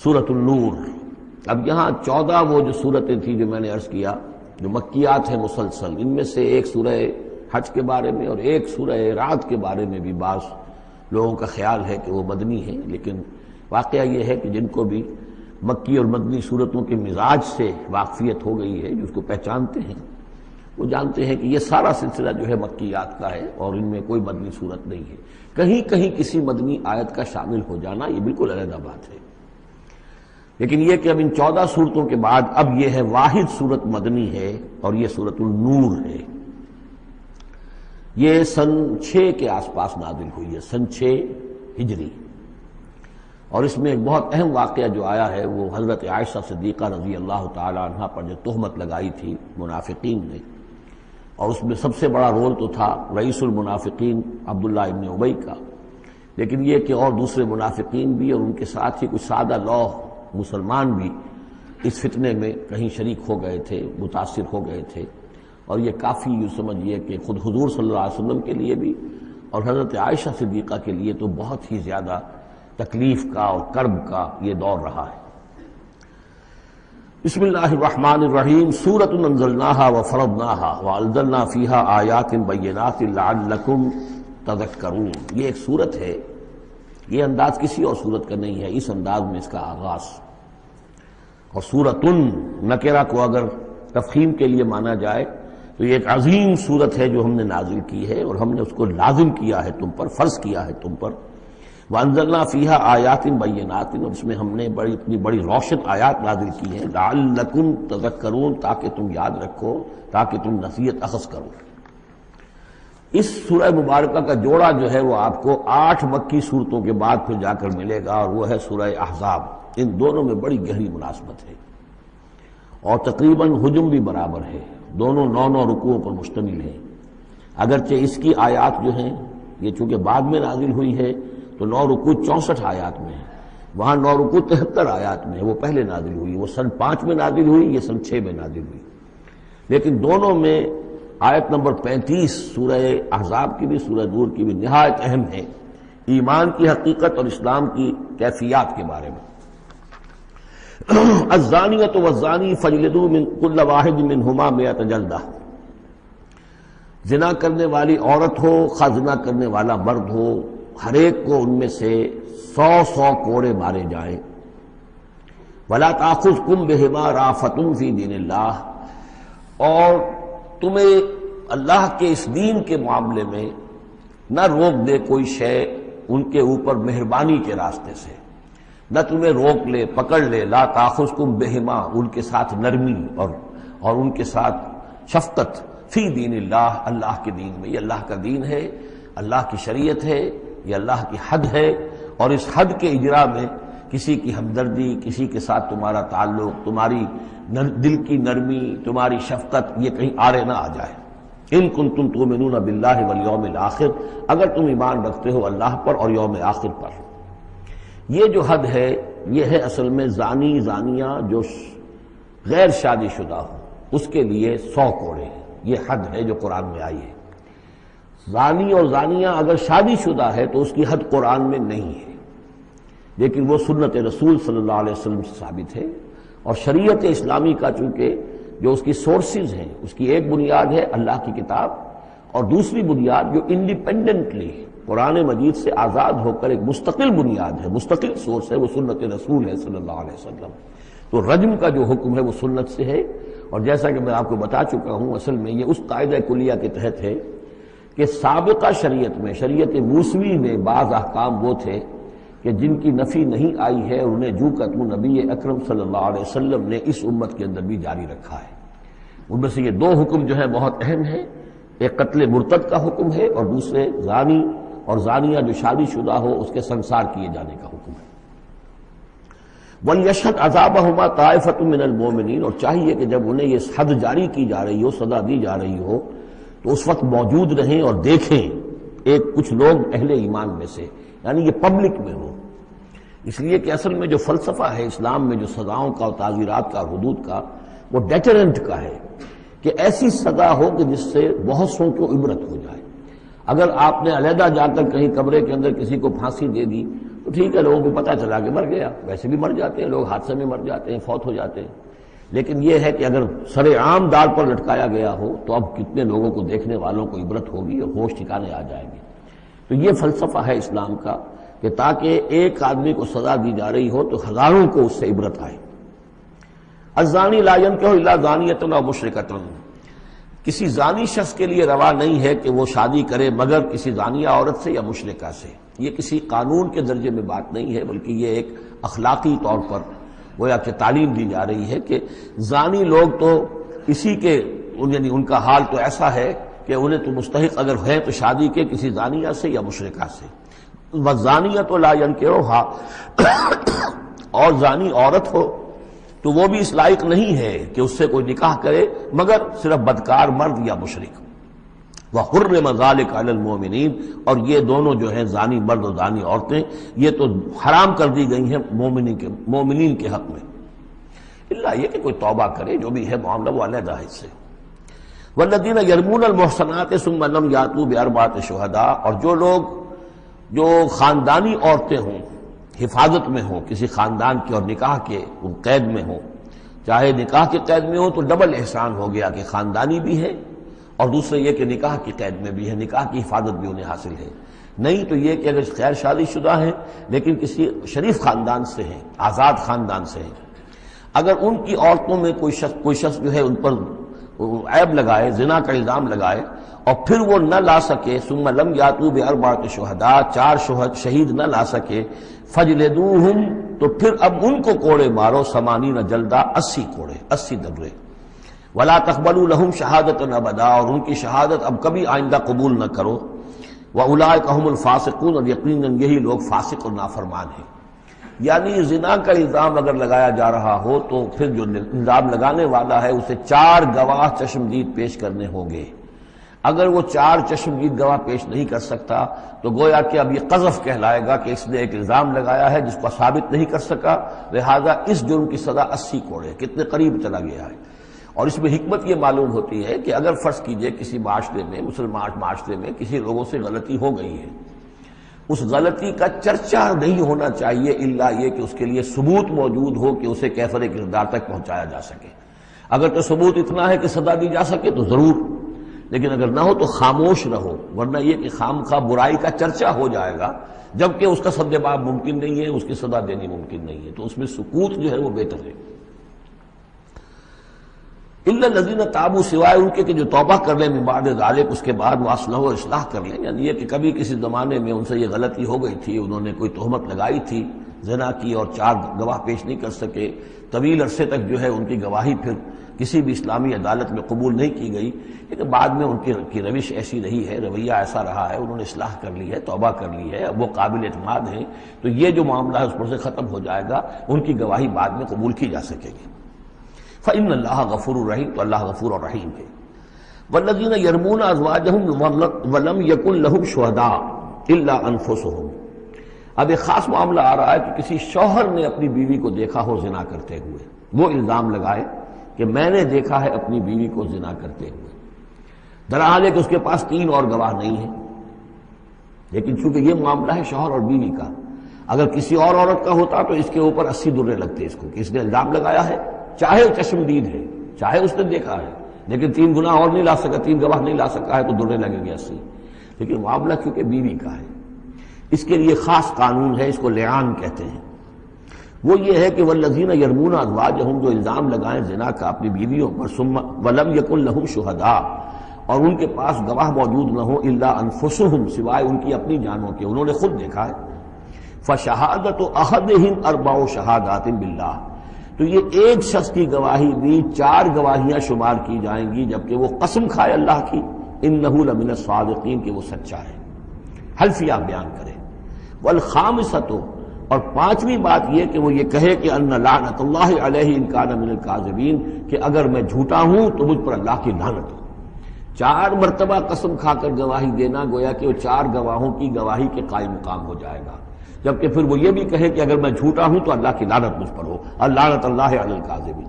سورۃ النور۔ اب یہاں 14 وہ جو صورتیں تھیں جو میں نے عرض کیا جو مکیات ہیں مسلسل، ان میں سے ایک سورہ حج کے بارے میں اور ایک سورہ رعد کے بارے میں بھی بعض لوگوں کا خیال ہے کہ وہ مدنی ہیں، لیکن واقعہ یہ ہے کہ جن کو بھی مکی اور مدنی صورتوں کے مزاج سے واقفیت ہو گئی ہے، جو اس کو پہچانتے ہیں، وہ جانتے ہیں کہ یہ سارا سلسلہ جو ہے مکیات کا ہے اور ان میں کوئی مدنی صورت نہیں ہے۔ کہیں کہیں کسی مدنی آیت کا شامل ہو جانا یہ بالکل علیحدہ بات ہے، لیکن یہ کہ اب ان 14 صورتوں کے بعد اب یہ ہے واحد صورت مدنی ہے اور یہ سورۃ النور ہے۔ یہ سن 6 کے آس پاس نازل ہوئی ہے، سن 6 ہجری، اور اس میں ایک بہت اہم واقعہ جو آیا ہے وہ حضرت عائشہ صدیقہ رضی اللہ تعالی عنہا پر جو تہمت لگائی تھی منافقین نے، اور اس میں سب سے بڑا رول تو تھا رئیس المنافقین عبداللہ ابن ابی کا، لیکن یہ کہ اور دوسرے منافقین بھی اور ان کے ساتھ ہی کچھ سادہ لوح مسلمان بھی اس فتنے میں کہیں شریک ہو گئے تھے، متاثر ہو گئے تھے، اور یہ کافی یوں سمجھیے کہ خود حضور صلی اللہ علیہ وسلم کے لیے بھی اور حضرت عائشہ صدیقہ کے لیے تو بہت ہی زیادہ تکلیف کا اور کرب کا یہ دور رہا ہے۔ بسم اللہ الرحمن الرحیم، سورۃ انزلناها وفرضناها وانزلنا فیها آیات بینات لعلکم تذکرون۔ یہ ایک سورت ہے، یہ انداز کسی اور سورت کا نہیں ہے، اس انداز میں اس کا آغاز، اور سورۃ نکرہ کو اگر تفخیم کے لیے مانا جائے تو یہ ایک عظیم سورت ہے جو ہم نے نازل کی ہے اور ہم نے اس کو لازم کیا ہے تم پر، فرض کیا ہے تم پر۔ وانزلنا فیہا آیات بینات، اور اس میں ہم نے اتنی بڑی روشن آیات نازل کی ہیں، لعلکم تذکرون، تاکہ تم یاد رکھو، تاکہ تم نصیحت اخذ کرو۔ اس سورہ مبارکہ کا جوڑا جو ہے وہ آپ کو 8 مکی صورتوں کے بعد پھر جا کر ملے گا، اور وہ ہے سورہ احزاب۔ ان دونوں میں بڑی گہری مناسبت ہے اور تقریباً حجم بھی برابر ہے، دونوں 9 رکوعوں پر مشتمل ہیں، اگرچہ اس کی آیات جو ہیں یہ چونکہ بعد میں نازل ہوئی ہے تو 9 رکوع 64 آیات میں ہے، وہاں 9 رکوع 73 آیات میں ہے، وہ پہلے نازل ہوئی، وہ سن 5 میں نازل ہوئی، یہ سن 6 میں نازل ہوئی، لیکن دونوں میں آیت نمبر 35 سورہ احزاب کی بھی سورہ نور کی بھی نہایت اہم ہے، ایمان کی حقیقت اور اسلام کی کیفیات کے بارے میں۔ الزانیۃ والزانی فاجلدوا من کل واحد منہما 100 جلدہ، زنا کرنے والی عورت ہو خواہ زنا کرنے والا مرد ہو، ہر ایک کو ان میں سے 100 کوڑے مارے جائیں۔ ولا تاخذکم بہما رأفۃ فی دین اللہ، اور تمہیں اللہ کے اس دین کے معاملے میں نہ روک دے کوئی شے ان کے اوپر مہربانی کے راستے سے، نہ تمہیں روک لے پکڑ لے، لا تاخذکم بہما، ان کے ساتھ نرمی اور ان کے ساتھ شفقت، فی دین اللہ، اللہ کے دین میں، یہ اللہ کا دین ہے، اللہ کی شریعت ہے، یہ اللہ کی حد ہے، اور اس حد کے اجراء میں کسی کی ہمدردی، کسی کے ساتھ تمہارا تعلق، تمہاری دل کی نرمی، تمہاری شفقت یہ کہیں آڑے نہ آ جائے۔ ان کنتم تؤمنون باللہ والیوم الآخر، اگر تم ایمان رکھتے ہو اللہ پر اور یوم آخر پر۔ یہ جو حد ہے یہ ہے اصل میں زانی زانیہ جو غیر شادی شدہ ہو اس کے لیے 100 کوڑے ہیں، یہ حد ہے جو قرآن میں آئی ہے۔ زانی اور زانیہ اگر شادی شدہ ہے تو اس کی حد قرآن میں نہیں ہے، لیکن وہ سنت رسول صلی اللہ علیہ وسلم سے ثابت ہے، اور شریعت اسلامی کا چونکہ جو اس کی سورسز ہیں، اس کی ایک بنیاد ہے اللہ کی کتاب، اور دوسری بنیاد جو انڈیپینڈنٹلی قرآن مجید سے آزاد ہو کر ایک مستقل بنیاد ہے، مستقل سورس ہے، وہ سنت رسول ہے صلی اللہ علیہ وسلم۔ تو رجم کا جو حکم ہے وہ سنت سے ہے، اور جیسا کہ میں آپ کو بتا چکا ہوں اصل میں یہ اس قاعدہ کلیہ کے تحت ہے کہ سابقہ شریعت میں، شریعت موسوی میں بعض احکام وہ تھے کہ جن کی نفی نہیں آئی ہے، اور انہیں جو کہ نبی اکرم صلی اللہ علیہ وسلم نے اس امت کے اندر بھی جاری رکھا ہے۔ ان میں سے یہ 2 حکم جو ہے بہت اہم ہیں، ایک قتل مرتد کا حکم ہے، اور دوسرے زانی اور زانیہ جو شادی شدہ ہو اس کے سنسار کیے جانے کا حکم ہے۔ وَلْيَشْهَدْ عَذَابَهُمَا طَائِفَةٌ مِّنَ الْمُؤْمِنِينَ، اور چاہیے کہ جب انہیں یہ حد جاری کی جا رہی ہو، سزا دی جا رہی ہو، تو اس وقت موجود رہیں اور دیکھیں کچھ لوگ اہل ایمان میں سے، یعنی یہ پبلک میں ہو، اس لیے کہ اصل میں جو فلسفہ ہے اسلام میں جو سزاؤں کا اور تعزیرات کا، حدود کا، وہ ڈیٹرنٹ کا ہے کہ ایسی سزا ہو کہ جس سے بہت سوں کو عبرت ہو جائے۔ اگر آپ نے علیحدہ جا کر کہیں کمرے کے اندر کسی کو پھانسی دے دی تو ٹھیک ہے، لوگوں کو پتہ چلا کہ مر گیا، ویسے بھی مر جاتے ہیں لوگ، حادثے میں مر جاتے ہیں، فوت ہو جاتے ہیں، لیکن یہ ہے کہ اگر سر عام دار پر لٹکایا گیا ہو تو اب کتنے لوگوں کو، دیکھنے والوں کو عبرت ہوگی اور ہوش ٹھکانے آ جائیں گے۔ تو یہ فلسفہ ہے اسلام کا کہ تاکہ ایک آدمی کو سزا دی جا رہی ہو تو ہزاروں کو اس سے عبرت آئے۔ الزانی لا ينکح الا زانیۃ او مشرکۃ، کسی زانی شخص کے لیے روا نہیں ہے کہ وہ شادی کرے مگر کسی زانیہ عورت سے یا مشرکہ سے۔ یہ کسی قانون کے درجے میں بات نہیں ہے، بلکہ یہ ایک اخلاقی طور پر گویا کہ تعلیم دی جا رہی ہے کہ زانی لوگ تو اسی کے، یعنی ان کا حال تو ایسا ہے کہ انہیں تو مستحق اگر ہے تو شادی کے کسی زانیہ سے یا مشرکہ سے۔ والزانیۃ لا ينکحها، اور زانی عورت ہو تو وہ بھی اس لائق نہیں ہے کہ اس سے کوئی نکاح کرے مگر صرف بدکار مرد یا مشرک۔ وحرم ذلک علی المؤمنین، اور یہ دونوں جو ہیں زانی مرد اور زانی عورتیں یہ تو حرام کر دی گئی ہیں مومنین کے حق میں، الا یہ کہ کوئی توبہ کرے، جو بھی ہے معاملہ وہ علیحدہ ہے اس سے۔ والذین یرمون المحصنات ثم لم یاتوا باربعۃ شہداء، اور جو لوگ جو خاندانی عورتیں ہوں، حفاظت میں ہوں کسی خاندان کے اور نکاح کے قید میں ہوں، چاہے نکاح کے قید میں ہوں تو ڈبل احسان ہو گیا کہ خاندانی بھی ہے اور دوسرے یہ کہ نکاح کی قید میں بھی ہے، نکاح کی حفاظت بھی انہیں حاصل ہے۔ نہیں تو یہ کہ اگر غیر شادی شدہ ہیں لیکن کسی شریف خاندان سے ہیں، آزاد خاندان سے ہیں، اگر ان کی عورتوں میں کوئی شخص جو ہے ان پر عیب لگائے، زنا کا الزام لگائے اور پھر وہ نہ لا سکے، ثم لم یاتوا باربعۃ شہداء، 4 شہید نہ لا سکے، فجلدوہم، تو پھر اب ان کو کوڑے مارو، 80 جلدہ، 80 کوڑے، 80 دبرے۔ ولا تقبلوا لهم شہادۃ ابدا، اور ان کی شہادت اب کبھی آئندہ قبول نہ کرو۔ واولئک هم الفاسقون، اور یقیناً یہی لوگ فاسق اور نافرمان ہیں۔ یعنی زنا کا الزام اگر لگایا جا رہا ہو تو پھر جو الزام لگانے والا ہے اسے 4 گواہ چشمدید پیش کرنے ہوں گے۔ اگر وہ 4 چشمدید گواہ پیش نہیں کر سکتا تو گویا کہ اب یہ قذف کہلائے گا کہ اس نے ایک الزام لگایا ہے جس کو ثابت نہیں کر سکا، لہذا اس جرم کی سزا 80 کوڑے، کتنے قریب چلا گیا ہے۔ اور اس میں حکمت یہ معلوم ہوتی ہے کہ اگر فرض کیجئے کسی معاشرے میں، مسلمان معاشرے میں کسی لوگوں سے غلطی ہو گئی ہے، اس غلطی کا چرچا نہیں ہونا چاہیے الا یہ کہ اس کے لیے ثبوت موجود ہو کہ اسے کیفر کردار تک پہنچایا جا سکے۔ اگر تو ثبوت اتنا ہے کہ سزا دی جا سکے تو ضرور، لیکن اگر نہ ہو تو خاموش رہو، ورنہ یہ کہ خامخواہ برائی کا چرچا ہو جائے گا جبکہ اس کا سد باب ممکن نہیں ہے، اس کی سزا دینی ممکن نہیں ہے، تو اس میں سکوت جو ہے وہ بہتر ہے۔ الا الذین تابوا، سوائے ان کے کہ جو توبہ کر لیں من بعد ذلک، اس کے بعد واصلحوا، اصلاح کر لیں، یعنی یہ کہ کبھی کسی زمانے میں ان سے یہ غلطی ہو گئی تھی، انہوں نے کوئی تہمت لگائی تھی زنا کی اور 4 گواہ پیش نہیں کر سکے، طویل عرصے تک جو ہے ان کی گواہی پھر کسی بھی اسلامی عدالت میں قبول نہیں کی گئی، لیکن بعد میں ان کی روش ایسی رہی ہے، رویہ ایسا رہا ہے، انہوں نے اصلاح کر لی ہے، توبہ کر لی ہے، اب وہ قابل اعتماد ہیں، تو یہ جو معاملہ ہے اس پر سے ختم ہو جائے گا، ان کی گواہی بعد میں قبول کی جا سکے گی۔ فإن اللہ غفور رحیم، تو اللہ غفور اور رحیم ہے۔ والذین یرمون ازواجہم ولم یکن لہم شہداء الا انفسہم، اب ایک خاص معاملہ آ رہا ہے کہ کسی شوہر نے اپنی بیوی کو دیکھا ہو زنا کرتے ہوئے، وہ الزام لگائے کہ میں نے دیکھا ہے اپنی بیوی کو زنا کرتے ہوئے، درحال ہے کہ اس کے پاس 3 اور گواہ نہیں ہیں، لیکن چونکہ یہ معاملہ ہے شوہر اور بیوی کا، اگر کسی اور عورت کا ہوتا تو اس کے اوپر 80 درے لگتے اس کو کہ اس نے الزام لگایا ہے، چاہے وہ چشمدید ہے، چاہے اس نے دیکھا ہے، لیکن 3 گناہ اور نہیں لا سکا، 3 گواہ نہیں لا سکا ہے تو درے لگیں گے 80۔ لیکن معاملہ کیونکہ بیوی کا ہے، اس کے لیے خاص قانون ہے، اس کو لعان کہتے ہیں۔ وہ یہ ہے کہ والذین یرمون ازواجہم، جو الزام لگائیں زنا کا اپنی بیویوں پر، ثم ولم یکن لہم شہداء، اور ان کے پاس گواہ موجود نہ ہو، الا انفسہم، سوائے ان کی اپنی جانوں کے، انہوں نے خود دیکھا ہے، فشہادۃ احدہم 4 شہادات باللہ، تو یہ ایک شخص کی گواہی بھی 4 گواہیاں شمار کی جائیں گی جبکہ وہ قسم کھائے اللہ کی، انہ لمن الصادقین، کہ وہ سچا ہے، حلفیہ بیان کرے۔ والخامسۃ، اور 5ویں بات یہ کہ وہ یہ کہے کہ ان لعنت اللہ علیہ ان کان من الکاذبین، کہ اگر میں جھوٹا ہوں تو مجھ پر اللہ کی لعنت ہو۔ 4 مرتبہ قسم کھا کر گواہی دینا گویا کہ وہ 4 گواہوں کی گواہی کے قائم مقام ہو جائے گا، جبکہ پھر وہ یہ بھی کہے کہ اگر میں جھوٹا ہوں تو اللہ کی لعنت مجھ پر ہو، لعنت اللہ علی الکاذبین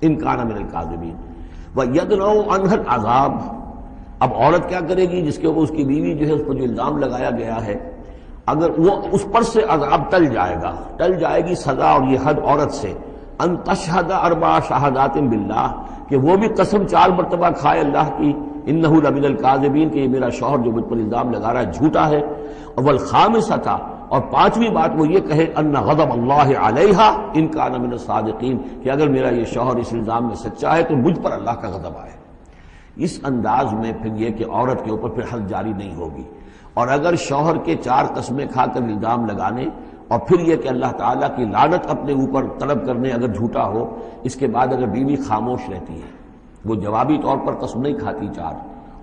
ان کان من الکاذبین۔ وَيَدْرَؤْ عَنْهَا الْعَذَابَ، اب عورت کیا کرے گی جس کے اوپر اس کی بیوی جو ہے اس پر جو الزام لگایا گیا ہے، اگر وہ اس پر سے عذاب ٹل جائے گی سزا اور یہ حد عورت سے، ان تشہد اربع شہادات باللہ، کہ وہ بھی قسم 4 مرتبہ کھائے اللہ کی، انہ لمن الکاذبین، کہ یہ میرا شوہر جو مجھ پر الزام لگا رہا ہے جھوٹا ہے، اور والخامسۃ، اور 5ویں بات وہ یہ کہے ان غضب اللہ علیہا ان کان من الصادقین، کہ اگر میرا یہ شوہر اس الزام میں سچا ہے تو مجھ پر اللہ کا غضب آئے۔ اس انداز میں پھر یہ کہ عورت کے اوپر پھر حد جاری نہیں ہوگی، اور اگر شوہر کے 4 قسمیں کھا کر الزام لگانے اور پھر یہ کہ اللہ تعالیٰ کی لعنت اپنے اوپر طلب کرنے اگر جھوٹا ہو، اس کے بعد اگر بیوی خاموش رہتی ہے، وہ جوابی طور پر قسم نہیں کھاتی 4،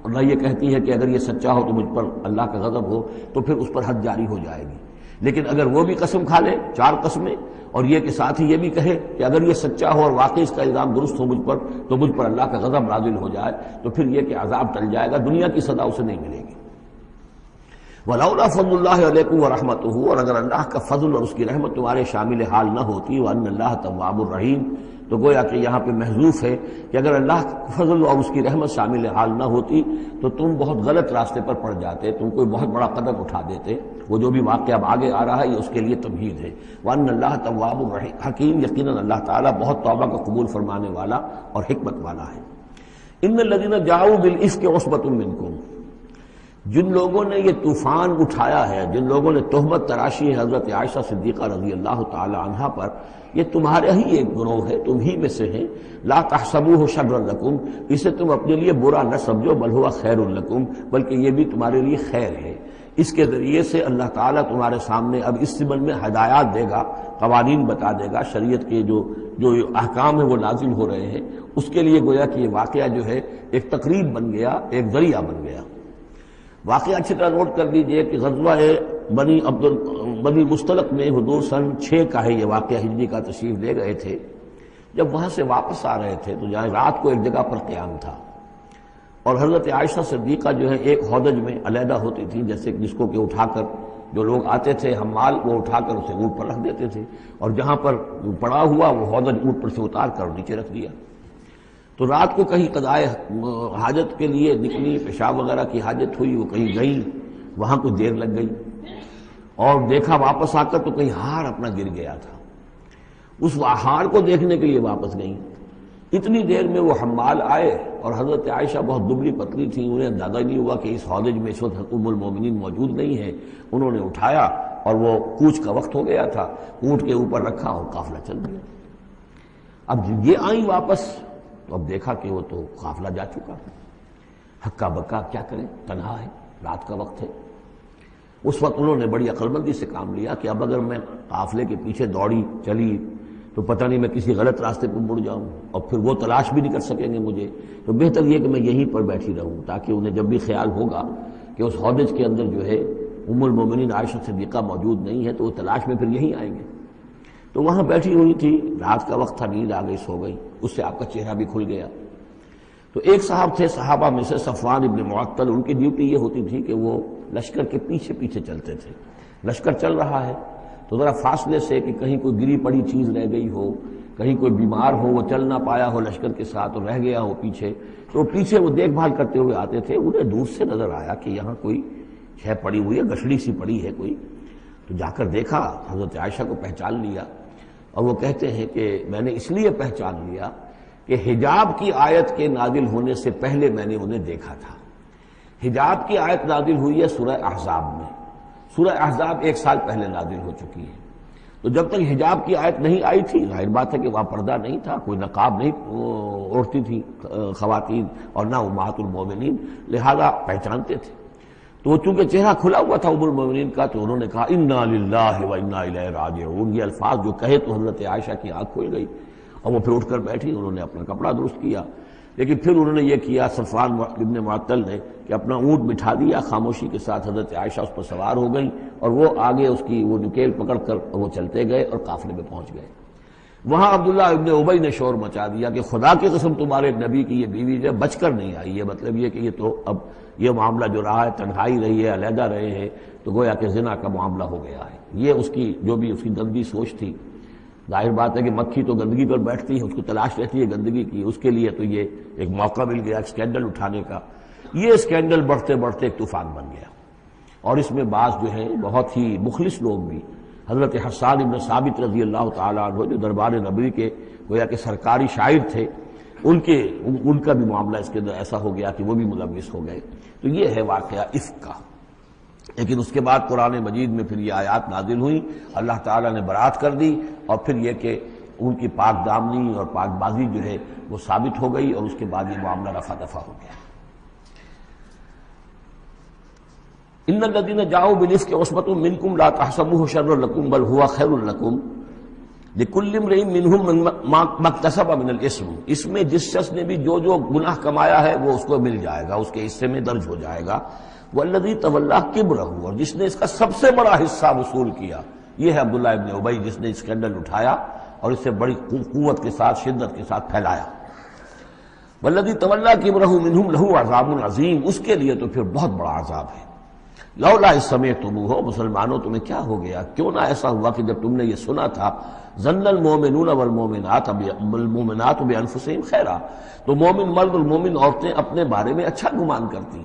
اور نہ یہ کہتی ہے کہ اگر یہ سچا ہو تو مجھ پر اللہ کا غضب ہو، تو پھر اس پر حد جاری ہو جائے گی۔ لیکن اگر وہ بھی قسم کھا لے 4 قسمیں، اور یہ کہ ساتھ ہی یہ بھی کہے کہ اگر یہ سچا ہو اور واقعی اس کا الزام درست ہو مجھ پر، تو مجھ پر اللہ کا غضب نازل ہو جائے، تو پھر یہ کہ عذاب ٹل جائے گا، دنیا کی سزا اسے نہیں ملے گی۔ وَلَوْلَا فَضْلُ اللَّهِ عَلَيْكُمْ وَرَحْمَتُهُ، اور اگر اللہ کا فضل اور اس کی رحمت تمہارے شامل حال نہ ہوتی، وَأَنَّ اللَّهَ تَوَّابٌ رَحِيمٌ، تو گویا کہ یہاں پہ محذوف ہے کہ اگر اللہ کا فضل اور اس کی رحمت شامل حال نہ ہوتی تو تم بہت غلط راستے پر پڑ جاتے، تم کوئی بہت بڑا قدم اٹھا دیتے۔ وہ جو بھی واقعہ اب آگے آ رہا ہے یہ اس کے لیے تمہید ہے۔ وَأَنَّ اللَّهَ تَوَّابٌ حَكِيمٌ، یقیناً اللہ تعالیٰ بہت توبہ کا قبول فرمانے والا اور حکمت والا ہے۔ إِنَّ الَّذِينَ جَاءُوا بِالْإِفْكِ عُصْبَةٌ مِّنكُمْ، جن لوگوں نے یہ طوفان اٹھایا ہے، جن لوگوں نے تہمت تراشی ہے حضرت عائشہ صدیقہ رضی اللہ تعالی عنہا پر، یہ تمہارے ہی ایک گروہ ہے، تم ہی میں سے ہیں۔ لا تحسبوه شرا لکم، اسے تم اپنے لیے برا نہ سمجھو، بل ہوا خیر لکم، بلکہ یہ بھی تمہارے لیے خیر ہے۔ اس کے ذریعے سے اللہ تعالیٰ تمہارے سامنے اب اس ضمن میں ہدایات دے گا، قوانین بتا دے گا، شریعت کے جو احکام ہیں وہ نازل ہو رہے ہیں، اس کے لیے گویا کہ یہ واقعہ جو ہے ایک تقریب بن گیا، ایک ذریعہ بن گیا۔ واقعہ اچھی طرح نوٹ کر لیجئے کہ غزوہ بنی مستلق میں حضور سن 6 کا ہے یہ واقعہ، ہجری کا تشریف لے گئے تھے۔ جب وہاں سے واپس آ رہے تھے تو جہاں رات کو ایک جگہ پر قیام تھا، اور حضرت عائشہ صدیقہ جو ہے ایک ہودج میں علیحدہ ہوتی تھی، جیسے جس کو کہ اٹھا کر جو لوگ آتے تھے حمال وہ اٹھا کر اسے اونٹ پر رکھ دیتے تھے، اور جہاں پر پڑا ہوا وہ ہودج اونٹ پر سے اتار کر نیچے رکھ دیا۔ تو رات کو کہیں قضائے حاجت کے لیے نکلی، پیشاب وغیرہ کی حاجت ہوئی، وہ کہیں گئی، وہاں کچھ دیر لگ گئی، اور دیکھا واپس آ کر تو کہیں ہار اپنا گر گیا تھا، اس ہار کو دیکھنے کے لیے واپس گئیں۔ اتنی دیر میں وہ حمال آئے، اور حضرت عائشہ بہت دبلی پتلی تھیں، انہیں اندازہ نہیں ہوا کہ اس ہودج میں اس وقت ام المومنین موجود نہیں ہے۔ انہوں نے اٹھایا اور وہ کوچ کا وقت ہو گیا تھا، اونٹ کے اوپر رکھا اور قافلہ چل گیا۔ اب یہ آئیں واپس تو اب دیکھا کہ وہ تو قافلہ جا چکا، ہکا بکا کیا کریں، تنہا ہے، رات کا وقت ہے۔ اس وقت انہوں نے بڑی عقل مندی سے کام لیا کہ اب اگر میں قافلے کے پیچھے دوڑی چلی تو پتہ نہیں میں کسی غلط راستے پر مڑ جاؤں، اور پھر وہ تلاش بھی نہیں کر سکیں گے مجھے، تو بہتر یہ کہ میں یہیں پر بیٹھی رہوں، تاکہ انہیں جب بھی خیال ہوگا کہ اس ہودج کے اندر جو ہے ام المومنین عائشہ صدیقہ موجود نہیں ہے تو وہ تلاش میں پھر یہیں آئیں گے۔ تو وہاں بیٹھی ہوئی تھی، رات کا وقت تھا، نیند آ گئی، سو گئی، اس سے آپ کا چہرہ بھی کھل گیا۔ تو ایک صاحب تھے صحابہ میں سے صفوان ابن معطل، ان کی ڈیوٹی یہ ہوتی تھی کہ وہ لشکر کے پیچھے پیچھے چلتے تھے۔ لشکر چل رہا ہے تو ذرا فاصلے سے کہ کہیں کوئی گری پڑی چیز رہ گئی ہو، کہیں کوئی بیمار ہو وہ چل نہ پایا ہو لشکر کے ساتھ اور رہ گیا ہو پیچھے، تو پیچھے وہ دیکھ بھال کرتے ہوئے آتے تھے۔ انہیں دور سے نظر آیا کہ یہاں کوئی شے پڑی ہوئی ہے، گٹھڑی سی پڑی ہے کوئی، تو جا کر دیکھا، حضرت عائشہ کو پہچان لیا، اور وہ کہتے ہیں کہ میں نے اس لیے پہچان لیا کہ حجاب کی آیت کے نازل ہونے سے پہلے میں نے انہیں دیکھا تھا۔ حجاب کی آیت نازل ہوئی ہے سورہ احزاب میں، سورہ احزاب 1 سال پہلے نازل ہو چکی ہے، تو جب تک حجاب کی آیت نہیں آئی تھی، ظاہر بات ہے کہ وہاں پردہ نہیں تھا، کوئی نقاب نہیں اوڑھتی تھی خواتین، اور نہ امہات المومنین، لہذا پہچانتے تھے۔ تو وہ چونکہ چہرہ کھلا ہوا تھا ام المومنین کا، تو انہوں نے کہا انا للہ و انا الیہ راجعون، یہ الفاظ جو کہے تو حضرت عائشہ کی آنکھ کھل گئی، اور وہ پھر اٹھ کر بیٹھی، انہوں نے اپنا کپڑا درست کیا، لیکن پھر انہوں نے یہ کیا صفوان ابن معطل نے کہ اپنا اونٹ بٹھا دیا خاموشی کے ساتھ، حضرت عائشہ اس پر سوار ہو گئی، اور وہ آگے اس کی وہ نکیل پکڑ کر وہ چلتے گئے اور قافلے میں پہنچ گئے۔ وہاں عبداللہ ابن ابی نے شور مچا دیا کہ خدا کی قسم تمہارے نبی کی یہ بیوی جو بچ کر نہیں آئی، یہ مطلب یہ کہ یہ تو اب یہ معاملہ جو رہا ہے، تنہائی رہی ہے، علیحدہ رہے ہیں، تو گویا کہ زنا کا معاملہ ہو گیا ہے۔ یہ اس کی جو بھی اس کی گندی سوچ تھی، ظاہر بات ہے کہ مکھی تو گندگی پر بیٹھتی ہے، اس کو تلاش رہتی ہے گندگی کی، اس کے لیے تو یہ ایک موقع مل گیا اسکینڈل اٹھانے کا۔ یہ اسکینڈل بڑھتے بڑھتے ایک طوفان بن گیا، اور اس میں بعض جو ہیں بہت ہی مخلص لوگ بھی، حضرت حسان ابن ثابت رضی اللہ تعالیٰ عنہ جو دربار نبوی کے گویا کہ سرکاری شاعر تھے، ان کا بھی معاملہ اس کے اندر ایسا ہو گیا کہ وہ بھی ملوث ہو گئے۔ تو یہ ہے واقعہ افک کا۔ لیکن اس کے بعد قرآن مجید میں پھر یہ آیات نازل ہوئی، اللہ تعالیٰ نے برات کر دی، اور پھر یہ کہ ان کی پاک دامنی اور پاک بازی جو ہے وہ ثابت ہو گئی، اور اس کے بعد یہ معاملہ رفع دفع ہو گیا۔ ان الذين جاءوا بالافك عصبة منكم لا تحسبوه شرا لكم بل هو خير لكم لكل امرئ منهم ما اكتسب من الاثم، اس میں جس شخص نے بھی جو گناہ کمایا ہے وہ اس کو مل جائے گا، اس کے حصے میں درج ہو جائے گا۔ والذی تولى کبرہ، اور جس نے اس کا سب سے بڑا حصہ وصول کیا، یہ ہے عبداللہ ابن ابی، جس نے اسکینڈل اٹھایا اور اسے بڑی قوت کے ساتھ، شدت کے ساتھ پھیلایا۔ والذی تولى کبرہ منهم له عذاب عظیم، اس کے لیے تو پھر بہت بڑا عذاب ہے۔ لولا اذ سمعتموہ، مسلمانوں تمہیں کیا ہو گیا، کیوں نہ ایسا ہوا کہ جب تم نے یہ سنا تھا، ظن المؤمنون والمؤمنات بانفسہم خیرا، تو مومن مرد اور مومن عورتیں اپنے بارے میں اچھا گمان کرتی،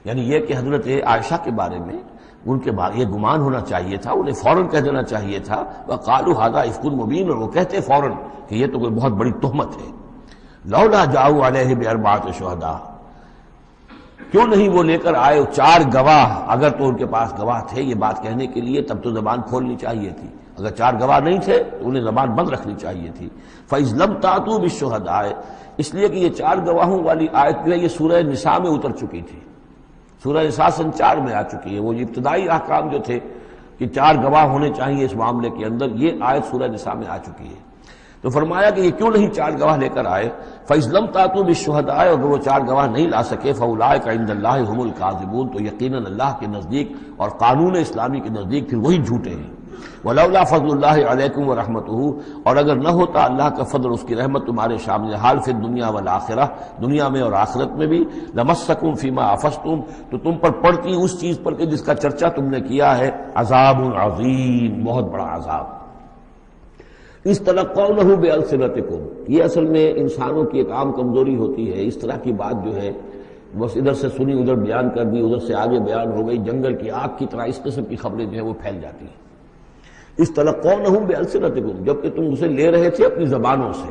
یعنی یہ کہ حضرت عائشہ کے بارے میں ان کے بارے یہ گمان ہونا چاہیے تھا، انہیں فوراً کہہ دینا چاہیے تھا، وقالوا ھذا افک مبین، اور وہ کہتے فوراً کہ یہ تو کوئی بہت بڑی تہمت ہے۔ لولا جاؤ علیہ باربعۃ شہداء، کیوں نہیں وہ لے کر آئے 4 گواہ، اگر تو ان کے پاس گواہ تھے یہ بات کہنے کے لیے تب تو زبان کھولنی چاہیے تھی، اگر 4 گواہ نہیں تھے تو انہیں زبان بند رکھنی چاہیے تھی۔ فَإِذْ لَمْ تَأْتُوا بِالشُّهَدَاءِ، اس لیے کہ یہ 4 گواہوں والی آیت جو ہے یہ سورہ نساء میں اتر چکی تھی، سورہ نساء سن 4 میں آ چکی ہے۔ وہ ابتدائی احکام جو تھے کہ 4 گواہ ہونے چاہیے اس معاملے کے اندر، یہ آیت سورہ نساء میں آ چکی ہے۔ تو فرمایا کہ یہ کیوں نہیں 4 گواہ لے کر آئے، فَإِذْ لَمْ تَأْتُوا بِالشُّهَدَاءِ، اگر وہ 4 گواہ نہیں لا سکے، فَأُولَٰئِكَ عِندَ اللَّهِ هُمُ الْكَاذِبُونَ، تو یقیناً اللہ کے نزدیک اور قانون اسلامی کے نزدیک پھر وہی جھوٹے ہیں۔ وَلَوْلَا فَضْلُ اللَّهِ عَلَيْكُمْ وَرَحْمَتُهُ، اور اگر نہ ہوتا اللہ کا فضل، اس کی رحمت تمہارے شامل حال فی الدنیا والآخرہ، دنیا میں اور آخرت میں بھی، لَمَسَّكُمْ فِيمَا أَفَضْتُمْ، تو تم پر پڑتی اس چیز پر کہ جس کا چرچا تم نے کیا ہے، عذاب عظیم، بہت بڑا عذاب۔ استلقونه بألسنتكم، یہ اصل میں انسانوں کی ایک عام کمزوری ہوتی ہے، اس طرح کی بات جو ہے بس ادھر سے سنی ادھر بیان کر دی، ادھر سے آگے بیان ہو گئی، جنگل کی آگ کی طرح اس قسم کی خبریں جو ہیں وہ پھیل جاتی ہیں۔ استلقونه بألسنتكم، جبکہ تم اسے لے رہے تھے اپنی زبانوں سے،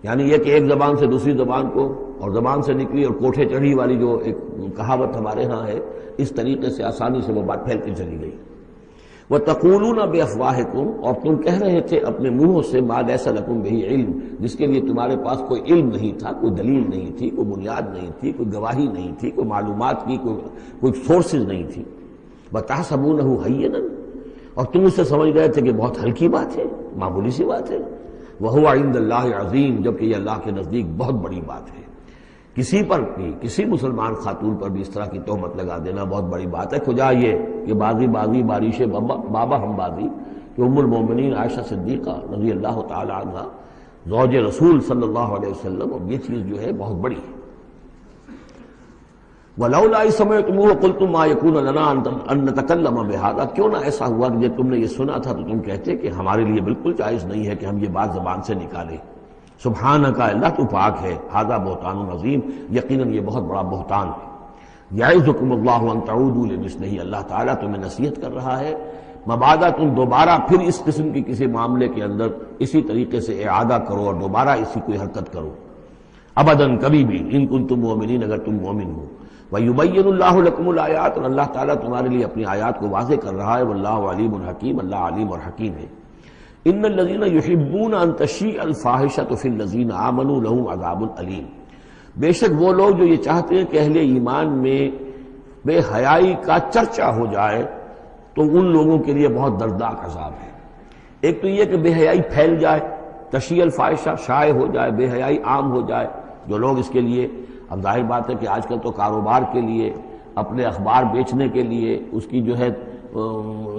یعنی یہ کہ ایک زبان سے دوسری زبان کو، اور زبان سے نکلی اور کوٹھے چڑھی والی جو ایک کہاوت ہمارے ہاں ہے، اس طریقے سے آسانی سے وہ بات پھیلتی چلی گئی۔ وَتَقُولُونَ بِأَفْوَاهِكُمْ، اور تم کہہ رہے تھے اپنے منہوں سے، مَا لَيْسَ لَكُمْ بِهِ علم، جس کے لیے تمہارے پاس کوئی علم نہیں تھا، کوئی دلیل نہیں تھی، کوئی بنیاد نہیں تھی، کوئی گواہی نہیں تھی، کوئی معلومات کی کوئی سورسز نہیں تھی۔ وَتَحْسَبُونَهُ هَيِّنًا، اور تم اسے سمجھ گئے تھے کہ بہت ہلکی بات ہے، معمولی سی بات ہے۔ وَهُوَ عِندَ اللَّهِ عَظِيمٌ، جبکہ یہ اللہ کے نزدیک بہت بڑی بات ہے۔ کسی پر بھی، کسی مسلمان خاتون پر بھی اس طرح کی تہمت لگا دینا بہت بڑی بات ہے۔ کجا یہ کہ بازی بارش بابا ہم بازی، کہ ام المومنین عائشہ صدیقہ رضی اللہ تعالی عنہ زوج رسول صلی اللہ علیہ وسلم، اور یہ چیز جو ہے بہت بڑی ہے۔ وَلَوْلَا إِذْ سَمِعْتُمُوهُ قُلْتُم مَّا يَكُونُ لَنَا أَن نَّتَكَلَّمَ بِهَٰذَا، کیوں نہ ایسا ہوا کہ جب تم نے یہ سنا تھا تو تم کہتے کہ ہمارے لیے بالکل جائز نہیں ہے کہ ہم یہ بات زبان سے نکالیں۔ سبحانک، اللہ تو پاک ہے، ھذا بہتان عظیم، یقیناً یہ بہت بڑا بہتان ہے۔ یعظکم اللہ ان تعودوا لمثلہ، اللہ تعالیٰ تمہیں نصیحت کر رہا ہے مبادا تم دوبارہ پھر اس قسم کی کسی معاملے کے اندر اسی طریقے سے اعادہ کرو اور دوبارہ اسی کوئی حرکت کرو، ابداً کبھی بھی، ان کنتم مؤمنین، اگر تم مومن ہو۔ وَيُبَيِّنُ اللَّهُ لَكُمُ الْآيَاتِ، اور اللہ تعالیٰ تمہارے لیے اپنی آیات کو واضح کر رہا ہے، واللہ علیم حکیم، اللہ علیم اور حکیم ہے۔ ان الذین یحبون ان تشیع الفاحشۃ فی الذین آمنوا لہم عذاب علیم، بے شک وہ لوگ جو یہ چاہتے ہیں کہ اہل ایمان میں بے حیائی کا چرچا ہو جائے تو ان لوگوں کے لیے بہت دردناک عذاب ہے۔ ایک تو یہ کہ بے حیائی پھیل جائے، تشیع الفاحشہ شائع ہو جائے، بے حیائی عام ہو جائے، جو لوگ اس کے لیے، اب ظاہر بات ہے کہ آج کل تو کاروبار کے لیے، اپنے اخبار بیچنے کے لیے، اس کی جو ہے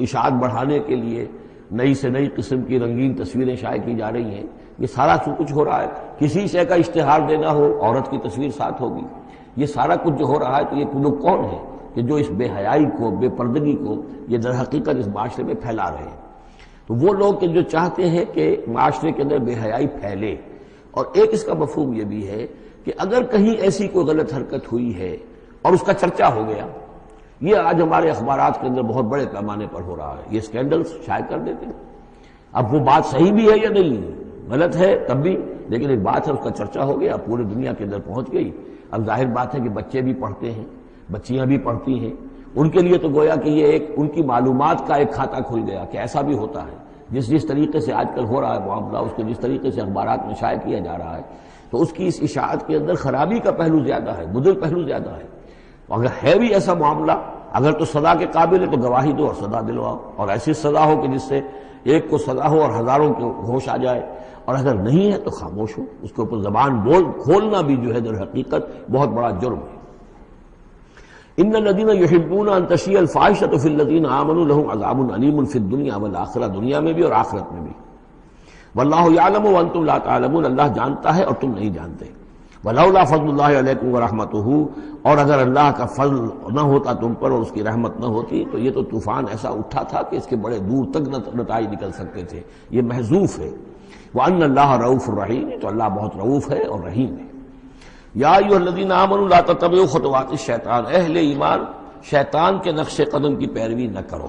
اشاعت بڑھانے کے لیے نئی سے نئی قسم کی رنگین تصویریں شائع کی جا رہی ہیں، یہ سارا کچھ ہو رہا ہے۔ کسی شے کا اشتہار دینا ہو، عورت کی تصویر ساتھ ہوگی، یہ سارا کچھ جو ہو رہا ہے، تو یہ لوگ کون ہیں کہ جو اس بے حیائی کو، بے پردگی کو یہ در حقیقت اس معاشرے میں پھیلا رہے ہیں؟ تو وہ لوگ کہ جو چاہتے ہیں کہ معاشرے کے اندر بے حیائی پھیلے، اور ایک اس کا مفہوم یہ بھی ہے کہ اگر کہیں ایسی کوئی غلط حرکت ہوئی ہے اور اس کا چرچا ہو گیا، یہ آج ہمارے اخبارات کے اندر بہت بڑے پیمانے پر ہو رہا ہے، یہ اسکینڈلز شائع کر دیتے ہیں۔ اب وہ بات صحیح بھی ہے یا نہیں، غلط ہے تب بھی، لیکن ایک بات ہے، اس کا چرچا ہو گیا، پوری دنیا کے اندر پہنچ گئی۔ اب ظاہر بات ہے کہ بچے بھی پڑھتے ہیں، بچیاں بھی پڑھتی ہیں، ان کے لیے تو گویا کہ یہ ایک ان کی معلومات کا ایک کھاتہ کھل گیا کہ ایسا بھی ہوتا ہے۔ جس طریقے سے آج کل ہو رہا ہے معاملہ، اس کو جس طریقے سے اخبارات میں شائع کیا جا رہا ہے، تو اس کی اس اشاعت کے اندر خرابی کا پہلو زیادہ ہے، مضر پہلو زیادہ ہے۔ اگر ہے بھی ایسا معاملہ، اگر تو سزا کے قابل ہے تو گواہی دو اور سزا دلواؤ، اور ایسی سزا ہو کہ جس سے ایک کو سزا ہو اور ہزاروں کو ہوش آ جائے، اور اگر نہیں ہے تو خاموش ہو، اس کے اوپر زبان کھولنا بھی جو ہے در حقیقت بہت بڑا جرم ہے۔ ان الذين يحبون ان تشيع الفاحشة في الذين آمنوا لهم عذاب أليم في الدنيا والآخرة، دنیا میں بھی اور آخرت میں بھی۔ واللہ یعلم وانتم لا تعلمون، اللہ جانتا ہے اور تم نہیں جانتے۔ ولولا فضل اللہ علیکم ورحمتہ، اور اگر اللہ کا فضل نہ ہوتا تم پر اور اس کی رحمت نہ ہوتی تو یہ تو طوفان ایسا اٹھا تھا کہ اس کے بڑے دور تک نتائج نکل سکتے تھے، یہ محذوف ہے۔ وان اللہ رؤوف الرحیم، تو اللہ بہت رؤوف ہے اور رحیم ہے۔ یا ایھا الذین آمنوا لا تتبعوا خطوات الشیطان، اہل ایمان شیطان کے نقش قدم کی پیروی نہ کرو۔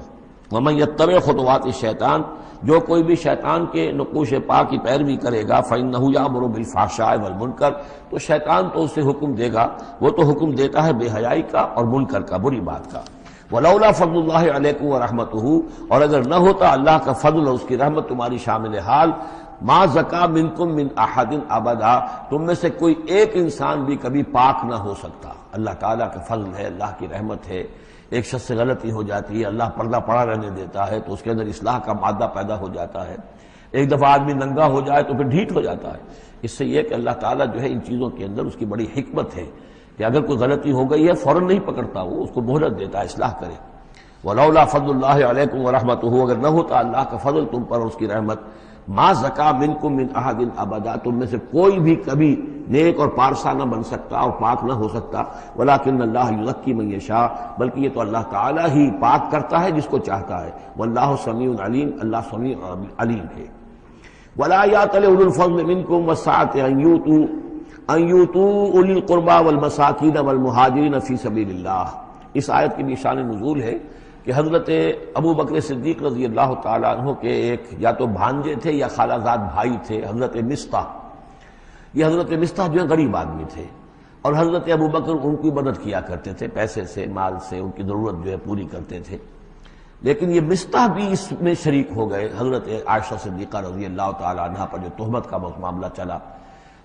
ومن یتبع خطوات الشیطان، جو کوئی بھی شیطان کے نقوش پا کی پیروی کرے گا، فإنہ یأمر بالفحشاء والمنکر، تو شیطان تو اسے حکم دے گا، وہ تو حکم دیتا ہے بے حیائی کا اور منکر کا، بری بات کا۔ ولولا فضل اللہ علیکم ورحمتہ، اور اگر نہ ہوتا اللہ کا فضل اور اس کی رحمت تمہاری شامل حال، ما زکا منکم من احد ابدا، تم میں سے کوئی ایک انسان بھی کبھی پاک نہ ہو سکتا۔ اللہ تعالیٰ کا فضل ہے، اللہ کی رحمت ہے، ایک شخص سے غلطی ہو جاتی ہے، اللہ پردہ پڑا رہنے دیتا ہے تو اس کے اندر اصلاح کا مادہ پیدا ہو جاتا ہے۔ ایک دفعہ آدمی ننگا ہو جائے تو پھر ڈھیٹ ہو جاتا ہے۔ اس سے یہ کہ اللہ تعالیٰ جو ہے ان چیزوں کے اندر اس کی بڑی حکمت ہے کہ اگر کوئی غلطی ہو گئی ہے فوراً نہیں پکڑتا، وہ اس کو مہلت دیتا ہے، اصلاح کرے۔ ولولا فضل اللہ علیکم ورحمتہ، اگر نہ ہوتا اللہ کا فضل تم پر اور اس کی رحمت، ما زکا منکم من احد ابدا، تم میں سے کوئی بھی کبھی نیک اور پارسا نہ بن سکتا اور پاک نہ ہو سکتا۔ ولکن اللہ یزکی من یشاء، بلکہ یہ تو اللہ تعالیٰ ہی پاک کرتا ہے جس کو چاہتا ہے۔ واللہ سمیع علیم، اللہ سمیع علیم ہے۔ ولا یأتل اولو الفضل منکم والسعة ان یؤتوا اولی القربى والمساکین والمہاجرین فی سبیل اللہ۔ اس آیت کی بھی شان نزول ہے کہ حضرت ابو بکر صدیق رضی اللہ تعالیٰ عنہ کے ایک یا تو بھانجے تھے یا خالہ زاد بھائی تھے، حضرت مصطح۔ یہ حضرت مصطح جو ہے غریب آدمی تھے، اور حضرت ابو بکر ان کی مدد کیا کرتے تھے، پیسے سے، مال سے ان کی ضرورت جو ہے پوری کرتے تھے۔ لیکن یہ مصطح بھی اس میں شریک ہو گئے۔ حضرت عائشہ صدیقہ رضی اللہ تعالیٰ عنہ پر جو تہمت کا معاملہ چلا،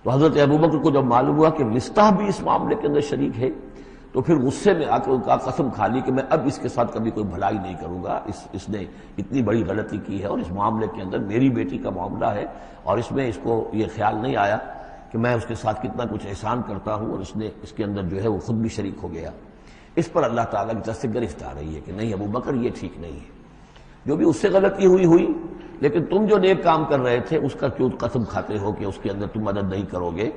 تو حضرت ابو بکر کو جب معلوم ہوا کہ مصطح بھی اس معاملے کے اندر شریک ہے، تو پھر غصے میں آ کے ان کا قسم کھا لی کہ میں اب اس کے ساتھ کبھی کوئی بھلائی نہیں کروں گا، اس نے اتنی بڑی غلطی کی ہے، اور اس معاملے کے اندر میری بیٹی کا معاملہ ہے، اور اس میں اس کو یہ خیال نہیں آیا کہ میں اس کے ساتھ کتنا کچھ احسان کرتا ہوں، اور اس کے اندر جو ہے وہ خود بھی شریک ہو گیا۔ اس پر اللہ تعالیٰ کی طرف سے گرفت آ رہی ہے کہ نہیں ابو بکر یہ ٹھیک نہیں ہے، جو بھی اس سے غلطی ہوئی، لیکن تم جو نیک کام کر رہے تھے اس کا کیوں قسم کھاتے ہو کہ اس کے اندر تم مدد نہیں کرو گے۔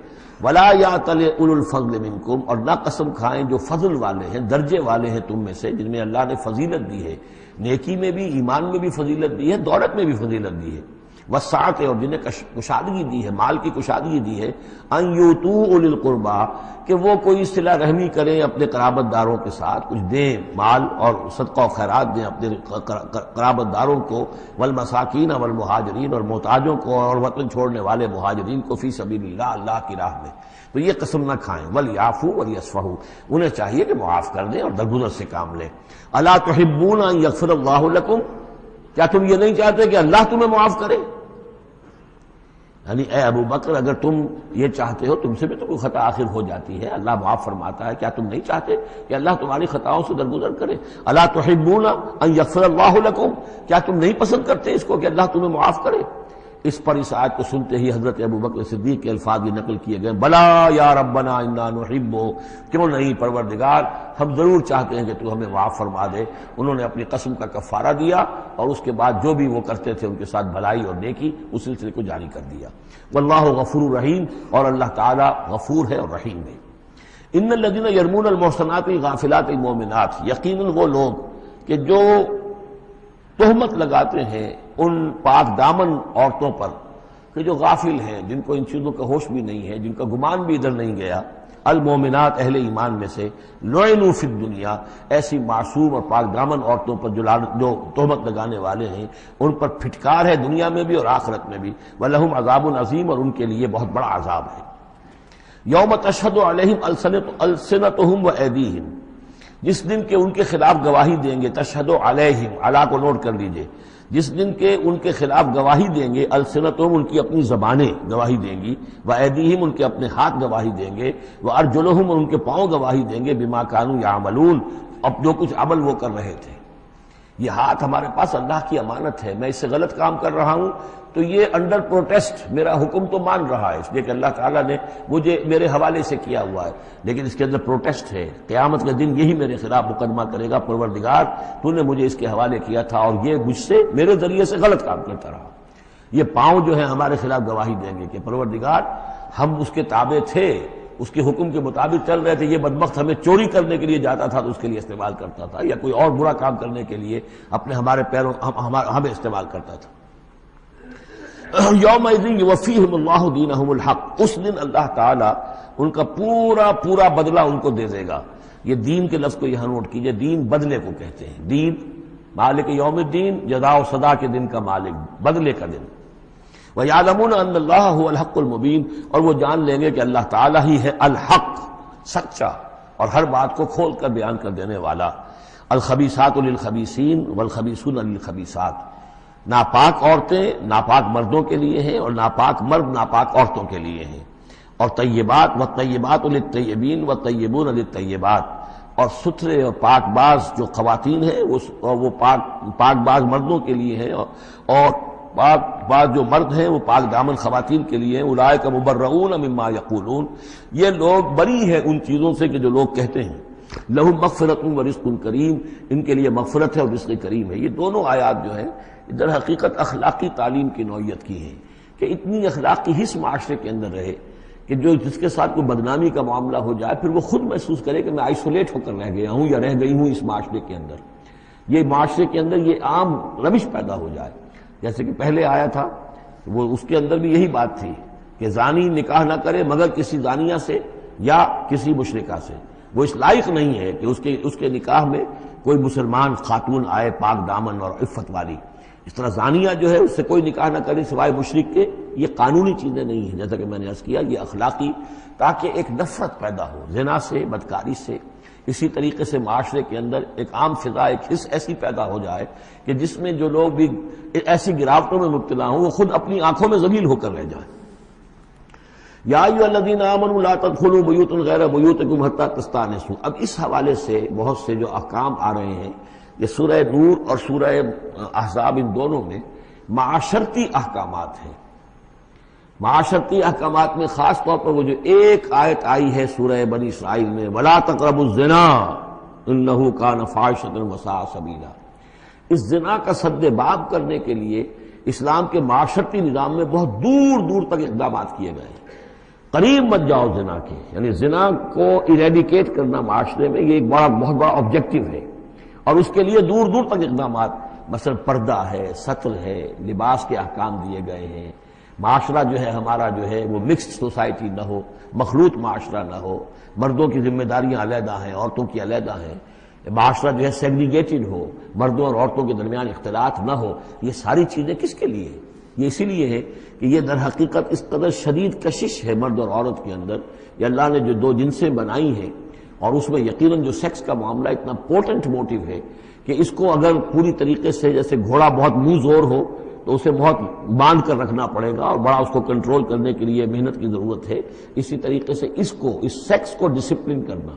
ولا یأتل اولو الفضل منکم، اور نہ قسم کھائیں جو فضل والے ہیں، درجے والے ہیں تم میں سے، جن میں اللہ نے فضیلت دی ہے، نیکی میں بھی، ایمان میں بھی فضیلت دی ہے، دولت میں بھی فضیلت دی ہے، وسعت، اور جنہیں کشادگی دی ہے، مال کی کشادگی دی ہے، ان یؤتوا اولی القربى، کہ وہ کوئی صلہ رحمی کریں اپنے قرابت داروں کے ساتھ، کچھ دیں، مال اور صدقہ و خیرات دیں اپنے قرابت داروں کو، والمساکین والمہاجرین، اور محتاجوں کو اور وطن چھوڑنے والے مہاجرین کو، فی سبیل اللہ، اللہ کی راہ میں۔ تو یہ قسم نہ کھائیں۔ ولیعفوا ولیصفحوا، انہیں چاہیے کہ معاف کر دیں اور درگزر سے کام لیں۔ الا تحبون ان یغفر اللہ لکم، کیا تم یہ نہیں چاہتے کہ اللہ تمہیں معاف کرے؟ یعنی اے ابو بکر اگر تم یہ چاہتے ہو، تم سے بھی تو کوئی خطا آخر ہو جاتی ہے، اللہ معاف فرماتا ہے، کیا تم نہیں چاہتے کہ اللہ تمہاری خطاؤں سے درگزر کرے؟ الا تحبون ان یغفر اللہ لکم، کیا تم نہیں پسند کرتے اس کو کہ اللہ تمہیں معاف کرے؟ اس پر اس آیت کو سنتے ہی حضرت ابو بکر صدیق کے الفاظ یہ نقل کیے گئے، بلا یا ربنا انا نحب، کیوں نہیں پروردگار، ہم ضرور چاہتے ہیں کہ تو ہمیں معاف فرما دے۔ انہوں نے اپنی قسم کا کفارہ دیا، اور اس کے بعد جو بھی وہ کرتے تھے ان کے ساتھ بھلائی اور نیکی، اس سلسلے کو جاری کر دیا۔ واللہ غفور رحیم، اور اللہ تعالی غفور ہے اور رحیم ہے۔ ان الذین یرمون المحصنات الغافلات المؤمنات، یقیناً وہ لوگ کہ جو تہمت لگاتے ہیں ان پاک دامن عورتوں پر کہ جو غافل ہیں، جن کو ان چیزوں کا ہوش بھی نہیں ہے، جن کا گمان بھی ادھر نہیں گیا، المومنات اہل ایمان میں سے، لعنوا فی الدنیا، ایسی معصوم اور پاک دامن عورتوں پر جو تہمت لگانے والے ہیں ان پر پھٹکار ہے دنیا میں بھی اور آخرت میں بھی، ولہم عذاب عظیم، اور ان کے لیے بہت بڑا عذاب ہے۔ یوم تشہد علیہم السنتہم وایدیہم، جس دن کے ان کے خلاف گواہی دیں گے، تشہد علیہم، علی کو نوٹ کر لیجئے، جس دن کے ان کے خلاف گواہی دیں گے، السنتہم ان کی اپنی زبانیں گواہی دیں گی، وایدیہم ان کے اپنے ہاتھ گواہی دیں گے، وارجلہم اور ان کے پاؤں گواہی دیں گے، بما کانوا یعملون، اب جو کچھ عمل وہ کر رہے تھے۔ یہ ہاتھ ہمارے پاس اللہ کی امانت ہے، میں اس سے غلط کام کر رہا ہوں تو یہ انڈر پروٹیسٹ میرا حکم تو مان رہا ہے، اس لیے کہ اللہ تعالیٰ نے مجھے میرے حوالے سے کیا ہوا ہے، لیکن اس کے اندر پروٹیسٹ ہے، قیامت کے دن یہی میرے خلاف مقدمہ کرے گا، پروردگار تو نے مجھے اس کے حوالے کیا تھا اور یہ مجھ سے میرے ذریعے سے غلط کام کرتا رہا۔ یہ پاؤں جو ہیں ہمارے خلاف گواہی دیں گے کہ پروردگار ہم اس کے تابع تھے، اس کے حکم کے مطابق چل رہے تھے، یہ بدبخت ہمیں چوری کرنے کے لیے جاتا تھا تو اس کے لیے استعمال کرتا تھا، یا کوئی اور برا کام کرنے کے لیے ہمارے پیروں ہمیں استعمال کرتا تھا۔ یومئذ یوفیہم اللہ دینہم الحق، اس دن اللہ تعالیٰ ان کا پورا بدلہ ان کو دے دے گا۔ یہ دین کے لفظ کو یہاں نوٹ کیجئے، دین بدلے کو کہتے ہیں، دین مالک یوم الدین، جزا و سزا کے دن کا مالک، بدلے کا دن۔ وَيَعْلَمُونَ أَنَّ اللَّهَ هُوَ الْحَقُّ الْمُبِينُ، اور وہ جان لیں گے کہ اللہ تعالیٰ ہی ہے الحق، سچا اور ہر بات کو کھول کر بیان کر دینے والا۔ الخبیثات للخبیثین والخبیثون للخبیثات، ناپاک عورتیں ناپاک مردوں کے لیے ہیں اور ناپاک مرد ناپاک عورتوں کے لیے ہیں، اور طیبات والطیبات للطیبین والطیبون للطیبات، اور ستھرے اور پاک باز جو خواتین ہیں وہ پاک باز مردوں کے لیے ہیں، اور پاک باز جو مرد ہیں وہ پاک دامن خواتین کے لیے ہیں۔ اولئک مبرؤون مما یقولون، یہ لوگ بری ہیں ان چیزوں سے کہ جو لوگ کہتے ہیں۔ لہم مغفرۃ ورزق کریم، ان کے لیے مغفرت ہے اور رزق کریم ہے۔ یہ دونوں آیات جو ہیں در حقیقت اخلاقی تعلیم کی نوعیت کی ہیں کہ اتنی اخلاق کی حس معاشرے کے اندر رہے کہ جس کے ساتھ کوئی بدنامی کا معاملہ ہو جائے پھر وہ خود محسوس کرے کہ میں آئسولیٹ ہو کر رہ گیا ہوں یا رہ گئی ہوں اس معاشرے کے اندر، یہ معاشرے کے اندر یہ عام روش پیدا ہو جائے۔ جیسے کہ پہلے آیا تھا وہ اس کے اندر بھی یہی بات تھی کہ زانی نکاح نہ کرے مگر کسی زانیہ سے یا کسی مشرکہ سے، وہ اس لائق نہیں ہے کہ اس کے نکاح میں کوئی مسلمان خاتون آئے پاک دامن اور عفت والی۔ اس طرح زانیہ جو ہے اس سے کوئی نکاح نہ کرے سوائے مشرک کے، یہ قانونی چیزیں نہیں ہیں، جیسا کہ میں نے عرض کیا یہ اخلاقی، تاکہ ایک نفرت پیدا ہو زنا سے، بدکاری سے۔ اسی طریقے سے معاشرے کے اندر ایک عام فضا، ایک حس ایسی پیدا ہو جائے کہ جس میں جو لوگ بھی ایسی گراوٹوں میں مبتلا ہوں وہ خود اپنی آنکھوں میں ذلیل ہو کر رہ جائیں۔ یا ایھا الذین آمنوا لا تدخلوا بیوتا غیر بیوتکم حتی تستأنسوا، اب اس حوالے سے بہت سے جو احکام آ رہے ہیں، یہ سورہ نور اور سورہ احزاب ان دونوں میں معاشرتی احکامات ہیں۔ معاشرتی احکامات میں خاص طور پر وہ جو ایک آیت آئی ہے سورہ بنی اسرائیل میں، وَلَا تَقْرَبُوا الزِّنَا إِنَّهُ كَانَ فَاحِشَةً وَسَاءَ سَبِيلًا، اس زنا کا سد باب کرنے کے لیے اسلام کے معاشرتی نظام میں بہت دور دور تک اقدامات کیے گئے ہیں۔ قریب مت جاؤ زنا کے، یعنی زنا کو ایریڈیکیٹ کرنا معاشرے میں یہ ایک بہت بڑا آبجیکٹو ہے، اور اس کے لیے دور دور تک اقدامات، مثلا پردہ ہے، ستر ہے، لباس کے احکام دیے گئے ہیں۔ معاشرہ جو ہے ہمارا جو ہے وہ مکسڈ سوسائٹی نہ ہو، مخلوط معاشرہ نہ ہو، مردوں کی ذمہ داریاں علیحدہ ہیں، عورتوں کی علیحدہ ہیں، معاشرہ جو ہے سیگریگیٹڈ ہو، مردوں اور عورتوں کے درمیان اختلاط نہ ہو۔ یہ ساری چیزیں کس کے لیے؟ یہ اسی لیے ہے کہ یہ در حقیقت اس قدر شدید کشش ہے مرد اور عورت کے اندر، یہ اللہ نے جو دو جنسیں بنائی ہیں، اور اس میں یقیناً جو سیکس کا معاملہ اتنا پورٹنٹ موٹیو ہے کہ اس کو اگر پوری طریقے سے جیسے گھوڑا بہت منہ زور ہو تو اسے بہت باندھ کر رکھنا پڑے گا اور بڑا اس کو کنٹرول کرنے کے لیے محنت کی ضرورت ہے، اسی طریقے سے اس سیکس کو ڈسپلن کرنا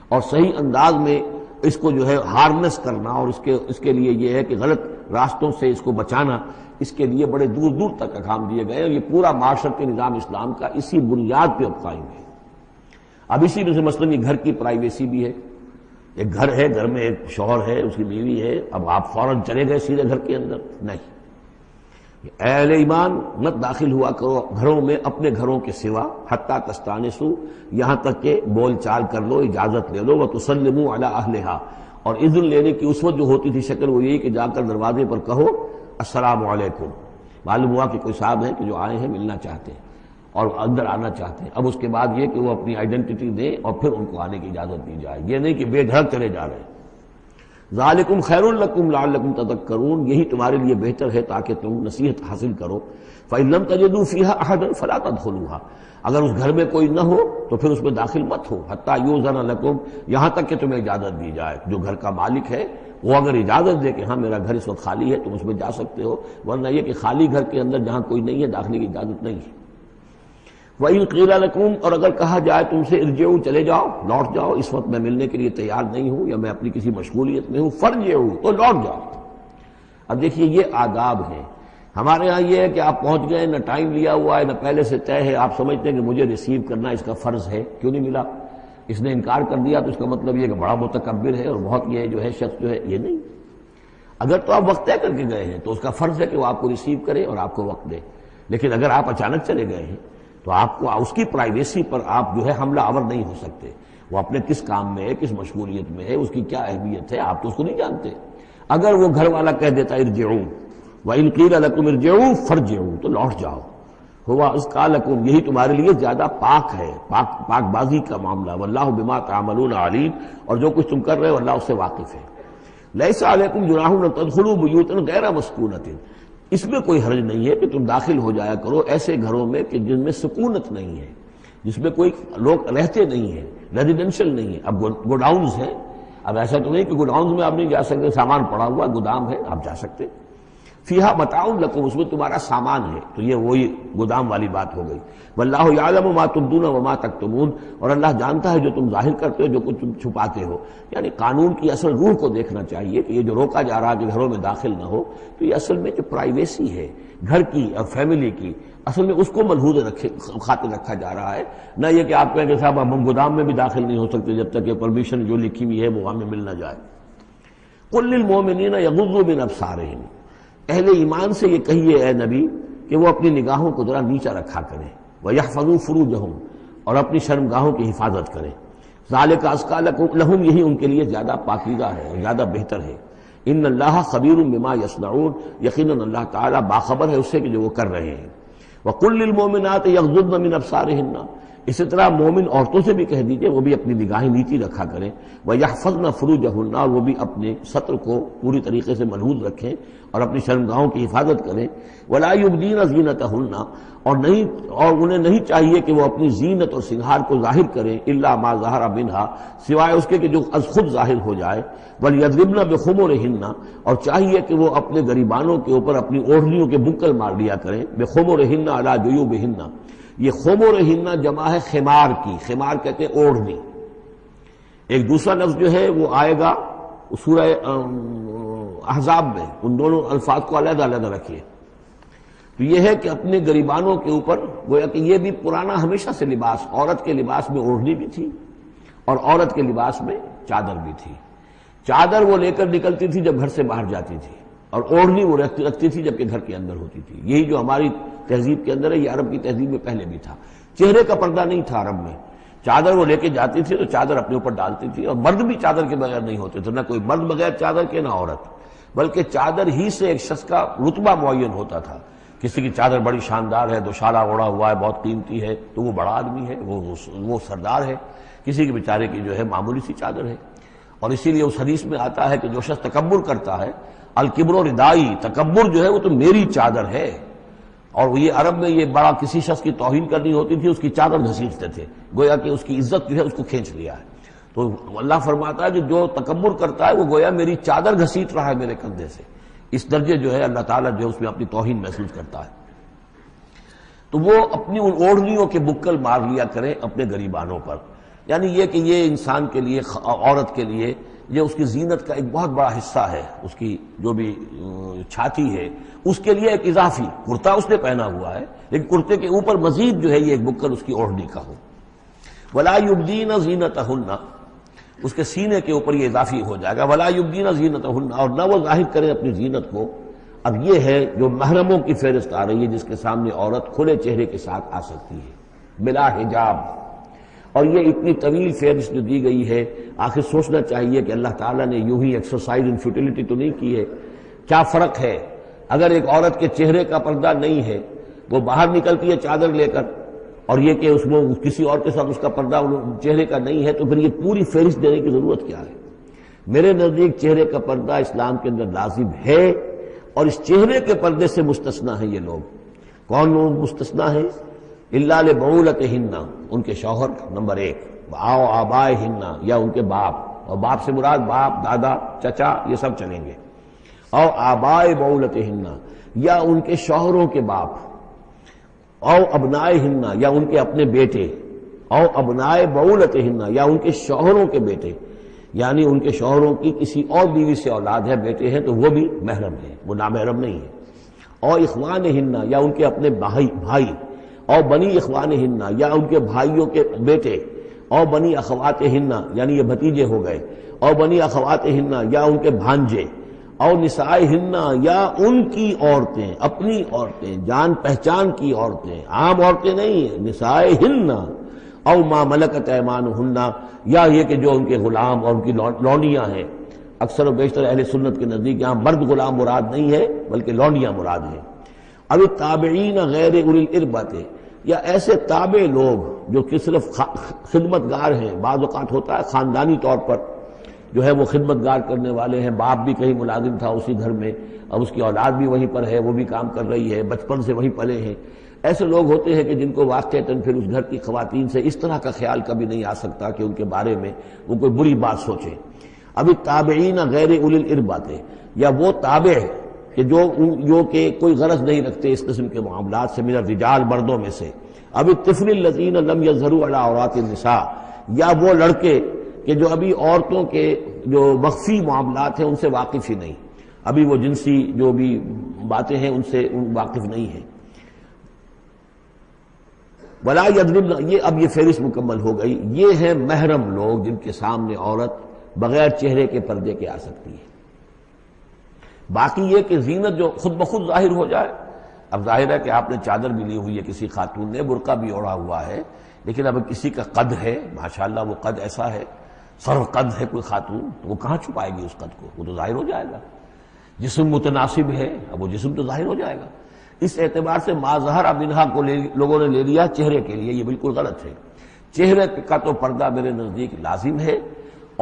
اور صحیح انداز میں اس کو جو ہے ہارنس کرنا، اور اس کے لیے یہ ہے کہ غلط راستوں سے اس کو بچانا، اس کے لیے بڑے دور دور تک احکام دیے گئے، اور یہ پورا معاشرتی نظام اسلام کا اسی بنیاد پہ اب قائم ہے۔ اب اسی میں سے مثلاً یہ گھر کی پرائیویسی بھی ہے، ایک گھر ہے، گھر میں ایک شوہر ہے، اس کی بیوی ہے، اب آپ فوراً چلے گئے سیدھے گھر کے اندر؟ نہیں، اہل ایمان مت داخل ہوا کرو گھروں میں اپنے گھروں کے سوا، حتیٰ تستانسوا، یہاں تک کہ بول چال کر لو، اجازت لے لو، وتسلموا علی اہلہا، اور اذن لینے کی اس وقت جو ہوتی تھی شکل وہ یہی کہ جا کر دروازے پر کہو السلام علیکم، معلوم ہوا کہ کوئی صاحب ہیں کہ جو آئے ہیں ملنا چاہتے ہیں اور اندر آنا چاہتے ہیں. اب اس کے بعد یہ کہ وہ اپنی آئیڈینٹی دیں اور پھر ان کو آنے کی اجازت دی جائے، یہ نہیں کہ بے دھڑک چلے جا رہے ہیں. ذالکم خیر لکم لعلکم تذکرون، یہی تمہارے لیے بہتر ہے تاکہ تم نصیحت حاصل کرو. فإن لم تجدوا فيها أحدا فلا تدخلوها، اگر اس گھر میں کوئی نہ ہو تو پھر اس میں داخل مت ہو. حتیٰ یؤذن لکم، یہاں تک کہ تمہیں اجازت دی جائے. جو گھر کا مالک ہے وہ اگر اجازت دے کہ ہاں میرا گھر اس وقت خالی ہے تم اس میں جا سکتے ہو، ورنہ یہ کہ خالی گھر کے اندر جہاں کوئی نہیں ہے داخلے کی اجازت نہیں ہے. وَإِن قِيلَ لَكُمْ، اور اگر کہا جائے تم سے ارجعوا، چلے جاؤ، لوٹ جاؤ، اس وقت میں ملنے کے لیے تیار نہیں ہوں یا میں اپنی کسی مشغولیت میں ہوں، فارجعوا، تو لوٹ جاؤ. اب دیکھیے یہ آداب ہیں. ہمارے ہاں یہ ہے کہ آپ پہنچ گئے، نہ ٹائم لیا ہوا ہے نہ پہلے سے طے ہے، آپ سمجھتے ہیں کہ مجھے ریسیو کرنا اس کا فرض ہے، کیوں نہیں ملا؟ اس نے انکار کر دیا تو اس کا مطلب یہ کہ بڑا متکبر ہے اور بہت یہ جو ہے شخص جو ہے، یہ نہیں. اگر تو آپ وقت طے کر کے گئے ہیں تو اس کا فرض ہے کہ وہ آپ کو ریسیو کرے اور آپ کو وقت دے. لیکن اگر آپ اچانک چلے گئے ہیں تو آپ کو اس کی پرائیویسی پر آپ جو ہے حملہ آور نہیں ہو سکتے. وہ اپنے کس کام میں ہے، کس مشغولیت میں ہے، اس کی کیا اہمیت ہے، آپ تو اس کو نہیں جانتے. اگر وہ گھر والا کہہ دیتا ارجعوا، وَإِن قِيلَ لَكُمْ ارْجِعُوا فَارْجِعُوا، تو لوٹ جاؤ. ہوا اذکیٰ لکم، یہی تمہارے لیے زیادہ پاک ہے، پاک بازی کا معاملہ. واللہ بما تعملون علیم، اور جو کچھ تم کر رہے ہو اللہ اس سے واقف ہے. لیس علیکم جناح ان تدخلوا بیوتا غیر مسکونۃ، اس میں کوئی حرج نہیں ہے کہ تم داخل ہو جایا کرو ایسے گھروں میں کہ جن میں سکونت نہیں ہے، جس میں کوئی لوگ رہتے نہیں ہیں، ریزیڈینشل نہیں ہے. اب گوڈاؤنز ہیں، اب ایسا تو نہیں کہ گوڈاؤنز میں آپ نہیں جا سکتے، سامان پڑا ہوا گودام ہے آپ جا سکتے. فیہا متاع لکم، اس میں تمہارا سامان ہے، تو یہ وہی گودام والی بات ہو گئی. واللہ یعلم ما تبدون وما تکتمون، اور اللہ جانتا ہے جو تم ظاہر کرتے ہو جو کچھ تم چھپاتے ہو. یعنی قانون کی اصل روح کو دیکھنا چاہیے کہ یہ جو روکا جا رہا ہے کہ گھروں میں داخل نہ ہو، تو یہ اصل میں جو پرائیویسی ہے گھر کی اور فیملی کی، اصل میں اس کو ملحوظ خاطر رکھا جا رہا ہے. نہ یہ کہ آپ کہیں کہ صاحب ہم گودام میں بھی داخل نہیں ہو سکتے جب تک یہ پرمیشن جو لکھی ہوئی ہے وہ ہمیں مل نہ جائے. قل للمؤمنین یغضوا من ابصارہم، اہل ایمان سے یہ کہیے اے نبی کہ وہ اپنی نگاہوں کو ذرا نیچا رکھا کریں. وَيَحْفَظُوا فُرُوجَهُمْ، اور اپنی شرمگاہوں کی حفاظت کریں. ذَلِكَ أَزْكَىٰ لَهُمْ، یہی ان کے لیے زیادہ پاکیزہ ہے اور زیادہ بہتر ہے. ان اللہ خبیر بما یصنعون، یقیناً اللہ تعالیٰ باخبر ہے اس سے کہ جو وہ کر رہے ہیں. وَقُل لِّلْمُؤْمِنَاتِ يَغْضُضْنَ مِنْ أَبْصَارِهِنَّ، اسی طرح مومن عورتوں سے بھی کہہ دیجئے وہ بھی اپنی نگاہیں نیچی رکھا کریں. وَيَحْفَظْنَ فُرُوجَهُنَّ، اور وہ بھی اپنے سطر کو پوری طریقے سے ملحوظ رکھیں اور اپنی شرمگاہوں کی حفاظت کریں. وَلَا يُبْدِينَ زِينَتَهُنَّ، اور انہیں نہیں چاہیے کہ وہ اپنی زینت اور سنگھار کو ظاہر کریں. إِلَّا مَا ظَهَرَ مِنْهَا، سوائے اس کے کہ جو از خود ظاہر ہو جائے. وَلْيَضْرِبْنَ بِخُمُرِهِنَّ، اور چاہیے کہ وہ اپنے گریبانوں کے اوپر اپنی اوڑھنیوں کے بکل مار لیا کریں. بِخُمُرِهِنَّ عَلَى جُيُوبِهِنَّ، یہ خمرہن جمع ہے خمار کی، خمار کہتے ہیں اوڑھنی. ایک دوسرا لفظ جو ہے وہ آئے گا سورہ احزاب میں، ان دونوں الفاظ کو علیحدہ علیحدہ رکھیے. تو یہ ہے کہ اپنے گریبانوں کے اوپر، گویا کہ یہ بھی پرانا ہمیشہ سے لباس، عورت کے لباس میں اوڑھنی بھی تھی اور عورت کے لباس میں چادر بھی تھی. چادر وہ لے کر نکلتی تھی جب گھر سے باہر جاتی تھی، اور اوڑھنی وہ رکھتی تھی جبکہ گھر کے اندر ہوتی تھی. یہی جو ہماری تہذیب کے اندر ہے، یہ عرب کی تہذیب میں پہلے بھی تھا. چہرے کا پردہ نہیں تھا عرب میں، چادر وہ لے کے جاتی تھی تو چادر اپنے اوپر ڈالتی تھی. اور مرد بھی چادر کے بغیر نہیں ہوتے تھے، نہ کوئی مرد بغیر چادر کے نہ عورت، بلکہ چادر ہی سے ایک شخص کا رتبہ معین ہوتا تھا. کسی کی چادر بڑی شاندار ہے، دوشالہ اوڑھا ہوا ہے، بہت قیمتی ہے، تو وہ بڑا آدمی ہے، وہ سردار ہے. کسی کے بیچارے کی جو ہے معمولی سی چادر ہے. اور اسی لیے اس حدیث میں آتا ہے کہ جو شخص تکبر کرتا ہے، الکبر ردائی، تکبر جو ہے وہ تو میری چادر ہے. اور یہ عرب میں یہ بڑا کسی شخص کی توہین کرنی ہوتی تھی، اس کی چادر گھسیٹتے تھے، گویا کہ اس کی عزت جو ہے اس کو کھینچ لیا ہے. تو اللہ فرماتا ہے کہ جو تکبر کرتا ہے وہ گویا میری چادر گھسیٹ رہا ہے میرے کندھے سے. اس درجے جو ہے اللہ تعالیٰ جو ہے اس میں اپنی توہین محسوس کرتا ہے. تو وہ اپنی ان اوڑھنیوں کے بکل مار لیا کریں اپنے گریبانوں پر. یعنی یہ کہ یہ انسان کے لیے، عورت کے لیے، یہ اس کی زینت کا ایک بہت بڑا حصہ ہے. اس کی جو بھی چھاتی ہے اس کے لیے ایک اضافی کرتا اس نے پہنا ہوا ہے، لیکن کرتے کے اوپر مزید جو ہے یہ ایک بکل اس کی اوڑھنی کا ہو. وَلَا يُبْدِينَ زِينَتَهُنَّ، اس کے سینے کے اوپر یہ اضافی ہو جائے گا. وَلَا يُبْدِينَ زِينَتَهُنَّ، اور نہ وہ ظاہر کریں اپنی زینت کو. اب یہ ہے جو محرموں کی فہرست آ رہی ہے جس کے سامنے عورت کھلے چہرے کے ساتھ آ سکتی ہے بلا حجاب. اور یہ اتنی طویل فہرست جو دی گئی ہے، آخر سوچنا چاہیے کہ اللہ تعالیٰ نے یوں ہی ایکسرسائز ان فیوٹیلٹی تو نہیں کی ہے. کیا فرق ہے اگر ایک عورت کے چہرے کا پردہ نہیں ہے، وہ باہر نکلتی ہے چادر لے کر، اور یہ کہ اس میں کسی اور کے ساتھ اس کا پردہ چہرے کا نہیں ہے، تو پھر یہ پوری فہرست دینے کی ضرورت کیا ہے؟ میرے نزدیک چہرے کا پردہ اسلام کے اندر لازم ہے، اور اس چہرے کے پردے سے مستثنا ہیں یہ لوگ۔ کون لوگ مستثنا ہیں؟ الا لبعولتہن، ان کے شوہر نمبر ایک، او آبائہن، یا ان کے باپ، اور باپ سے مراد باپ، دادا، چچا، یہ سب چلیں گے، او آبائے بعولتہن، یا ان کے شوہروں کے باپ، او ابنائہن، یا ان کے اپنے بیٹے، او ابنائے بعولتہن، یا ان کے شوہروں کے بیٹے، یعنی ان کے شوہروں کی کسی اور بیوی سے اولاد ہے، بیٹے ہیں، تو وہ بھی محرم ہے، وہ نامحرم نہیں ہے۔ اور اخوانہن، یا ان کے اپنے بھائی، اور بنی اخوانہن، یا ان کے بھائیوں کے بیٹے، اور بنی اخواتہن، یعنی یہ بھتیجے ہو گئے، اور بنی اخواتہن، یا ان کے بھانجے، اور نسائہن، یا ان کی عورتیں، اپنی عورتیں، جان پہچان کی عورتیں، عام عورتیں نہیں ہیں، نسائہن، او ما ملکت ایمانہن، یا یہ کہ جو ان کے غلام اور ان کی لونڈیاں ہیں۔ اکثر و بیشتر اہل سنت کے نزدیک یہاں مرد غلام مراد نہیں ہے بلکہ لونڈیاں مراد ہیں۔ اب تابعین غیر اولی الاربۃ، یا ایسے تابع لوگ جو کہ صرف خدمت گار ہیں، بعض اوقات ہوتا ہے خاندانی طور پر جو ہے وہ خدمت گار کرنے والے ہیں، باپ بھی کہیں ملازم تھا اسی گھر میں، اب اس کی اولاد بھی وہیں پر ہے، وہ بھی کام کر رہی ہے، بچپن سے وہیں پلے ہیں۔ ایسے لوگ ہوتے ہیں کہ جن کو واقعتاً پھر اس گھر کی خواتین سے اس طرح کا خیال کبھی نہیں آ سکتا کہ ان کے بارے میں وہ کوئی بری بات سوچے۔ ابھی تابعین غیر اولی الاربۃ، یا وہ تابع کہ جو کہ کوئی غرض نہیں رکھتے اس قسم کے معاملات سے، من الرجال، مردوں میں سے۔ ابھی الطفل الذین لم یظہروا علی عورات النساء، یا وہ لڑکے کہ جو ابھی عورتوں کے جو مخفی معاملات ہیں ان سے واقف ہی نہیں، ابھی وہ جنسی جو بھی باتیں ہیں ان سے واقف نہیں ہیں۔ ولا یضربن، یہ اب یہ فہرست مکمل ہو گئی، یہ ہیں محرم لوگ جن کے سامنے عورت بغیر چہرے کے پردے کے آ سکتی ہے۔ باقی یہ کہ زینت جو خود بخود ظاہر ہو جائے، اب ظاہر ہے کہ آپ نے چادر بھی لی ہوئی ہے، کسی خاتون نے برقع بھی اوڑھا ہوا ہے، لیکن اب کسی کا قد ہے، ماشاءاللہ وہ قد ایسا ہے، سر قد ہے کوئی خاتون، تو وہ کہاں چھپائے گی اس قد کو؟ وہ تو ظاہر ہو جائے گا۔ جسم متناسب ہے، اب وہ جسم تو ظاہر ہو جائے گا۔ اس اعتبار سے ما ظہر منہا کو لوگوں نے لے لیا چہرے کے لیے، یہ بالکل غلط ہے۔ چہرے کا تو پردہ میرے نزدیک لازم ہے،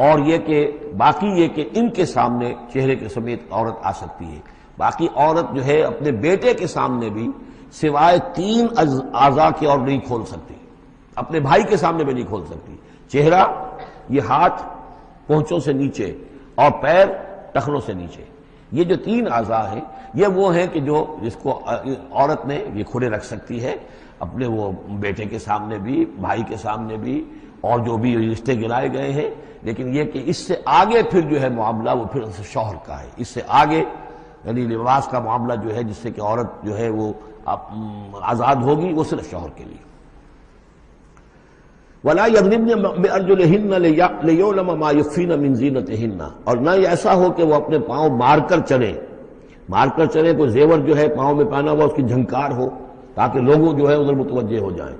اور یہ کہ باقی یہ کہ ان کے سامنے چہرے کے سمیت عورت آ سکتی ہے۔ باقی عورت جو ہے اپنے بیٹے کے سامنے بھی سوائے 3 اعضاء کے اور نہیں کھول سکتی، اپنے بھائی کے سامنے بھی نہیں کھول سکتی۔ چہرہ، یہ ہاتھ پونچھوں سے نیچے، اور پیر ٹخنوں سے نیچے، یہ جو 3 اعضاء ہیں یہ وہ ہیں کہ جس کو عورت نے یہ کھلے رکھ سکتی ہے، اپنے وہ بیٹے کے سامنے بھی، بھائی کے سامنے بھی، اور جو بھی رشتے گرائے گئے ہیں۔ لیکن یہ کہ اس سے آگے پھر جو ہے معاملہ وہ پھر شوہر کا ہے، اس سے آگے یعنی لباس کا معاملہ جو ہے جس سے کہ عورت جو ہے وہ آزاد ہوگی، وہ صرف شوہر کے لیے۔ وَلَا يَضْرِبْنَ بِأَرْجُلِهِنَّ لِيُعْلَمَ مَا يُخْفِينَ مِنْ زِينَتِهِنَّ، اور نہ یہ ایسا ہو کہ وہ اپنے پاؤں مار کر چلیں، کوئی زیور جو ہے پاؤں میں پہنا ہوا اس کی جھنکار ہو تاکہ لوگوں جو ہے ادھر متوجہ ہو جائیں۔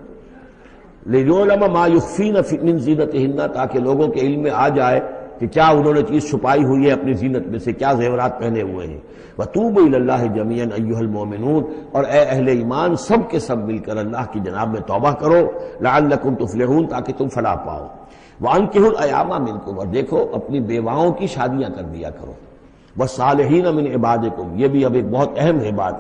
لِيُعْلَمَ مَا يُخْفِينَ مِنْ زِينَتِهِنَّ، تاکہ لوگوں کے علم میں آ جائے کہ کیا انہوں نے چیز چھپائی ہوئی ہے اپنی زینت میں سے، کیا زیورات پہنے ہوئے ہیں۔ وَتُوبُوا إِلَى اللَّهِ جَمِيعًا أَيُّهَا الْمُؤْمِنُونَ، اور اے اہل ایمان سب کے سب مل کر اللہ کی جناب میں توبہ کرو، لَعَلَّكُمْ تُفْلِحُونَ، تاکہ تم فلاح پاؤ۔ وَأَنكِحُوا الْأَيَامَ مِنكُمْ، اور دیکھو اپنی بیواؤں کی شادیاں کر دیا کرو۔ وَالصَّالِحِينَ مِنْ عِبَادِكُمْ، یہ بھی اب ایک بہت اہم ہے بات۔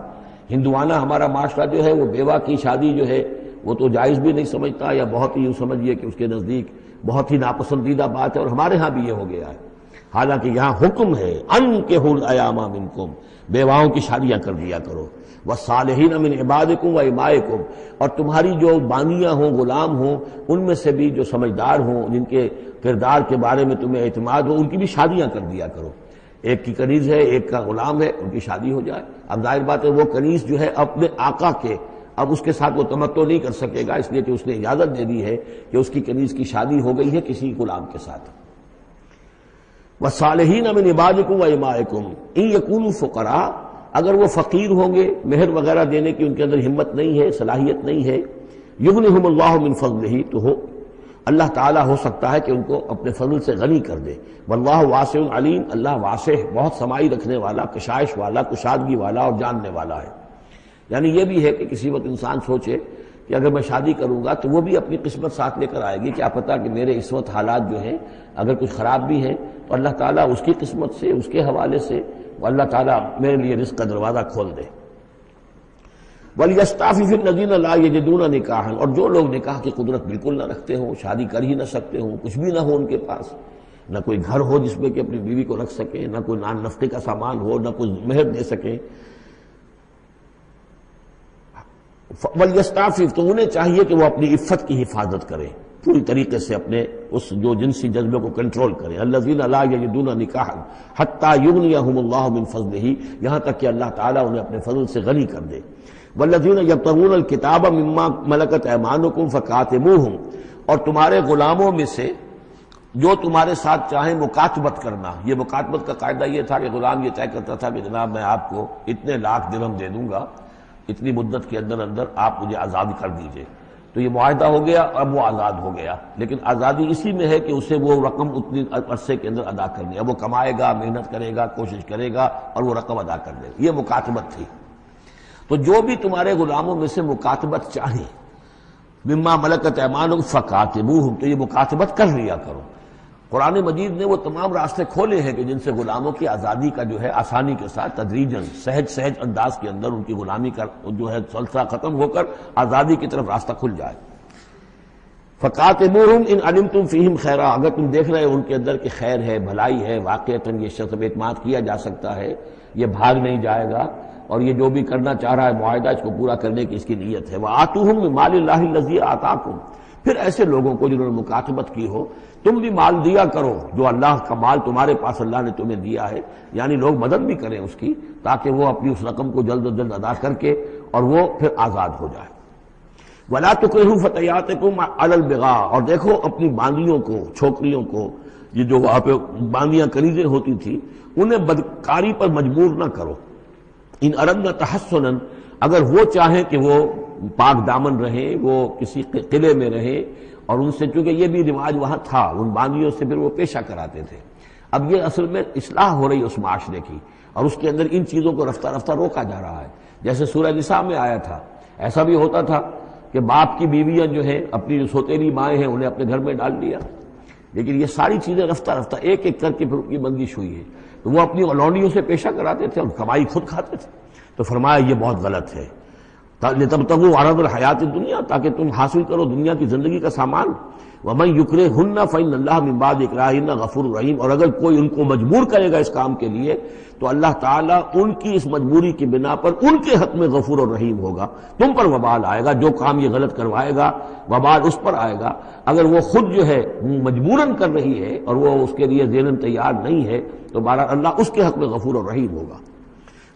ہندوانہ ہمارا معاشرہ جو ہے وہ بیوہ کی شادی جو ہے وہ تو جائز بھی نہیں سمجھتا، یا بہت ہی یوں سمجھیے کہ اس کے نزدیک بہت ہی ناپسندیدہ بات ہے، اور ہمارے ہاں بھی یہ ہو گیا ہے۔ حالانکہ یہاں حکم ہے انکحوا الایام منکم، بیواؤں کی شادیاں کر دیا کرو۔ والصالحین من عبادکم و امائکم، اور تمہاری جو بانیاں ہوں، غلام ہوں، ان میں سے بھی جو سمجھدار ہوں، جن کے کردار کے بارے میں تمہیں اعتماد ہو، ان کی بھی شادیاں کر دیا کرو۔ ایک کی کنیز ہے، ایک کا غلام ہے، ان کی شادی ہو جائے۔ اب ظاہر بات ہے وہ کنیز جو ہے اپنے آقا کے، اب اس کے ساتھ وہ تمتع نہیں کر سکے گا، اس لیے کہ اس نے اجازت دے دی ہے کہ اس کی کنیز کی شادی ہو گئی ہے کسی غلام کے ساتھ۔ وَالصَّالِحِينَ مِنْ عِبَادِكُمْ وَإِمَائِكُمْ إِنْ يَكُونُوا فُقَرَاءَ، اگر وہ فقیر ہوں گے، مہر وغیرہ دینے کی ان کے اندر ہمت نہیں ہے، صلاحیت نہیں ہے، يُغْنِهُمُ اللَّهُ مِنْ فَضْلِهِ، تو ہو اللہ تعالیٰ ہو سکتا ہے کہ ان کو اپنے فضل سے غنی کر دے۔ واللہ واسع علیم، اللہ واسع بہت سمائی رکھنے والا، کشائش والا، کشادگی والا اور جاننے والا ہے۔ یعنی یہ بھی ہے کہ کسی وقت انسان سوچے کہ اگر میں شادی کروں گا تو وہ بھی اپنی قسمت ساتھ لے کر آئے گی، کیا پتہ کہ میرے اس وقت حالات جو ہیں اگر کچھ خراب بھی ہیں تو اللہ تعالیٰ اس کی قسمت سے، اس کے حوالے سے وہ اللہ تعالیٰ میرے لیے رزق کا دروازہ کھول دے۔ وَلْيَسْتَعْفِفِ الَّذِينَ لَا يَجِدُونَ نِكَاحًا، اور جو لوگ نکاح کی قدرت بالکل نہ رکھتے ہوں، شادی کر ہی نہ سکتے ہوں، کچھ بھی نہ ہو ان کے پاس، نہ کوئی گھر ہو جس میں کہ اپنی بیوی کو رکھ سکیں، نہ کوئی نان نفقے کا سامان ہو، نہ کوئی مہر دے سکیں، وَلْيَسْتَعْفِفْ، تو انہیں چاہیے کہ وہ اپنی عفت کی حفاظت کریں، پوری طریقے سے اپنے اس جو جنسی جذبے کو کنٹرول کریں۔ الَّذِينَ لَا يَجِدُونَ نِكَاحًا حَتَّى يُغْنِيَهُمُ اللَّهُ مِنْ فَضْلِهِ، یہاں تک کہ اللہ تعالیٰ انہیں اپنے فضل سے غنی کر دے۔ وَالَّذِينَ يَبْتَغُونَ الْكِتَابَ مِمَّا مَلَكَتْ أَيْمَانُكُمْ فَكَاتِبُوهُمْ، اور تمہارے غلاموں میں سے جو تمہارے ساتھ چاہیں مکاتبت کرنا۔ یہ مکاتبت کا قاعدہ یہ تھا کہ غلام یہ طے کرتا تھا کہ جناب میں آپ کو اتنے لاکھ درہم دے دوں گا، اتنی مدت کے اندر اندر آپ مجھے آزاد کر دیجئے، تو یہ معاہدہ ہو گیا، اب وہ آزاد ہو گیا، لیکن آزادی اسی میں ہے کہ اسے وہ رقم اتنی عرصے کے اندر ادا کرنی ہے، وہ کمائے گا، محنت کرے گا، کوشش کرے گا اور وہ رقم ادا کر دے گا، یہ مکاتبت تھی۔ تو جو بھی تمہارے غلاموں میں سے مکاتبت چاہیں، مما ملکت ایمانکم فکاتبوہم، تو یہ مکاتبت کر لیا کرو۔ قرآن مجید نے وہ تمام راستے کھولے ہیں کہ جن سے غلاموں کی آزادی کا جو ہے آسانی کے ساتھ تدریجاً سہج انداز کے اندر ان کی غلامی کا جو ہے سلسلہ ختم ہو کر آزادی کی طرف راستہ کھل جائے۔ فَقَاتِبُوهُمْ إِنْ عَلِمْتُمْ فِيهِمْ خَيْرًا، اگر تم دیکھ رہے ہو ان کے اندر کہ خیر ہے، بھلائی ہے، واقعتاً یہ شخص اعتماد کیا جا سکتا ہے، یہ بھاگ نہیں جائے گا اور یہ جو بھی کرنا چاہ رہا ہے معاہدہ اس کو پورا کرنے کی اس کی نیت ہے۔ وَآتُوهُمْ مِن مَالِ اللَّهِ الَّذِي آتَاكُمْ، پھر ایسے لوگوں کو جنہوں نے مکاتبت کی ہو تم بھی مال دیا کرو، جو اللہ کا مال تمہارے پاس اللہ نے تمہیں دیا ہے، یعنی لوگ مدد بھی کریں اس کی تاکہ وہ اپنی اس رقم کو جلد از جلد ادا کر کے اور وہ پھر آزاد ہو جائے۔ وَلَا تُكْرِهُوا فَتَيَاتِكُمْ عَلَى الْبِغَاءِ، اور دیکھو اپنی باندیوں کو، چھوکریوں کو، یہ جو وہاں پہ باندیاں کنیزیں ہوتی تھی انہیں بدکاری پر مجبور نہ کرو۔ ان اردنا تحسنا، اگر وہ چاہیں کہ وہ پاک دامن رہیں، وہ کسی قلعے میں رہیں، اور ان سے چونکہ یہ بھی رواج وہاں تھا، ان باندیوں سے پھر وہ پیشہ کراتے تھے۔ اب یہ اصل میں اصلاح ہو رہی ہے اس معاشرے کی، اور اس کے اندر ان چیزوں کو رفتہ رفتہ روکا جا رہا ہے۔ جیسے سورہ نساء میں آیا تھا، ایسا بھی ہوتا تھا کہ باپ کی بیویاں جو ہیں، اپنی جو سوتیلی مائیں ہیں، انہیں اپنے گھر میں ڈال دیا، لیکن یہ ساری چیزیں رفتہ رفتہ ایک ایک کر کے پھر ان کی بندش ہوئی ہے، تو وہ اپنی لونڈیوں سے پیشہ کراتے تھے اور کمائی خود کھاتے تھے۔ تو فرمایا یہ بہت غلط ہے، لِتَبْتَغُوا عَرَضَ الْحَيَاةِ الدُّنْيَا، تاکہ تم حاصل کرو دنیا کی زندگی کا سامان۔ وَمَن يُكْرِهُنَّ فَإِنَّ اللَّهَ مِن بَعْدِ إِكْرَاهِهِنَّ غَفُورٌ رَحِيمٌ، اور اگر کوئی ان کو مجبور کرے گا اس کام کے لیے تو اللہ تعالیٰ ان کی اس مجبوری کی بنا پر ان کے حق میں غفور اور رحیم ہوگا۔ تم پر وبال آئے گا، جو کام یہ غلط کروائے گا وبال اس پر آئے گا۔ اگر وہ خود جو ہے مجبوراً کر رہی ہے اور وہ اس کے لیے ذہناً تیار نہیں ہے تو بہرحال اللہ اس کے حق میں غفور اور رحیم ہوگا۔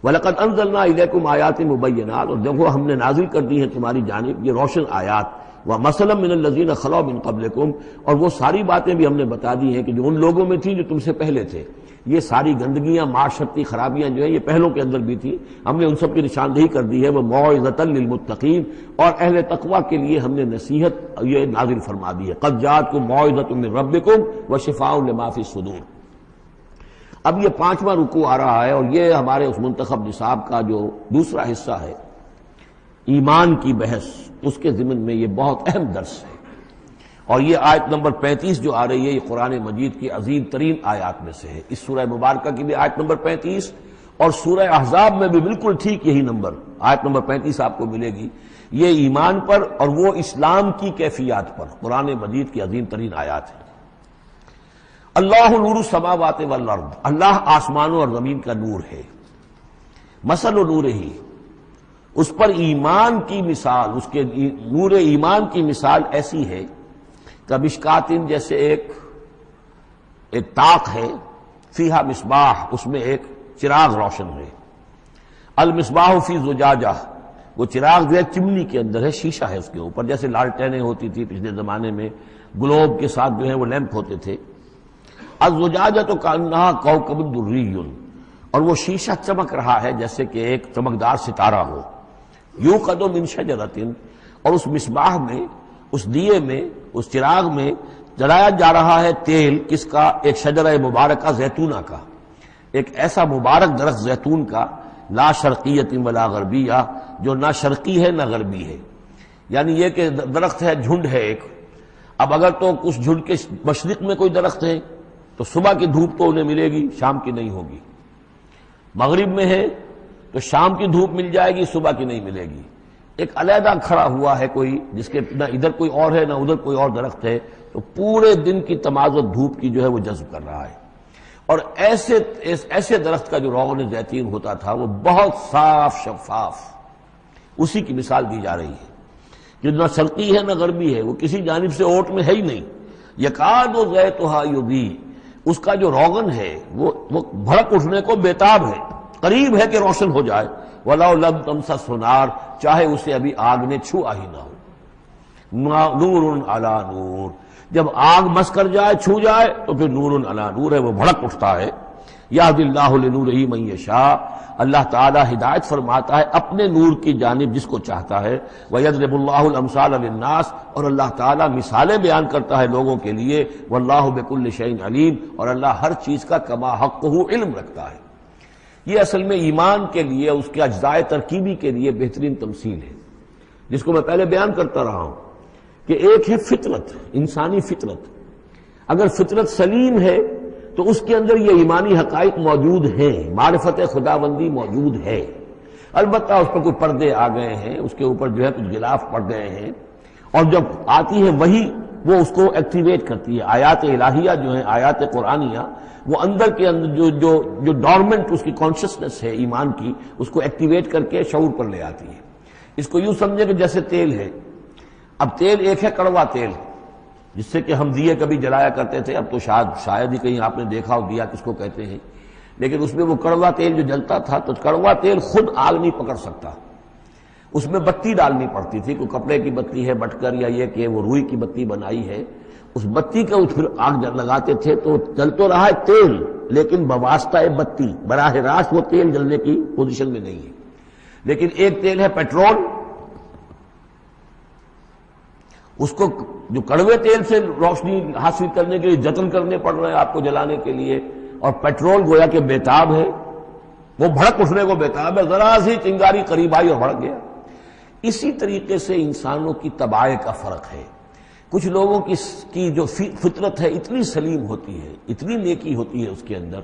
وَلَقَدْ أَنزَلْنَا إِلَيْكُمْ آيَاتٍ مُبَيِّنَاتٍ، اور دیکھو ہم نے نازل کر دی ہیں تمہاری جانب یہ روشن آیات، وَمَثَلًا مِّنَ الَّذِينَ خَلَوْا مِن قَبْلِكُمْ، اور وہ ساری باتیں بھی ہم نے بتا دی ہیں کہ جو ان لوگوں میں تھیں جو تم سے پہلے تھے۔ یہ ساری گندگیاں، معاشرتی خرابیاں جو ہیں یہ پہلوں کے اندر بھی تھیں، ہم نے ان سب کی نشاندہی کر دی ہے۔ وَمَوْعِظَةً لِّلْمُتَّقِينَ، اور اہل تقویٰ کے لیے ہم نے نصیحت یہ نازل فرما دی ہے۔ قَدْ جَاءَتْكُم مَّوْعِظَةٌ مِّن رَّبِّكُمْ وَشِفَاءٌ لِّمَا فِي الصُّدُورِ۔ اب یہ 5واں رکوع آ رہا ہے، اور یہ ہمارے اس منتخب نصاب کا جو دوسرا حصہ ہے، ایمان کی بحث، اس کے ضمن میں یہ بہت اہم درس ہے۔ اور یہ آیت نمبر 35 جو آ رہی ہے، یہ قرآن مجید کی عظیم ترین آیات میں سے ہے۔ اس سورہ مبارکہ کی بھی آیت نمبر 35 اور سورہ احزاب میں بھی بالکل ٹھیک یہی نمبر، آیت نمبر 35 آپ کو ملے گی۔ یہ ایمان پر اور وہ اسلام کی کیفیات پر قرآن مجید کی عظیم ترین آیات ہے۔ اللہ نور السماوات والارض، اللہ آسمانوں اور زمین کا نور ہے۔ مثل نور ہی، اس پر ایمان کی مثال، اس کے نور ایمان کی مثال ایسی ہے کہ مشکاتن، جیسے ایک طاق ہے، فیہا مصباح، اس میں ایک چراغ روشن ہے۔ المصباح فی زجاجہ، وہ چراغ جو ہے چمنی کے اندر ہے، شیشہ ہے اس کے اوپر، جیسے لالٹینیں ہوتی تھی پچھلے زمانے میں، گلوب کے ساتھ جو ہے وہ لیمپ ہوتے تھے۔ الزجاجۃ کأنہا کوکب دری، اور وہ شیشہ چمک رہا ہے جیسے کہ ایک چمکدار ستارہ ہو۔ یوقد من شجرۃ، اور اس مصباح میں اس دیے میں، اس چراغ میں جلایا جا رہا ہے تیل کس کا؟ ایک شجرہ مبارکہ زیتونہ کا، ایک ایسا مبارک درخت زیتون کا، لا شرقیت ولا غربیہ، جو نہ شرقی ہے نہ غربی ہے، یعنی یہ کہ درخت ہے، جھنڈ ہے ایک۔ اب اگر تو اس جھنڈ کے مشرق میں کوئی درخت ہے تو صبح کی دھوپ تو انہیں ملے گی، شام کی نہیں ہوگی، مغرب میں ہے تو شام کی دھوپ مل جائے گی، صبح کی نہیں ملے گی۔ ایک علیحدہ کھڑا ہوا ہے کوئی جس کے نہ ادھر کوئی اور ہے نہ ادھر کوئی اور درخت ہے، تو پورے دن کی تمازت دھوپ کی جو ہے وہ جذب کر رہا ہے۔ اور ایسے درخت کا جو روغن زیتون ہوتا تھا وہ بہت صاف شفاف، اسی کی مثال دی جا رہی ہے، جو نہ شرقی ہے نہ غربی ہے، وہ کسی جانب سے اوٹ میں ہے ہی نہیں۔ یکاد زیتھا یضیء، اس کا جو روغن ہے وہ بھڑک اٹھنے کو بیتاب ہے، قریب ہے کہ روشن ہو جائے۔ وَلَوْ لَمْ تَمْسَسْهُ نَارٌ، چاہے اسے ابھی آگ نے چھوا ہی نہ ہو۔ نور علی نور، جب آگ مس کر جائے، چھو جائے تو پھر نور علی نور ہے، وہ بھڑک اٹھتا ہے۔ یہدی اللہ لنورہ من یشاء، اللہ تعالیٰ ہدایت فرماتا ہے اپنے نور کی جانب جس کو چاہتا ہے۔ وَيَضْرِبُ اللَّهُ الْأَمْثَالَ لِلنَّاسِ، اور اللہ تعالیٰ مثالیں بیان کرتا ہے لوگوں کے لیے۔ وَاللَّهُ بِكُلِّ شَيْءٍ عَلِيمٌ، اور اللہ ہر چیز کا کما حقہ علم رکھتا ہے۔ یہ اصل میں ایمان کے لیے، اس کے اجزاء ترکیبی کے لیے بہترین تمثیل ہے، جس کو میں پہلے بیان کرتا رہا ہوں کہ ایک ہے فطرت، انسانی فطرت۔ اگر فطرت سلیم ہے تو اس کے اندر یہ ایمانی حقائق موجود ہیں، معرفت خداوندی موجود ہے۔ البتہ اس پر کوئی پردے آ گئے ہیں، اس کے اوپر جو ہے کچھ غلاف پڑ گئے ہیں، اور جب آتی ہے وہی وہ اس کو ایکٹیویٹ کرتی ہے۔ آیات الہیہ جو ہیں، آیات قرآنیہ، وہ اندر کے اندر جو ڈورمنٹ اس کی کانشسنس ہے ایمان کی، اس کو ایکٹیویٹ کر کے شعور پر لے آتی ہے۔ اس کو یوں سمجھے کہ جیسے تیل ہے۔ اب تیل ایک ہے کڑوا تیل، جس سے کہ ہم دیے کبھی جلایا کرتے تھے، اب تو شاید ہی کہیں آپ نے دیکھا ہو دیا کس کو کہتے ہیں، لیکن اس میں وہ کڑوا تیل جو جلتا تھا، تو کڑوا تیل خود آگ نہیں پکڑ سکتا، اس میں بتی ڈالنی پڑتی تھی، کوئی کپڑے کی بتی ہے بٹکر، یا یہ کہ وہ روئی کی بتی بنائی ہے، اس بتی کا پھر آگ لگاتے تھے تو جل تو رہا ہے تیل، لیکن بواسطہ بتی، براہ راست وہ تیل جلنے کی پوزیشن میں نہیں ہے۔ لیکن ایک تیل ہے پیٹرول، اس کو جو کڑوے تیل سے روشنی حاصل کرنے کے لیے جتن کرنے پڑ رہے ہیں آپ کو جلانے کے لیے، اور پیٹرول گویا کہ بیتاب ہے، وہ بھڑک اٹھنے کو بیتاب ہے، ذرا سی چنگاری قریب آئی اور بھڑک گیا۔ اسی طریقے سے انسانوں کی طباع کا فرق ہے۔ کچھ لوگوں کی جو فطرت ہے اتنی سلیم ہوتی ہے، اتنی نیکی ہوتی ہے اس کے اندر،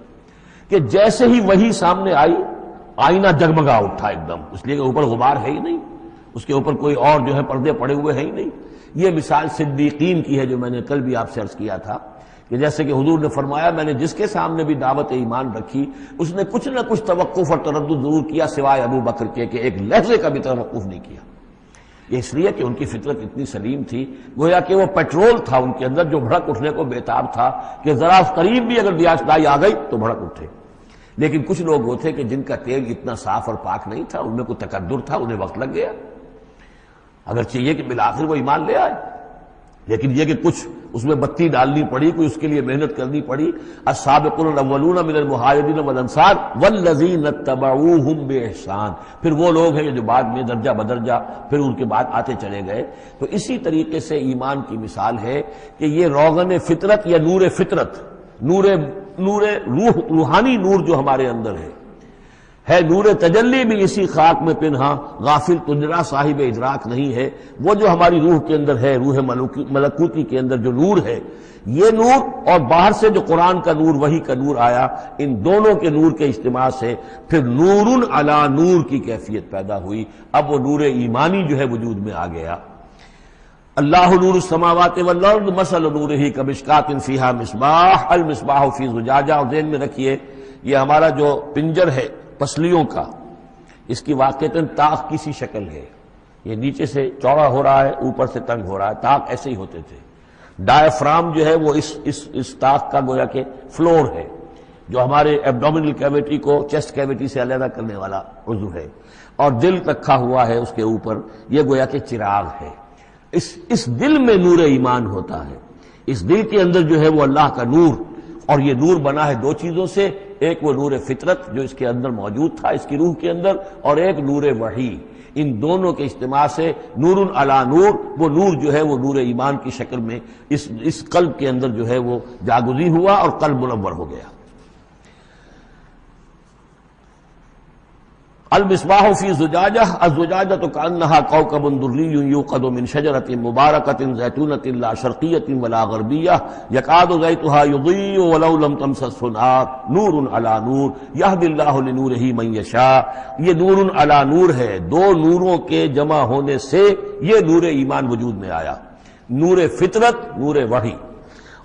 کہ جیسے ہی وہی سامنے آئی، آئینہ جگمگا اٹھا ایک دم، اس لیے کہ اوپر غبار ہے ہی نہیں، اس کے اوپر کوئی اور جو ہے پردے پڑے ہوئے ہیں ہی نہیں۔ یہ مثال صدیقین کی ہے جو میں نے کل بھی آپ سے عرض کیا تھا، کہ جیسے کہ حضور نے فرمایا میں نے جس کے سامنے بھی دعوت ایمان رکھی، اس نے کچھ نہ کچھ توقف اور تردد ضرور کیا، سوائے ابو بکر کے کہ ایک لحظے کا بھی توقف نہیں کیا۔ یہ اس لیے کہ ان کی فطرت اتنی سلیم تھی، گویا کہ وہ پیٹرول تھا ان کے اندر جو بھڑک اٹھنے کو بیتاب تھا، کہ ذرا قریب بھی اگر دیاسدائی آ گئی تو بھڑک اٹھے۔ لیکن کچھ لوگ وہ تھے کہ جن کا تیل اتنا صاف اور پاک نہیں تھا، ان میں کوئی تکدر تھا، انہیں وقت لگ گیا، اگر چاہیے کہ بالآخر وہ ایمان لے آئے، لیکن یہ کہ کچھ اس میں بتی ڈالنی پڑی، کوئی اس کے لیے محنت کرنی پڑی۔ السابقون الاولون من المہاجرین والانصار والذین اتبعوہم بإحسان، پھر وہ لوگ ہیں جو بعد میں درجہ بدرجہ پھر ان کے بعد آتے چلے گئے۔ تو اسی طریقے سے ایمان کی مثال ہے کہ یہ روغن فطرت یا نور فطرت، نور روح، روحانی نور جو ہمارے اندر ہے نور تجلی بھی اسی خاک میں پنہاں، غافل تجرا صاحب ادراک نہیں ہے۔ وہ جو ہماری روح کے اندر ہے، روح ملکوتی کے اندر جو نور ہے، یہ نور اور باہر سے جو قرآن کا نور، وحی کا نور آیا، ان دونوں کے نور کے اجتماع سے پھر نور علی نور کی کیفیت پیدا ہوئی۔ اب وہ نور ایمانی جو ہے وجود میں آ گیا۔ اللہ نور السماوات والارض مثل نورہ کمشکاۃ فیہا مصباح المصباح فی زجاجہ۔ اور ذہن میں رکھیے یہ ہمارا جو پنجر ہے پسلیوں کا، اس کی واقعتاً طاق کی سی شکل ہے، یہ نیچے سے چوڑا ہو رہا ہے، اوپر سے تنگ ہو رہا ہے، طاق ایسے ہی ہوتے تھے۔ ڈائفرام جو ہے وہ اس طاق کا گویا کہ فلور ہے، جو ہمارے ایبڈومینل کیویٹی کو چیسٹ کیویٹی سے علیحدہ کرنے والا عضو ہے، اور دل رکھا ہوا ہے اس کے اوپر، یہ گویا کہ چراغ ہے۔ اس دل میں نور ایمان ہوتا ہے، اس دل کے اندر جو ہے وہ اللہ کا نور، اور یہ نور بنا ہے دو چیزوں سے، ایک وہ نور فطرت جو اس کے اندر موجود تھا، اس کی روح کے اندر، اور ایک نور وحی۔ ان دونوں کے اجتماع سے نور علی نور، وہ نور جو ہے وہ نور ایمان کی شکل میں اس قلب کے اندر جو ہے وہ جاگزی ہوا اور قلب منور ہو گیا۔ المصباح فی زجاجہ، الزجاجۃ کأنہا کوکب دری یوقد من شجرۃ مبارکۃ زیتونۃ لا شرقیۃ ولا غربیہ یکاد زیتها یضیء ولو لم تمسسہ نار نور علی نور یہدی اللہ لنورہ من یشاء۔ یہ نور علی نور ہے، دو نوروں کے جمع ہونے سے یہ نور ایمان وجود میں آیا، نور فطرت، نور وحی۔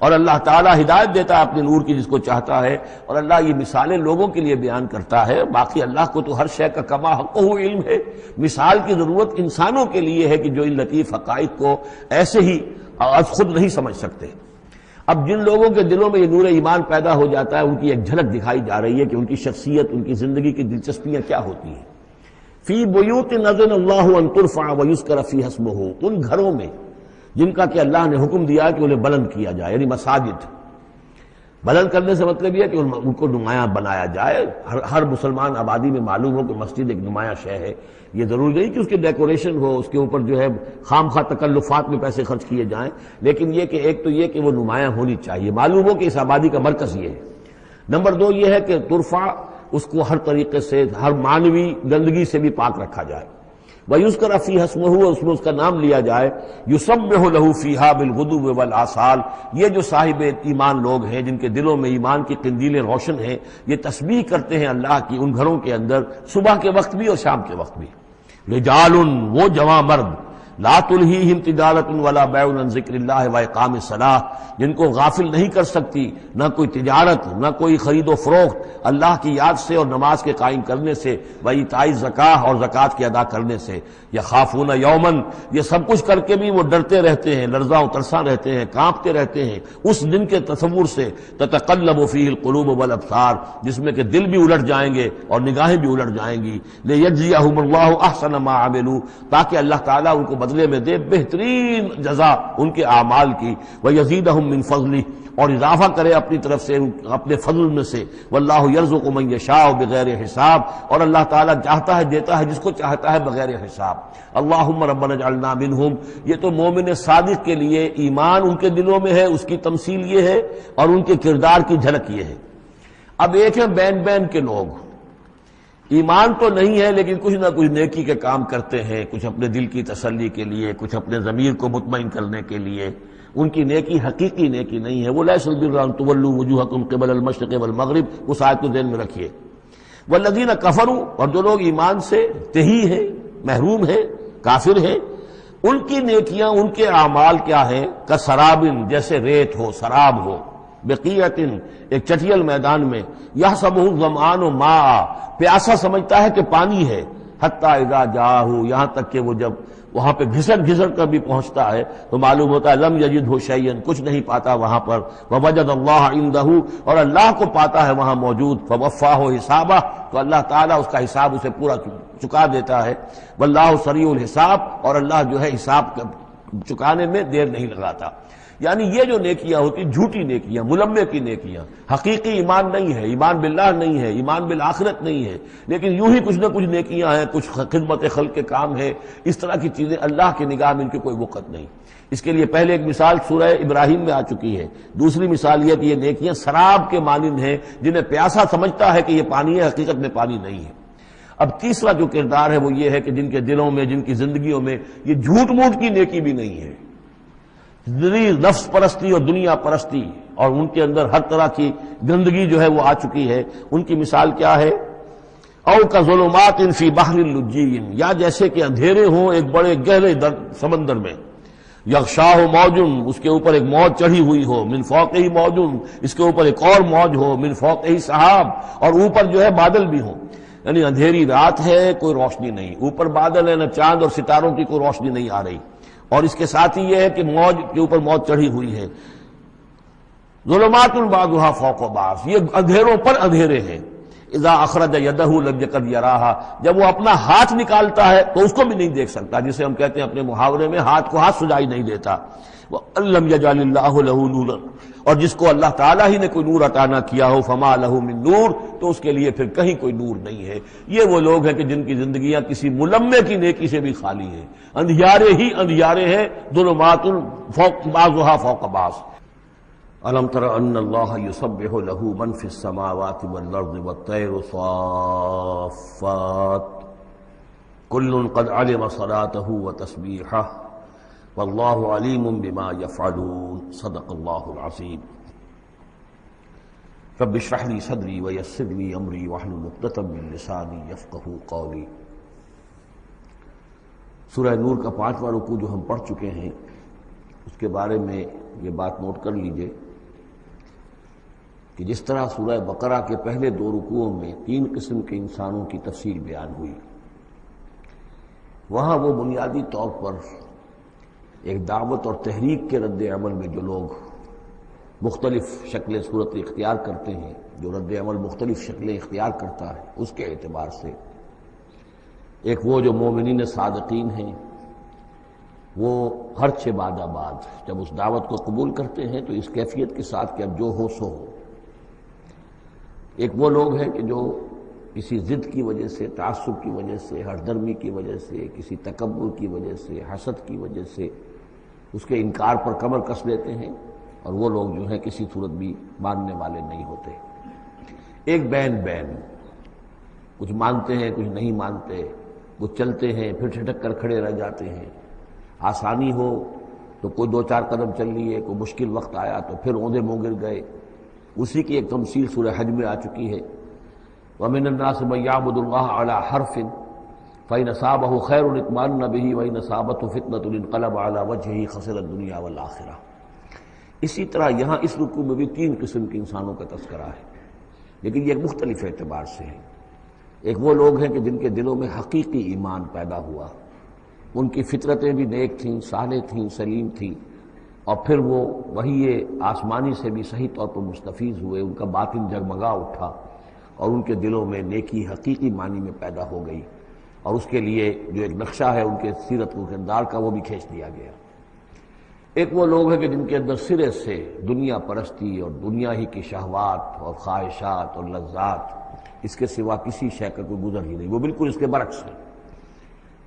اور اللہ تعالیٰ ہدایت دیتا ہے اپنے نور کی جس کو چاہتا ہے، اور اللہ یہ مثالیں لوگوں کے لیے بیان کرتا ہے۔ باقی اللہ کو تو ہر شے کا کما حقہ علم ہے، مثال کی ضرورت انسانوں کے لیے ہے کہ جو ان لطیف حقائق کو ایسے ہی از خود نہیں سمجھ سکتے۔ اب جن لوگوں کے دلوں میں یہ نور ایمان پیدا ہو جاتا ہے، ان کی ایک جھلک دکھائی جا رہی ہے کہ ان کی شخصیت، ان کی زندگی کی دلچسپیاں کیا ہوتی ہیں۔ فی بیوت اذن اللہ ان ترفع ویذکر فیہا اسمہ، ان گھروں میں جن کا کہ اللہ نے حکم دیا کہ انہیں بلند کیا جائے، یعنی مساجد۔ بلند کرنے سے مطلب یہ ہے کہ ان کو نمایاں بنایا جائے۔ ہر مسلمان آبادی میں معلوم ہو کہ مسجد ایک نمایاں شے ہے، یہ ضروری نہیں کہ اس کی ڈیکوریشن ہو، اس کے اوپر جو ہے خام خواہ تکلفات میں پیسے خرچ کیے جائیں، لیکن یہ کہ ایک تو یہ کہ وہ نمایاں ہونی چاہیے، معلوم ہو کہ اس آبادی کا مرکز یہ ہے۔ نمبر دو یہ ہے کہ ترفع، اس کو ہر طریقے سے، ہر معنوی گندگی سے بھی پاک رکھا جائے۔ وَيُذْكَرَ فِيهَا اسْمُهُ، اس میں اس کا نام لیا جائے۔ يُسَبِّحُ لَهُ فِيهَا بِالْغُدُوِّ وَالْآصَالِ، یہ جو صاحب ایمان لوگ ہیں جن کے دلوں میں ایمان کی قندیلیں روشن ہیں، یہ تسبیح کرتے ہیں اللہ کی ان گھروں کے اندر، صبح کے وقت بھی اور شام کے وقت بھی۔ رجال، وہ جواں مرد، لا تلہیہم تجارت ولا بیع عن ذکر اللہ واقام الصلاۃ، جن کو غافل نہیں کر سکتی نہ کوئی تجارت، نہ کوئی خرید و فروخت اللہ کی یاد سے اور نماز کے قائم کرنے سے، وایتاء الزکاۃ اور زکوٰۃ کے ادا کرنے سے۔ یخافون یومن، یہ سب کچھ کر کے بھی وہ ڈرتے رہتے ہیں، لرزاں و ترساں رہتے ہیں، کانپتے رہتے ہیں اس دن کے تصور سے، تتقلب فیہ القلوب والابصار، جس میں کہ دل بھی الٹ جائیں گے اور نگاہیں بھی الٹ جائیں گی۔ لیجزیہم اللہ احسن ما عملوا، تاکہ اللہ تعالیٰ ان کو بدلے میں دے بہترین جزا ان کے اعمال کی، وَيَزِيدَهُم مِّن فَضْلِهِ، اور اضافہ کرے اپنی طرف سے اپنے فضل میں سے۔ وَاللَّهُ يَرْزُقُ مَن يَشَاءُ بِغَيْرِ حساب، اور اللہ تعالیٰ چاہتا ہے دیتا ہے جس کو چاہتا ہے بغیر حساب۔ اللہم ربنا اجعلنا منہم، یہ تو مومن صادق کے لیے ایمان ان کے دلوں میں ہے، اس کی تمثیل یہ ہے، اور ان کے کردار کی جھلک یہ ہے۔ اب ایک ہے بین بین کے لوگ، ایمان تو نہیں ہے لیکن کچھ نہ کچھ نیکی کے کام کرتے ہیں، کچھ اپنے دل کی تسلی کے لیے، کچھ اپنے ضمیر کو مطمئن کرنے کے لیے۔ ان کی نیکی حقیقی نیکی نہیں ہے۔ وہ لیس البر ان تولوا وجوہکم قبل المشرق والمغرب، اس آیت کو ذہن میں رکھیے۔ والذین کفروا، اور جو لوگ ایمان سے تہی ہیں، محروم ہیں، کافر ہیں، ان کی نیکیاں، ان کے اعمال کیا ہیں؟ کسراب، جیسے ریت ہو، سراب ہو، بقیعۃ، ایک چٹیل میدان میں، یحسبہ الظمآن ماء، پیاسا سمجھتا ہے کہ پانی ہے، حتی اذا جاءہ، یہاں تک کہ وہ جب وہاں پہ گھسٹ کر بھی پہنچتا ہے تو معلوم ہوتا ہے لم یجدہ شیئا، کچھ نہیں پاتا وہاں پر، ووجد اللہ عندہ، اور اللہ کو پاتا ہے وہاں موجود، فوفاہ حسابہ، تو اللہ تعالیٰ اس کا حساب اسے پورا چکا دیتا ہے۔ واللہ سریع الحساب، اور اللہ جو ہے حساب چکانے میں دیر نہیں لگاتا۔ یعنی یہ جو نیکیاں ہوتی، جھوٹی نیکیاں، ملمے کی نیکیاں، حقیقی ایمان نہیں ہے، ایمان باللہ نہیں ہے، ایمان بالآخرت نہیں ہے، لیکن یوں ہی کچھ نہ کچھ نیکیاں ہیں، کچھ خدمت خلق کے کام ہے، اس طرح کی چیزیں اللہ کی نگاہ میں ان کی کوئی وقت نہیں۔ اس کے لیے پہلے ایک مثال سورہ ابراہیم میں آ چکی ہے، دوسری مثال یہ کہ یہ نیکیاں سراب کے مانند ہیں، جنہیں پیاسا سمجھتا ہے کہ یہ پانی ہے، حقیقت میں پانی نہیں ہے۔ اب تیسرا جو کردار ہے وہ یہ ہے کہ جن کے دلوں میں، جن کی زندگیوں میں یہ جھوٹ موٹ کی نیکی بھی نہیں ہے، نفس پرستی اور دنیا پرستی، اور ان کے اندر ہر طرح کی گندگی جو ہے وہ آ چکی ہے۔ ان کی مثال کیا ہے؟ او کظلمات فی بحر اللجی، یا جیسے کہ اندھیرے ہوں ایک بڑے گہرے سمندر میں، یغشاہ موج، اس کے اوپر ایک موج چڑھی ہوئی ہو، من فوقہ موج، اس کے اوپر ایک اور موج ہو، من فوقہ سحاب، اور اوپر جو ہے بادل بھی ہوں۔ یعنی اندھیری رات ہے، کوئی روشنی نہیں، اوپر بادل ہے، نہ چاند اور ستاروں کی کوئی روشنی نہیں آ رہی، اور اس کے ساتھ ہی یہ ہے کہ موج کے اوپر موج چڑھی ہوئی ہے۔ ظلمات بعضها فوق بعض، یہ اندھیروں پر اندھیرے ہیں، اذا اخرج یدہ لم یکد یراہا، جب وہ اپنا ہاتھ نکالتا ہے تو اس کو بھی نہیں دیکھ سکتا، جسے ہم کہتے ہیں اپنے محاورے میں ہاتھ کو ہاتھ سجائی نہیں دیتا۔ وَأَلَّمْ يَجْعَلِ اللَّهُ لَهُ نُورًا، اور جس کو اللہ تعالیٰ ہی نے کوئی نور عطا نہ کیا ہو، فما لہ من نور، تو اس کے لیے پھر کہیں کوئی نور نہیں ہے۔ یہ وہ لوگ ہیں کہ جن کی زندگیاں کسی ملمے کی نیکی سے بھی خالی ہیں، اندھیارے ہی اندھیارے ہیں، ظلمات فوق بعضها فوق بعض۔ أَلَمْ تَرَ أَنَّ اللَّهَ يُسَبِّحُ لَهُ مَنْ فِي السَّمَاوَاتِ وَالْأَرْضِ وَالطَّيْرُ صَافَّاتٍ كُلٌّ قَدْ عَلِمَ صَلَاتَهُ وَتَسْبِيحَهُ وَاللَّهُ عَلِيمٌ بِمَا يَفْعَلُونَ۔ صدق اللہ العظیم۔ رب اشرح لي صدری ويسر لي أمری واحلل عقدۃ من لسانی یفقہوا قولی۔ سورہ نور کا 5واں رکوع جو ہم پڑھ چکے ہیں، اس کے بارے میں یہ بات نوٹ کر لیجئے کہ جس طرح سورہ بقرہ کے پہلے 2 رکوعوں میں 3 قسم کے انسانوں کی تفصیل بیان ہوئی، وہاں وہ بنیادی طور پر ایک دعوت اور تحریک کے رد عمل میں جو لوگ مختلف شکلیں صورت اختیار کرتے ہیں، جو رد عمل مختلف شکلیں اختیار کرتا ہے، اس کے اعتبار سے ایک وہ جو مومنین صادقین ہیں، وہ ہر 6 بعد آباد جب اس دعوت کو قبول کرتے ہیں تو اس کیفیت کے ساتھ کہ اب جو ہو سو ہو۔ ایک وہ لوگ ہیں کہ جو کسی ضد کی وجہ سے، تعصب کی وجہ سے، ہردرمی کی وجہ سے، کسی تکبر کی وجہ سے، حسد کی وجہ سے اس کے انکار پر کمر کس لیتے ہیں، اور وہ لوگ جو ہیں کسی صورت بھی ماننے والے نہیں ہوتے۔ ایک بین کچھ مانتے ہیں، کچھ نہیں مانتے، کچھ چلتے ہیں پھر ٹھٹک کر کھڑے رہ جاتے ہیں، آسانی ہو تو کوئی 2-4 قدم چل لیے، کوئی مشکل وقت آیا تو پھر اوندے منہ گر گئے۔ اسی کی ایک تمثیل سورہ حج میں آ چکی ہے، وَمِنَ النَّاسِ مَن يَعْبُدُ اللَّهَ عَلَى حَرْفٍ فَإِنْ أَصَابَهُ خَيْرٌ اطْمَأَنَّ بِهِ وَإِنْ أَصَابَتْهُ فِتْنَةٌ انقلب عَلَى وَجْهِهِ خَسِرَ الدُّنْيَا وَالْآخِرَةَ۔ اسی طرح یہاں اس رکوع میں بھی 3 قسم کے انسانوں کا تذکرہ ہے، لیکن یہ ایک مختلف اعتبار سے ہے۔ ایک وہ لوگ ہیں کہ جن کے دلوں میں حقیقی ایمان پیدا ہوا، ان کی فطرتیں بھی نیک تھیں، صالح تھیں، سلیم تھیں، اور پھر وہ وہی آسمانی سے بھی صحیح طور پر مستفیض ہوئے، ان کا باطن جگمگا اٹھا اور ان کے دلوں میں نیکی حقیقی معنی میں پیدا ہو گئی، اور اس کے لیے جو ایک نقشہ ہے ان کے سیرت و کردار کا وہ بھی کھینچ دیا گیا۔ ایک وہ لوگ ہیں کہ جن کے اندر سرے سے دنیا پرستی اور دنیا ہی کی شہوات اور خواہشات اور لذات، اس کے سوا کسی شے کا کوئی گزر ہی نہیں، وہ بالکل اس کے برعکس ہے۔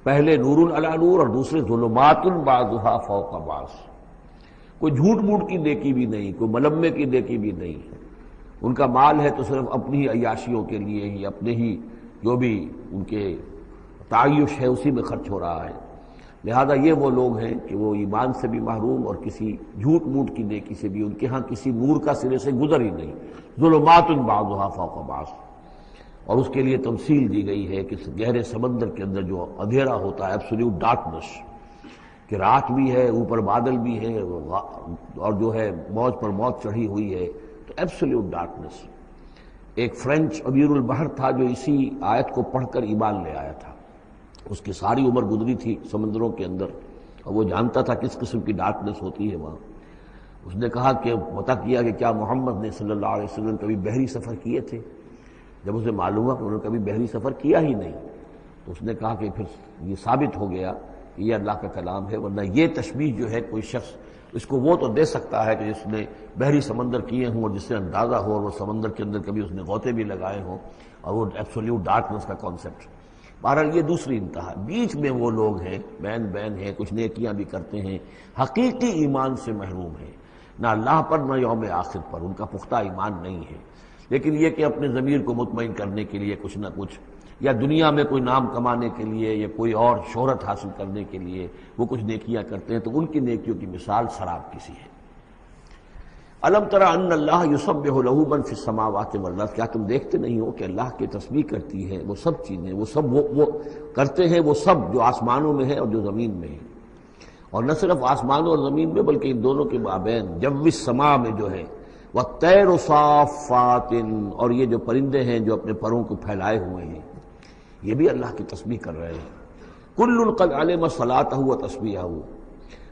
پہلے نور علی نور اور دوسرے ظلمات بعضها فوق بعض۔ کوئی جھوٹ موٹ کی نیکی بھی نہیں، کوئی ملمے کی نیکی بھی نہیں، ان کا مال ہے تو صرف اپنی ہی عیاشیوں کے لیے ہی، اپنے ہی جو بھی ان کے تعیش ہے اسی میں خرچ ہو رہا ہے۔ لہذا یہ وہ لوگ ہیں کہ وہ ایمان سے بھی محروم اور کسی جھوٹ موٹ کی نیکی سے بھی ان کے ہاں کسی نور کا سرے سے گزر ہی نہیں۔ ظلمات بعضها فوق بعض، اور اس کے لیے تمثیل دی گئی ہے کہ گہرے سمندر کے اندر جو اندھیرا ہوتا ہے، ایبسولوٹ ڈارکنس، کہ رات بھی ہے، اوپر بادل بھی ہے، اور جو ہے موج پر موج چڑھی ہوئی ہے، تو ایبسولوٹ ڈارکنس۔ ایک فرینچ امیر البحر تھا جو اسی آیت کو پڑھ کر ایمان لے آیا تھا، اس کی ساری عمر گزری تھی سمندروں کے اندر، اور وہ جانتا تھا کس قسم کی ڈارکنس ہوتی ہے وہاں۔ اس نے کہا کہ پتہ کیا کہ کیا محمد نے صلی اللہ علیہ وسلم کبھی بحری سفر کیے تھے؟ جب اسے معلوم ہوا کہ انہوں نے کبھی بحری سفر کیا ہی نہیں، تو اس نے کہا کہ پھر یہ ثابت ہو گیا کہ یہ اللہ کا کلام ہے، ورنہ یہ تشبیہ جو ہے کوئی شخص اس کو وہ تو دے سکتا ہے کہ جس نے بحری سمندر کیے ہوں اور جس سے اندازہ ہو، اور وہ سمندر کے اندر کبھی اس نے غوطے بھی لگائے ہوں، اور وہ ایبسولوٹ ڈارکنس کا کانسیپٹ۔ بہرحال یہ دوسری انتہا۔ بیچ میں وہ لوگ ہیں، بین ہیں، کچھ نیکیاں بھی کرتے ہیں، حقیقی ایمان سے محروم ہیں، نہ اللہ پر نہ یوم آخر پر ان کا پختہ ایمان نہیں ہے، لیکن یہ کہ اپنے ضمیر کو مطمئن کرنے کے لیے کچھ نہ کچھ، یا دنیا میں کوئی نام کمانے کے لیے یا کوئی اور شہرت حاصل کرنے کے لیے وہ کچھ نیکیاں کرتے ہیں، تو ان کی نیکیوں کی مثال سراب کسی ہے۔ الم تر ان اللہ یسبح لہ من فی السماوات والارض، کیا تم دیکھتے نہیں ہو کہ اللہ کی تسبیح کرتی ہے وہ سب چیزیں، وہ سب وہ کرتے ہیں، وہ سب جو آسمانوں میں ہے اور جو زمین میں ہے، اور نہ صرف آسمانوں اور زمین میں بلکہ ان دونوں کے مابین جو السماء میں جو ہے، والطیر صافات، اور یہ جو پرندے ہیں جو اپنے پروں کو پھیلائے ہوئے ہیں، یہ بھی اللہ کی تسبیح کر رہے ہیں۔ کل قد علم صلاتہ و تسبیحہ،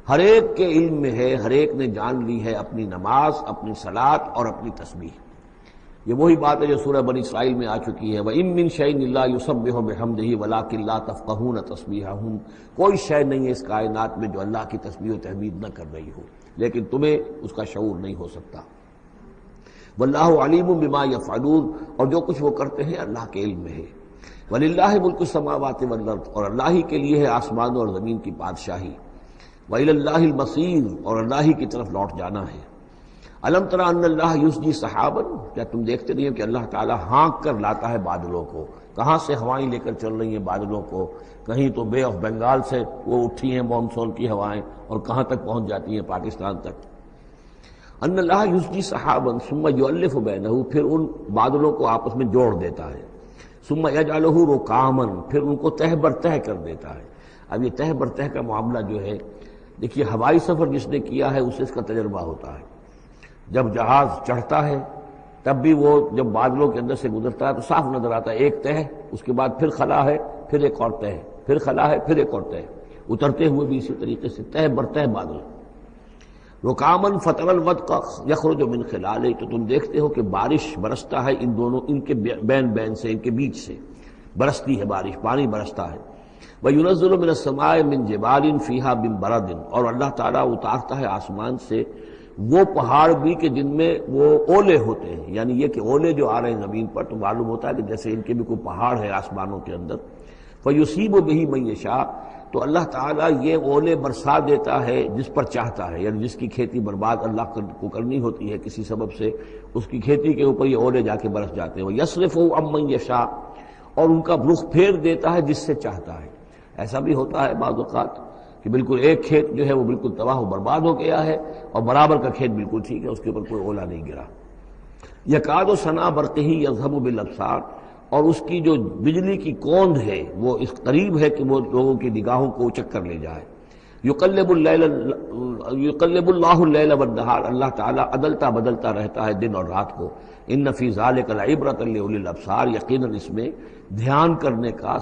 ہر ایک کے علم میں ہے، ہر ایک نے جان لی ہے اپنی نماز، اپنی صلاۃ اور اپنی تسبیح۔ یہ وہی بات ہے جو سورہ بنی اسرائیل میں آ چکی ہے وَإِن مِّن شَيْءٍ إِلَّا يُسَبِّحُ بِحَمْدِهِ وَلَٰكِن لَّا تَفْقَهُونَ تَسْبِيحَهُم، کوئی شے نہیں ہے اس کائنات میں جو اللہ کی تسبیح و تحمید نہ کر رہی ہو، لیکن تمہیں اس کا شعور نہیں ہو سکتا۔ وَاللَّهُ عَلِيمٌ بِمَا يَفْعَلُونَ، اور جو کچھ وہ کرتے ہیں اللہ کے علم میں ہے۔ وَلِلَّهِ مُلْكُ السَّمَاوَاتِ وَالْأَرْضِ، اور اللہ ہی کے لیے ہے آسمانوں اور زمین کی بادشاہی۔ وَإِلَى اللَّهِ الْمَصِيرُ، اور اللہ ہی کی طرف لوٹ جانا ہے۔ الم تر ان اللہ یسجی سحابا، کیا تم دیکھتے نہیں ہو کہ اللہ تعالیٰ ہانک کر لاتا ہے بادلوں کو؟ کہاں سے ہوائیں لے کر چل رہی ہیں بادلوں کو؟ کہیں تو بے آف بنگال سے وہ اٹھی ہیں مانسون کی ہوائیں، اور کہاں تک پہنچ جاتی ہیں؟ پاکستان تک۔ ان اللہ یسجی سحابا ثم یؤلف بینہ، پھر ان بادلوں کو آپس میں جوڑ دیتا ہے۔ ثم یجعلہ رکاما، پھر ان کو تہ بر تہ کر دیتا ہے۔ اب یہ تہ بر تہ کا معاملہ جو ہے، دیکھیے ہوائی سفر جس نے کیا ہے اسے اس کا تجربہ ہوتا ہے۔ جب جہاز چڑھتا ہے تب بھی وہ جب بادلوں کے اندر سے گزرتا ہے تو صاف نظر آتا ہے ایک تہ، اس کے بعد پھر خلا ہے، پھر ایک اور تہ، پھر خلا ہے، پھر ایک اور تہ، اترتے ہوئے بھی اسی طریقے سے تہ بر تہ بادل۔ رکامن فتر الودق یخرج من خلالہ، تو تم دیکھتے ہو کہ بارش برستا ہے ان دونوں، ان کے بین سے، ان کے بیچ سے برستی ہے بارش، پانی برستا ہے۔ وَيُنَزِّلُ مِنَ السَّمَاءِ مِن جِبَالٍ فِيهَا مِن بَرَدٍ، اور اللہ تعالیٰ اتارتا ہے آسمان سے وہ پہاڑ بھی کہ جن میں وہ اولے ہوتے ہیں، یعنی یہ کہ اولے جو آ رہے ہیں زمین پر تو معلوم ہوتا ہے کہ جیسے ان کے بھی کوئی پہاڑ ہے آسمانوں کے اندر۔ فَيُصِيبُ بِهِ مَن يَشَاءُ، تو اللہ تعالیٰ یہ اولے برسا دیتا ہے جس پر چاہتا ہے، یعنی جس کی کھیتی برباد اللہ کو کرنی ہوتی ہے کسی سبب سے، اس کی کھیتی کے اوپر یہ اولے جا کے برس جاتے ہیں۔ وَيَصْرِفُهُ عَن مَن يَشَاءُ، اور ان کا رخ پھیر دیتا ہے جس سے چاہتا ہے۔ ایسا بھی ہوتا ہے بعض اوقات کہ بالکل ایک کھیت جو ہے وہ بالکل تباہ و برباد ہو گیا ہے اور برابر کا کھیت بالکل ٹھیک ہے، اس کے اوپر کوئی اولا نہیں گرا۔ یکاد سنا برقہ یذھب بالابصار، اور اس کی جو بجلی کی کوند ہے وہ اس قریب ہے کہ وہ لوگوں کی نگاہوں کو اچک کر لے جائے۔ یقلب اللہ اللیل والنہار، اللہ تعالیٰ عدلتا بدلتا رہتا ہے دن اور رات کو۔ ان فی ذلک لعبرۃ لاولی الابصار، یقیناً اس میں دھیان کرنے کا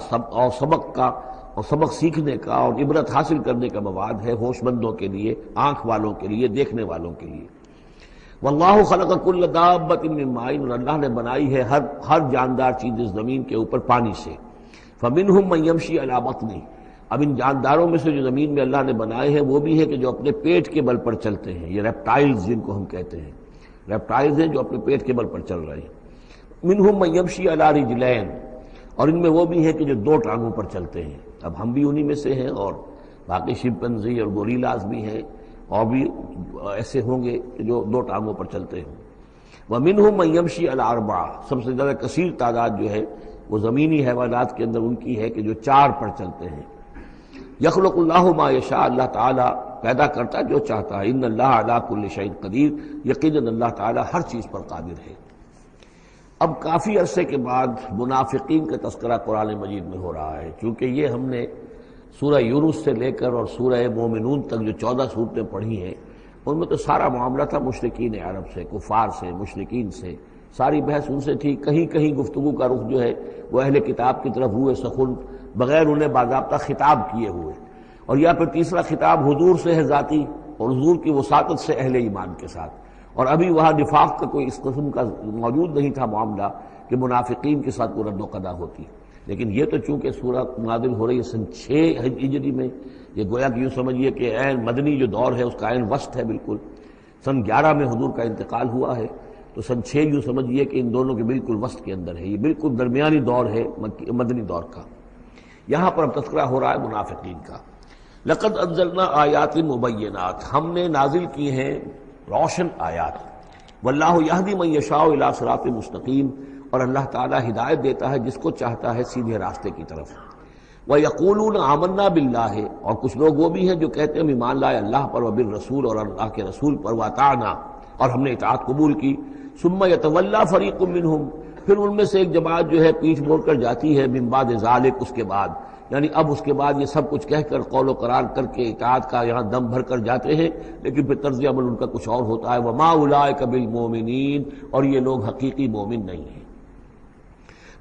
اور سبق سیکھنے کا اور عبرت حاصل کرنے کا مواد ہے ہوش مندوں کے لیے، آنکھ والوں کے لیے، دیکھنے والوں کے لیے۔ واللہ خلق کل دابۃ من ماء، اور اللہ نے بنائی ہے ہر جاندار چیز اس زمین کے اوپر پانی سے۔ فمنہم من یمشی علی بطنہ، اب ان جانداروں میں سے جو زمین میں اللہ نے بنائے ہیں وہ بھی ہے کہ جو اپنے پیٹ کے بل پر چلتے ہیں، یہ ریپٹائلز جن کو ہم کہتے ہیں، ریپٹائلز ہیں جو اپنے پیٹ کے بل پر چل رہے ہیں۔ منہم من یمشی علی رجلین، اور ان میں وہ بھی ہیں کہ جو دو ٹانگوں پر چلتے ہیں۔ اب ہم بھی انہی میں سے ہیں، اور باقی شمپنزی اور گوریلاز بھی ہیں، اور بھی ایسے ہوں گے کہ جو دو ٹانگوں پر چلتے ہوں۔ وَمِنْهُمْ مَنْ يَمْشِي عَلَى أَرْبَعٍ، سب سے زیادہ کثیر تعداد جو ہے وہ زمینی حیوانات کے اندر ان کی ہے کہ جو چار پر چلتے ہیں۔ یخلق اللہ ما یشاء، اللہ تعالیٰ پیدا کرتا جو چاہتا ہے۔ ان اللہ علی کل شیء قدیر، یقیناً اللہ تعالیٰ ہر چیز پر قادر ہے۔ اب کافی عرصے کے بعد منافقین کا تذکرہ قرآن مجید میں ہو رہا ہے، چونکہ یہ ہم نے سورہ یونس سے لے کر اور سورہ مومنون تک جو 14 صورتیں پڑھی ہیں ان میں تو سارا معاملہ تھا مشرکین عرب سے، کفار سے، مشرکین سے، ساری بحث ان سے تھی۔ کہیں کہیں گفتگو کا رخ جو ہے وہ اہل کتاب کی طرف ہوئے سخن، بغیر انہیں باضابطہ خطاب کیے ہوئے، اور یا پھر تیسرا خطاب حضور سے ہے ذاتی، اور حضور کی وساطت سے اہل ایمان کے ساتھ، اور ابھی وہاں نفاق کا کوئی اس قسم کا موجود نہیں تھا معاملہ کہ منافقین کے ساتھ کوئی رد و قدا ہوتی۔ لیکن یہ تو چونکہ سورہ نازل ہو رہی ہے سن 6 ہجری میں، یہ گویا کہ یوں سمجھیے کہ عین مدنی جو دور ہے اس کا عین وسط ہے، بالکل سن 11 میں حضور کا انتقال ہوا ہے، تو سن 6 یوں سمجھیے کہ ان دونوں کے بالکل وسط کے اندر ہے، یہ بالکل درمیانی دور ہے مدنی دور کا۔ یہاں پر اب تذکرہ ہو رہا ہے منافقین کا۔ لقد انزلنا آیات مبینات، ہم نے نازل کی ہیں روشن آیات۔ واللہ یہدی من یشاء الی صراط مستقیم، اور اللہ تعالیٰ ہدایت دیتا ہے جس کو چاہتا ہے سیدھے راستے کی طرف۔ وَيَقُولُونَ آمَنَّا بِاللَّهِ، اور کچھ لوگ وہ بھی ہیں جو کہتے ہیں ہم ایمان لائے اللہ پر، وبالرسول، اور اللہ کے رسول پر، وَأَطَعْنَا، اور ہم نے اطاعت قبول کی۔ ثُمَّ يَتَوَلَّىٰ فَرِيقٌ مِّنْهُمْ، پھر ان میں سے ایک جماعت جو ہے پیٹھ موڑ کر جاتی ہے، مِن بَعْدِ ذَلِكَ، اس کے بعد، یعنی اب اس کے بعد یہ سب کچھ کہہ کر قول و قرار کر کے اطاعت کا یہاں دم بھر کر جاتے ہیں، لیکن پھر طرز عمل ان کا کچھ اور ہوتا ہے۔ وَمَا أُولَٰئِكَ بِالْمُؤْمِنِينَ، اور یہ لوگ حقیقی مومن نہیں ہیں۔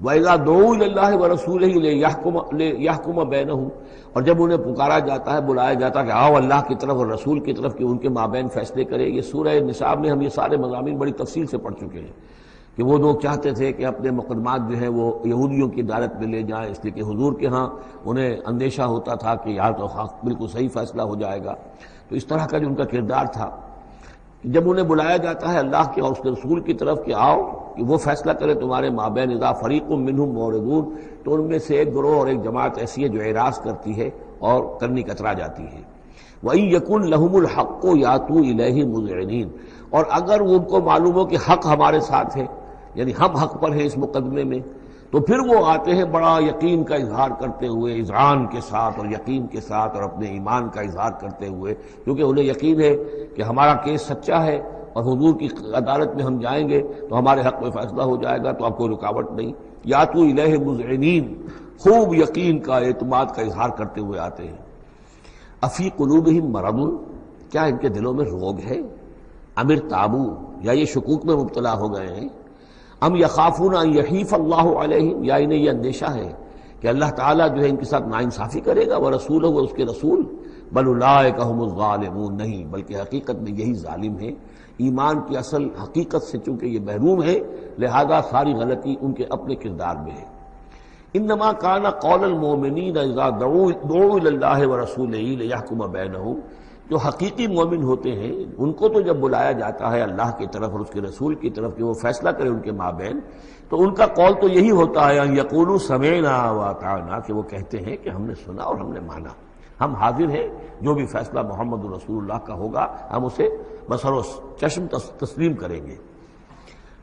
وَإِذَا دُعُوا إِلَى اللَّهِ وَرَسُولِهِ لِيَحْكُمَ بَيْنَهُمْ، اور جب انہیں پکارا جاتا ہے، بلایا جاتا ہے کہ آؤ اللہ کی طرف اور رسول کی طرف کہ ان کے مابین فیصلے کرے۔ یہ سورہ نساء میں ہم یہ سارے مضامین بڑی تفصیل سے پڑھ چکے ہیں کہ وہ لوگ چاہتے تھے کہ اپنے مقدمات جو ہیں وہ یہودیوں کی عدالت میں لے جائیں، اس لیے کہ حضور کے ہاں انہیں اندیشہ ہوتا تھا کہ یہاں تو بالکل صحیح فیصلہ ہو جائے گا۔ تو اس طرح کا جو ان کا کردار تھا، جب انہیں بلایا جاتا ہے اللہ کے اور اس کے رسول کی طرف کہ آؤ کہ وہ فیصلہ کرے تمہارے مابین، اذا فریق منہم معرضون، تو ان میں سے ایک گروہ اور ایک جماعت ایسی ہے جو اعراض کرتی ہے اور کرنی کترا جاتی ہے۔ وَإِن يَكُن لَهُمُ الْحَقُّ يَأْتُوا إِلَيْهِ مُذْعِنِينَ، اور اگر ان کو معلوم ہو کہ حق ہمارے ساتھ ہے، یعنی ہم حق پر ہیں اس مقدمے میں، تو پھر وہ آتے ہیں بڑا یقین کا اظہار کرتے ہوئے، اذعان کے ساتھ اور یقین کے ساتھ اور اپنے ایمان کا اظہار کرتے ہوئے، کیونکہ انہیں یقین ہے کہ ہمارا کیس سچا ہے اور حضور کی عدالت میں ہم جائیں گے تو ہمارے حق میں فیصلہ ہو جائے گا، تو اب کوئی رکاوٹ نہیں۔ یاتوا الیہ مذعنین، خوب یقین کا اعتماد کا اظہار کرتے ہوئے آتے ہیں۔ افی قلوبہم مرض، کیا ان کے دلوں میں روگ ہے؟ ام ارتابوا، یا یہ شکوک میں مبتلا ہو گئے ہیں؟ ام یخافون ان یحیف اللہ علیہم، یا انہیں یہ اندیشہ ہے کہ اللہ تعالیٰ جو ہے ان کے ساتھ ناانصافی کرے گا، ورسولہ، اور اس کے رسول، بل اولئک هم الظالمون، نہیں بلکہ حقیقت میں یہی ظالم ہیں۔ ایمان کی اصل حقیقت سے چونکہ یہ محروم ہے، لہذا ساری غلطی ان کے اپنے کردار میں ہے۔ انما کان قول المؤمنین اذا دعوا الی اللہ ورسولہ لیحکم بینہم، جو حقیقی مومن ہوتے ہیں ان کو تو جب بلایا جاتا ہے اللہ کی طرف اور اس کے رسول کی طرف کہ وہ فیصلہ کرے ان کے مابین، تو ان کا قول تو یہی ہوتا ہے ان یقولوا سمعنا واطعنا، کہ وہ کہتے ہیں کہ ہم نے سنا اور ہم نے مانا، ہم حاضر ہیں، جو بھی فیصلہ محمد رسول اللہ کا ہوگا ہم اسے بصر و چشم تسلیم کریں گے۔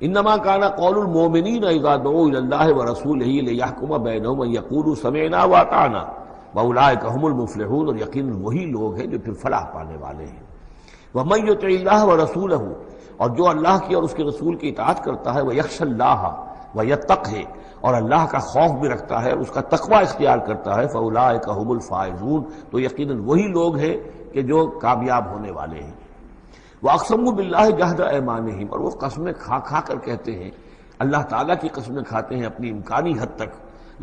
انما کان قول المؤمنین اذا دعوا الی اللہ ورسولہ لیحکم بینہم ان یقولوا سمعنا واطعنا واولئک هم المفلحون، اور یقیناً وہی لوگ ہیں جو پھر فلاح پانے والے ہیں۔ ومن یطع اللہ ورسولہ، اور جو اللہ کی اور اس کے رسول کی اطاعت کرتا ہے، ویخشى اللہ ویتقہ، اور اللہ کا خوف بھی رکھتا ہے اور اس کا تقوی اختیار کرتا ہے، فاولئک هم الفائزون، تو یقیناً وہی لوگ ہیں کہ جو کامیاب ہونے والے ہیں۔ واقسموا باللہ جہد ایمانہم، اور وہ قسمیں کھا کھا کر کہتے ہیں، اللہ تعالیٰ کی قسمیں کھاتے ہیں اپنی امکانی حد تک،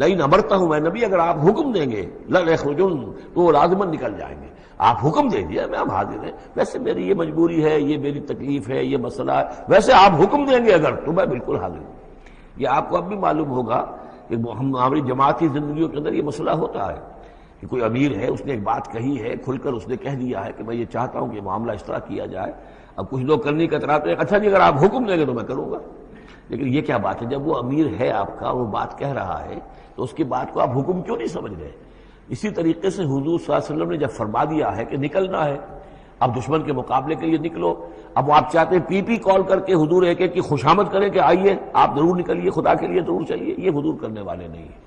لئن امرتہم، اے نبی اگر آپ حکم دیں گے، لَيَخْرُجُنَّ، تو وہ لازماً نکل جائیں گے۔ آپ حکم دے دیا میں ہم حاضر ہیں، ویسے میری یہ مجبوری ہے، یہ میری تکلیف ہے، یہ مسئلہ ہے، ویسے آپ حکم دیں گے اگر تو میں بالکل حاضر ہوں۔ یہ آپ کو اب بھی معلوم ہوگا کہ ہماری جماعتی زندگیوں کے اندر یہ مسئلہ ہوتا ہے کہ کوئی امیر ہے، اس نے ایک بات کہی ہے، کھل کر اس نے کہہ دیا ہے کہ میں یہ چاہتا ہوں کہ معاملہ اس طرح کیا جائے۔ اب کچھ لوگ کرنے کا کتراتے ہیں، اچھا جی اگر آپ حکم دیں گے تو میں کروں گا۔ لیکن یہ کیا بات ہے؟ جب وہ امیر ہے آپ کا، وہ بات کہہ رہا ہے، تو اس کی بات کو آپ حکم کیوں نہیں سمجھ گئے؟ اسی طریقے سے حضور صلی اللہ علیہ وسلم نے جب فرما دیا ہے کہ نکلنا ہے، اب دشمن کے مقابلے کے لیے نکلو، اب وہ آپ چاہتے ہیں پی کال کر کے حضور ایک ایک کی خوشامد کریں کہ آئیے آپ ضرور نکلیے، خدا کے لیے ضرور چلیے، یہ حضور کرنے والے نہیں ہیں۔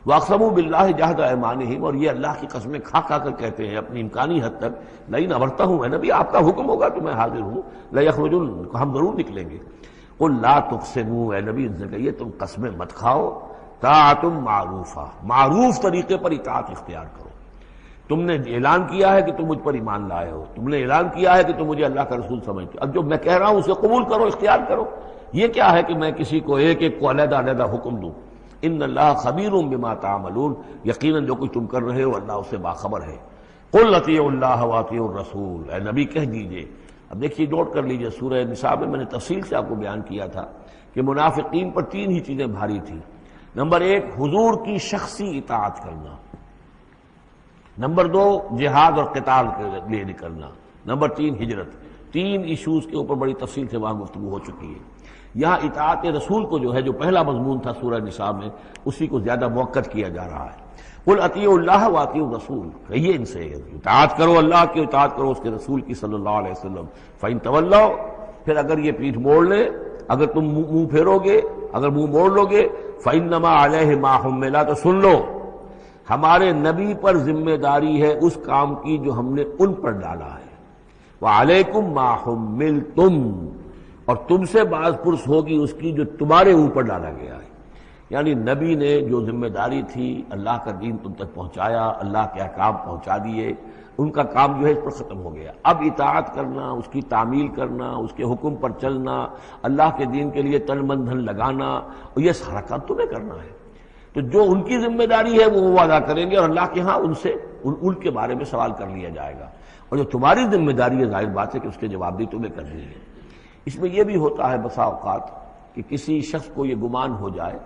واقسموا باللہ جہد ایمانہم، اور یہ اللہ کی قسمیں کھا کھا کر کہتے ہیں اپنی امکانی حد تک، لئن امرتہم، اے نبی آپ کا حکم ہوگا تو میں حاضر ہوں، لیخرجن، ہم ضرور نکلیں گے۔ قل لا تقسموا، اے نبی ان سے کہیے تم قسمیں مت کھاؤ، طاعۃ معروفہ، معروف طریقے پر اطاعت اختیار کرو۔ تم نے اعلان کیا ہے کہ تم مجھ پر ایمان لائے ہو، تم نے اعلان کیا ہے کہ تم مجھے اللہ کا رسول سمجھتے ہو، اب جو میں کہہ رہا ہوں اسے قبول کرو، اختیار کرو۔ یہ کیا ہے کہ میں کسی کو ایک ایک کو علیحدہ علیحدہ حکم دوں؟ ان اللہ خبیر بما تعملون، یقیناً جو کچھ تم کر رہے ہو اللہ اس سے باخبر ہے۔ قل اطیعوا اللہ واطیعوا الرسول، اے نبی کہہ دیجئے۔ اب دیکھیے نوٹ کر لیجئے، سورہ نساء میں نے تفصیل سے آپ کو بیان کیا تھا کہ منافقین پر تین ہی چیزیں بھاری تھیں۔ نمبر ایک، حضور کی شخصی اطاعت کرنا، نمبر دو، جہاد اور قتال کے لیے نکلنا، نمبر تین، ہجرت۔ تین ایشوز کے اوپر بڑی تفصیل سے وہاں گفتگو ہو چکی ہے۔ یہاں اطاعت رسول کو جو ہے، جو پہلا مضمون تھا سورہ نساء میں، اسی کو زیادہ موقت کیا جا رہا ہے۔ قل اطیعوا اللہ واطیعوا الرسول، کہیے ان سے اطاعت کرو، اللہ کی اطاعت کرو، اس کے رسول کی صلی اللہ علیہ وسلم۔ فإن تولوا، پھر اگر یہ پیٹھ موڑ لے، اگر تم منہ پھیرو گے، اگر منہ موڑ لو گے، فإنما علیہ ما حمل، تو سن لو ہمارے نبی پر ذمہ داری ہے اس کام کی جو ہم نے ان پر ڈالا ہے، وعلیکم ما حملتم، اور تم سے باز پرس ہوگی اس کی جو تمہارے اوپر ڈالا گیا ہے۔ یعنی نبی نے جو ذمہ داری تھی اللہ کا دین تم تک پہنچایا، اللہ کے احکام پہنچا دیے، ان کا کام جو ہے اس پر ختم ہو گیا۔ اب اطاعت کرنا، اس کی تعمیل کرنا، اس کے حکم پر چلنا، اللہ کے دین کے لیے تن من دھن لگانا، اور یہ سارا کام تمہیں کرنا ہے۔ تو جو ان کی ذمہ داری ہے وہ ادا کریں گے، اور اللہ کے ہاں ان سے ان کے بارے میں سوال کر لیا جائے گا، اور جو تمہاری ذمہ داری ہے ظاہر بات ہے کہ اس کے جواب بھی تمہیں کرنی ہے۔ اس میں یہ بھی ہوتا ہے بسا اوقات کہ کسی شخص کو یہ گمان ہو جائے.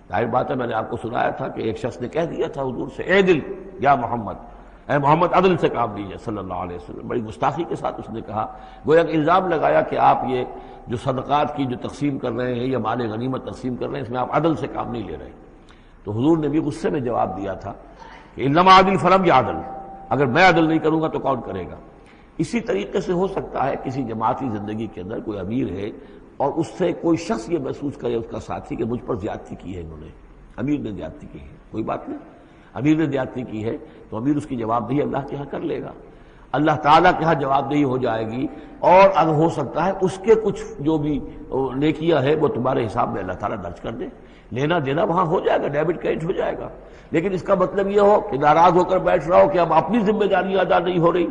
ظاہر بات ہے میں نے آپ کو سنایا تھا کہ ایک شخص نے کہہ دیا تھا حضور سے اے دل یا محمد، اے محمد عدل سے کام لیجیے صلی اللہ علیہ وسلم. بڑی گستاخی کے ساتھ اس نے کہا، گویا کہ الزام لگایا کہ آپ یہ جو صدقات کی جو تقسیم کر رہے ہیں یا مال غنیمت تقسیم کر رہے ہیں اس میں آپ عدل سے کام نہیں لے رہے. تو حضور نے بھی غصے میں جواب دیا تھا کہ انما عدل فلم یا عدل، اگر میں عدل نہیں کروں گا تو کون کرے گا. اسی طریقے سے ہو سکتا ہے کسی جماعتی زندگی کے اندر کوئی امیر ہے اور اس سے کوئی شخص یہ محسوس کرے اس کا ساتھی کہ مجھ پر زیادتی کی ہے انہوں نے، امیر نے زیادتی کی ہے. کوئی بات نہیں، امیر نے زیادتی کی ہے تو امیر اس کی جواب دہی اللہ کے ہاں کر لے گا، اللہ تعالیٰ کے ہاں جواب دہی ہو جائے گی. اور اگر ہو سکتا ہے اس کے کچھ جو بھی نیکیاں ہے وہ تمہارے حساب میں اللہ تعالیٰ درج کر دے، لینا دینا وہاں ہو جائے گا، ڈیبٹ کریڈٹ ہو جائے گا. لیکن اس کا مطلب یہ ہو کہ ناراض ہو کر بیٹھ رہا ہو کہ اب اپنی ذمہ داری ادا نہیں ہو رہی،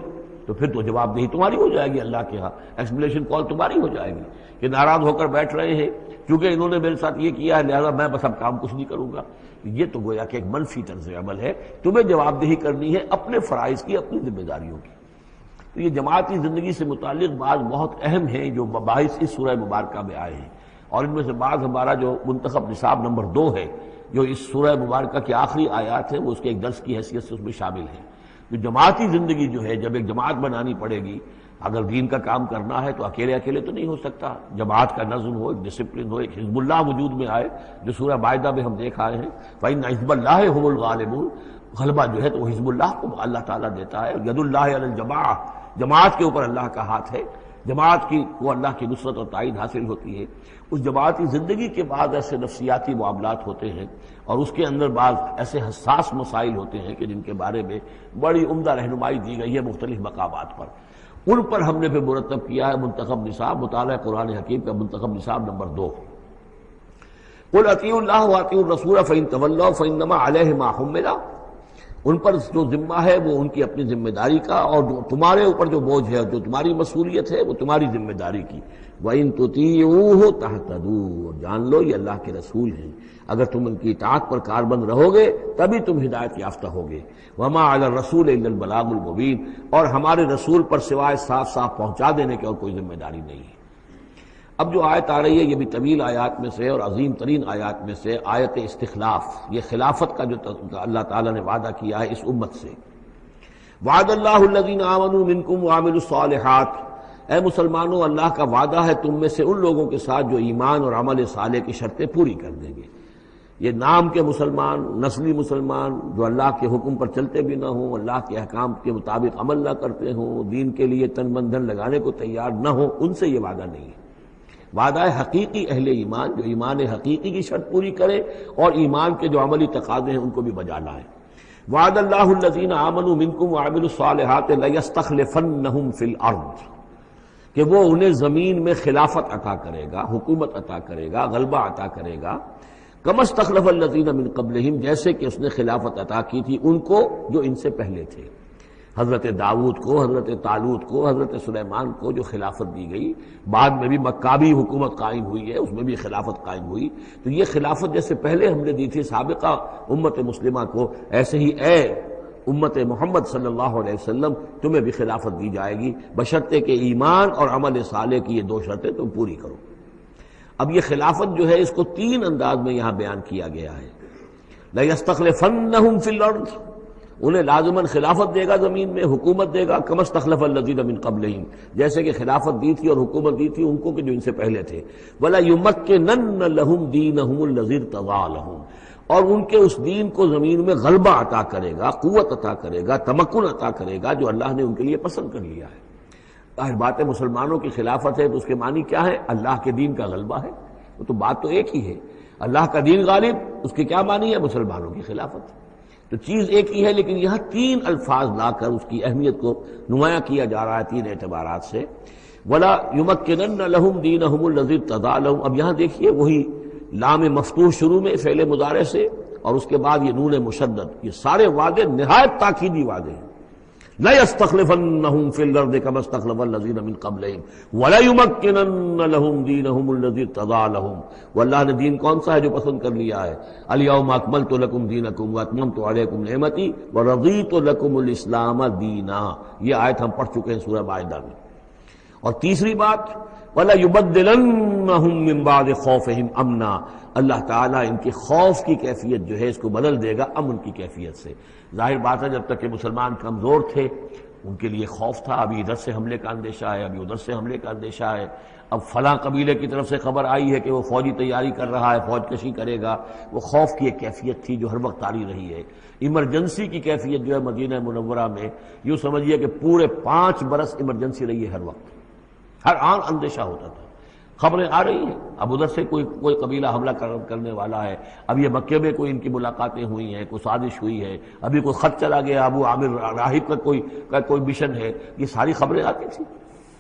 تو پھر تو جواب دہی تمہاری ہو جائے گی اللہ کے ہاں، ایکسپلیشن کال تمہاری ہو جائے گی کہ ناراض ہو کر بیٹھ رہے ہیں کیونکہ انہوں نے میرے ساتھ یہ کیا ہے لہذا میں بس اب کام کچھ نہیں کروں گا. یہ تو گویا کہ ایک منفی طرز عمل ہے. تمہیں جواب دہی کرنی ہے اپنے فرائض کی، اپنی ذمہ داریوں کی. تو یہ جماعتی زندگی سے متعلق بعض بہت اہم ہیں جو مباحث اس سورہ مبارکہ میں آئے ہیں، اور ان میں سے بعض ہمارا جو منتخب نصاب نمبر 2 ہے جو اس سورہ مبارکہ کی آخری آیات ہیں وہ اس کے ایک درس کی حیثیت سے اس میں شامل ہیں. جو جماعتی زندگی جو ہے جب ایک جماعت بنانی پڑے گی، اگر دین کا کام کرنا ہے تو اکیلے اکیلے تو نہیں ہو سکتا. جماعت کا نظم ہو، ایک ڈسپلن ہو، ایک حزب اللہ وجود میں آئے جو سورہ مائدہ میں ہم دیکھ آئے ہیں فَإِنَّ حِزْبَ اللَّهِ هُمُ الْغَالِبُونَ. غلبہ جو ہے تو وہ حزب اللہ کو اللہ تعالیٰ دیتا ہے. ید اللہ علی الجماعہ، جماعت کے اوپر اللہ کا ہاتھ ہے، جماعت کی کو اللہ کی نصرت اور تائید حاصل ہوتی ہے. اس جماعتی زندگی کے بعد ایسے نفسیاتی معاملات ہوتے ہیں اور اس کے اندر بعض ایسے حساس مسائل ہوتے ہیں کہ جن کے بارے میں بڑی عمدہ رہنمائی دی گئی ہے مختلف مقامات پر. ان پر ہم نے پھر مرتب کیا ہے منتخب نصاب، مطالعہ قرآن حکیم کا منتخب نصاب نمبر 2. قل اطیعوا اللہ واطیعوا الرسول فإن تولوا فإنما علیہ ما حمل. ان پر جو ذمہ ہے وہ ان کی اپنی ذمہ داری کا، اور جو تمہارے اوپر جو بوجھ ہے جو تمہاری مسئولیت ہے وہ تمہاری ذمہ داری کی. وَإِن تُطِيعُوهُ تَهْتَدُوا. جان لو یہ اللہ کے رسول ہیں، اگر تم ان کی اطاعت پر کاربند رہو گے تبھی تم ہدایت یافتہ ہوگے. وَمَا عَلَى الرَّسُولِ إِلَّا الْبَلَاغُ الْمُبِينُ. اور ہمارے رسول پر سوائے صاف صاف پہنچا دینے کے اور کوئی ذمہ داری نہیں ہے. اب جو آیت آ رہی ہے یہ بھی طویل آیات میں سے اور عظیم ترین آیات میں سے آیت استخلاف، یہ خلافت کا جو اللہ تعالیٰ نے وعدہ کیا ہے اس امت سے. وعد اللہ الذین آمنوا منکم وعملوا الصالحات. اے مسلمانوں اللہ کا وعدہ ہے تم میں سے ان لوگوں کے ساتھ جو ایمان اور عمل صالح کی شرطیں پوری کر دیں گے. یہ نام کے مسلمان، نسلی مسلمان جو اللہ کے حکم پر چلتے بھی نہ ہوں، اللہ کے احکام کے مطابق عمل نہ کرتے ہوں، دین کے لیے تن من دھن لگانے کو تیار نہ ہوں، ان سے یہ وعدہ نہیں ہے. وعدہ ہے حقیقی اہل ایمان جو ایمان حقیقی کی شرط پوری کرے اور ایمان کے جو عملی تقاضے ہیں ان کو بھی بجا لائے. وعد اللہ الذین آمنوا منکم وعملوا الصالحات لیستخلفنہم فی الارض. کہ وہ انہیں زمین میں خلافت عطا کرے گا، حکومت عطا کرے گا، غلبہ عطا کرے گا. کما استخلف الذین من قبلہم. جیسے کہ اس نے خلافت عطا کی تھی ان کو جو ان سے پہلے تھے. حضرت داؤد کو، حضرت طالوت کو، حضرت سلیمان کو جو خلافت دی گئی، بعد میں بھی مکابی حکومت قائم ہوئی ہے اس میں بھی خلافت قائم ہوئی. تو یہ خلافت جیسے پہلے ہم نے دی تھی سابقہ امت مسلمہ کو، ایسے ہی اے امت محمد صلی اللہ علیہ وسلم تمہیں بھی خلافت دی جائے گی بشرطے کہ ایمان اور عمل صالح کی یہ 2 شرطیں تم پوری کرو. اب یہ خلافت جو ہے اس کو 3 انداز میں یہاں بیان کیا گیا ہے. لَيَسْتَخْلِفَنَّهُمْ فِي الْأَرْضِ. انہیں لازماً خلافت دے گا زمین میں، حکومت دے گا. كَمَا اسْتَخْلَفَ الَّذِينَ مِن قَبْلِهِمْ. جیسے کہ خلافت دی تھی اور حکومت دی تھی ان کو کہ جو ان سے پہلے تھے. وَلَا يُمَكِّنَنَّ لَهُمْ دِينَهُمُ الَّذِي ارْتَضَىٰ لَهُمْ. اور ان کے اس دین کو زمین میں غلبہ عطا کرے گا، قوت عطا کرے گا، تمکن عطا کرے گا جو اللہ نے ان کے لیے پسند کر لیا ہے. ظاہر بات ہے مسلمانوں کی خلافت ہے تو اس کے معنی کیا ہے؟ اللہ کے دین کا غلبہ ہے. وہ تو بات تو ایک ہی ہے، اللہ کا دین غالب، اس کے کیا معنی ہے؟ مسلمانوں کی خلافت. تو چیز ایک ہی ہے لیکن یہاں 3 الفاظ لا کر اس کی اہمیت کو نمایاں کیا جا رہا ہے 3 اعتبارات سے. وَلَا يُمَكِّنَنَّ لَهُمْ دِينَهُمُ الَّذِي ارْتَضَىٰ لَهُمْ. اب یہاں دیکھیے وہی لام مفتوح شروع میں فعل مضارع سے اور اس کے بعد یہ نون مشدد، یہ سارے وعدے نہایت تاکیدی وعدے ہیں. لَيَسْتَخْلِفَنَّهُمْ فِي الْأَرْضِ كَمَا اسْتَخْلَفَ الَّذِينَ مِن قَبْلِهِمْ وَلَيُمَكِّنَنَّ لَهُمْ دِينَهُمُ الَّذِي ارْتَضَىٰ لَهُمْ. واللہ نے دین کون سا ہے جو پسند کر لیا ہے؟ الْيَوْمَ أَكْمَلْتُ لَكُمْ دِينَكُمْ وَأَتْمَمْتُ عَلَيْكُمْ نِعْمَتِي وَرَضِيتُ لَكُمُ الْإِسْلَامَ دِينًا. یہ آیت ہم پڑھ چکے ہیں سورہ مائدہ میں. اور تیسری بات وَلَيُبَدِّلَنَّهُم مِّن بَعْدِ خَوْفِهِمْ أَمْنًا، اللہ تعالیٰ ان کے خوف کی کیفیت جو ہے اس کو بدل دے گا امن کی کیفیت سے۔ ظاہر بات ہے جب تک کہ مسلمان کمزور تھے ان کے لیے خوف تھا، ابھی ادھر سے حملے کا اندیشہ ہے، ابھی ادھر سے حملے کا اندیشہ ہے، اب فلاں قبیلے کی طرف سے خبر آئی ہے کہ وہ فوجی تیاری کر رہا ہے، فوج کشی کرے گا۔ وہ خوف کی ایک کیفیت تھی جو ہر وقت طاری رہی ہے۔ ایمرجنسی کی کیفیت جو ہے مدینہ منورہ میں یوں سمجھیے کہ پورے 5 برس ایمرجنسی رہی ہے، ہر وقت ہر آن اندیشہ ہوتا تھا، خبریں آ رہی ہیں اب ادھر سے کوئی قبیلہ حملہ کرنے والا ہے، اب یہ مکے میں کوئی ان کی ملاقاتیں ہوئی ہیں، کوئی سازش ہوئی ہے، ابھی کوئی خط چلا گیا ابو عامر راہب کا کوئی مشن ہے، یہ ساری خبریں آتی تھیں۔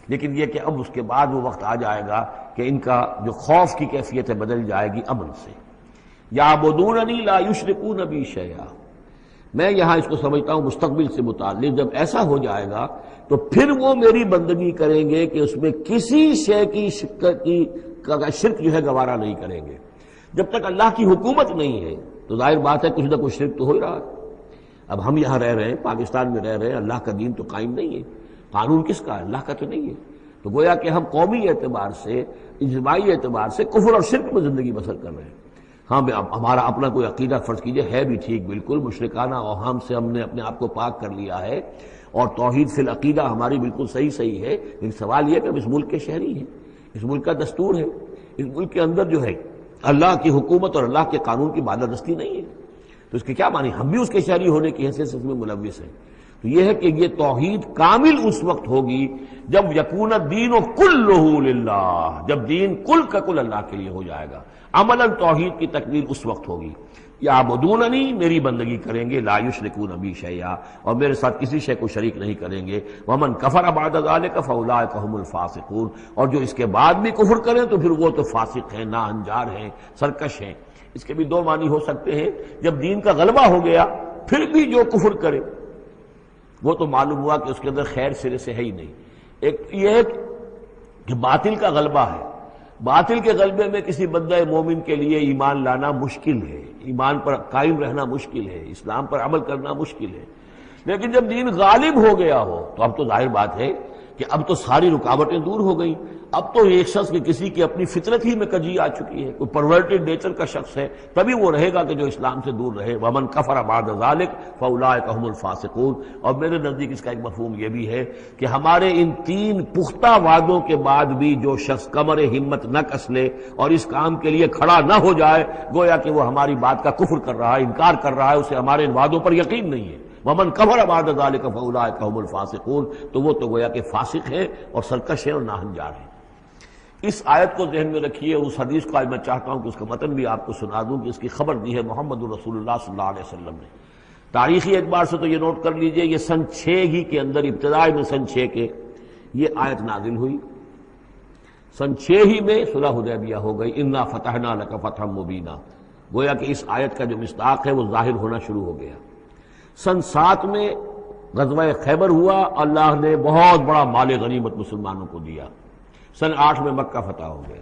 لیکن یہ کہ اب اس کے بعد وہ وقت آ جائے گا کہ ان کا جو خوف کی کیفیت ہے بدل جائے گی امن سے۔ یعبدوننی لا یشرکون بی شیئا، میں یہاں اس کو سمجھتا ہوں مستقبل سے متعلق، جب ایسا ہو جائے گا تو پھر وہ میری بندگی کریں گے کہ اس میں کسی شے کی شرک جو ہے گوارا نہیں کریں گے۔ جب تک اللہ کی حکومت نہیں ہے تو ظاہر بات ہے کچھ نہ کچھ شرک تو ہو ہی رہا ہے۔ اب ہم یہاں رہ رہے ہیں، پاکستان میں رہ رہے ہیں، اللہ کا دین تو قائم نہیں ہے، قانون کس کا ہے؟ اللہ کا تو نہیں ہے۔ تو گویا کہ ہم قومی اعتبار سے، اجتماعی اعتبار سے کفر اور شرک میں زندگی بسر کر رہے ہیں۔ ہاں ہمارا اپنا کوئی عقیدہ فرض کیجئے ہے بھی ٹھیک، بالکل مشرکانہ اوہام سے ہم نے اپنے آپ کو پاک کر لیا ہے، اور توحید فی العقیدہ ہماری بالکل صحیح ہے، لیکن سوال یہ کہ ہم اس ملک کے شہری ہیں، اس ملک کا دستور ہے، اس ملک کے اندر جو ہے اللہ کی حکومت اور اللہ کے قانون کی بالادستی نہیں ہے، تو اس کے کیا معنی؟ ہم بھی اس کے شہری ہونے کی حیثیت سے اس میں ملوث ہیں۔ تو یہ ہے کہ یہ توحید کامل اس وقت ہوگی جب یکون الدین کلہ للہ، جب دین کل کا کل اللہ کے لیے ہو جائے گا۔ عملاً توحید کی تکمیل اس وقت ہوگی۔ یعبدوننی، میری بندگی کریں گے، لا یشرکون بی شیئا، اور میرے ساتھ کسی شے کو شریک نہیں کریں گے۔ ومن کفر بعد ذلک فاولئک هم الفاسقون، اور جو اس کے بعد بھی کفر کریں تو پھر وہ تو فاسق ہیں، ناہنجار ہیں، سرکش ہیں۔ اس کے بھی دو معنی ہو سکتے ہیں، جب دین کا غلبہ ہو گیا پھر بھی جو کفر کرے وہ تو معلوم ہوا کہ اس کے اندر خیر سرے سے ہے ہی نہیں۔ ایک یہ ہے کہ باطل کا غلبہ ہے، باطل کے غلبے میں کسی بندہ مومن کے لیے ایمان لانا مشکل ہے، ایمان پر قائم رہنا مشکل ہے، اسلام پر عمل کرنا مشکل ہے۔ لیکن جب دین غالب ہو گیا ہو تو اب تو ظاہر بات ہے کہ اب تو ساری رکاوٹیں دور ہو گئیں۔ اب تو ایک شخص کی کسی کی اپنی فطرت ہی میں کجی آ چکی ہے، کوئی پرورٹڈ نیچر کا شخص ہے تبھی وہ رہے گا کہ جو اسلام سے دور رہے۔ ومن کفر بعد ذلک فاولئک هم الفاسقون، اور میرے نزدیک اس کا ایک مفہوم یہ بھی ہے کہ ہمارے ان 3 پختہ وعدوں کے بعد بھی جو شخص کمر ہمت نہ کس لے اور اس کام کے لیے کھڑا نہ ہو جائے، گویا کہ وہ ہماری بات کا کفر کر رہا ہے، انکار کر رہا ہے، اسے ہمارے ان وعدوں پر یقین نہیں ہے۔ ومن کفر بعد ذلک فاولئک هم الفاسقون، تو وہ تو گویا کہ فاسق ہے اور سرکش ہے اور ناہنجار ہے۔ اس آیت کو ذہن میں رکھیے، اس حدیث کو آج میں چاہتا ہوں کہ اس کا متن بھی آپ کو سنا دوں کہ اس کی خبر دی ہے محمد رسول اللہ صلی اللہ علیہ وسلم نے۔ تاریخی اعتبار سے تو یہ نوٹ کر لیجئے، یہ سن 6 ہی کے اندر، ابتدائی میں سن 6 کے یہ آیت نازل ہوئی۔ سن 6 ہی میں صلح حدیبیہ ہو گئی، انا فتحنا لک فتحا مبینا، گویا کہ اس آیت کا جو مصداق ہے وہ ظاہر ہونا شروع ہو گیا۔ سن 7 میں غزوہ خیبر ہوا، اللہ نے بہت بڑا مال غنیمت مسلمانوں کو دیا۔ سن 8 میں مکہ فتح ہو گیا۔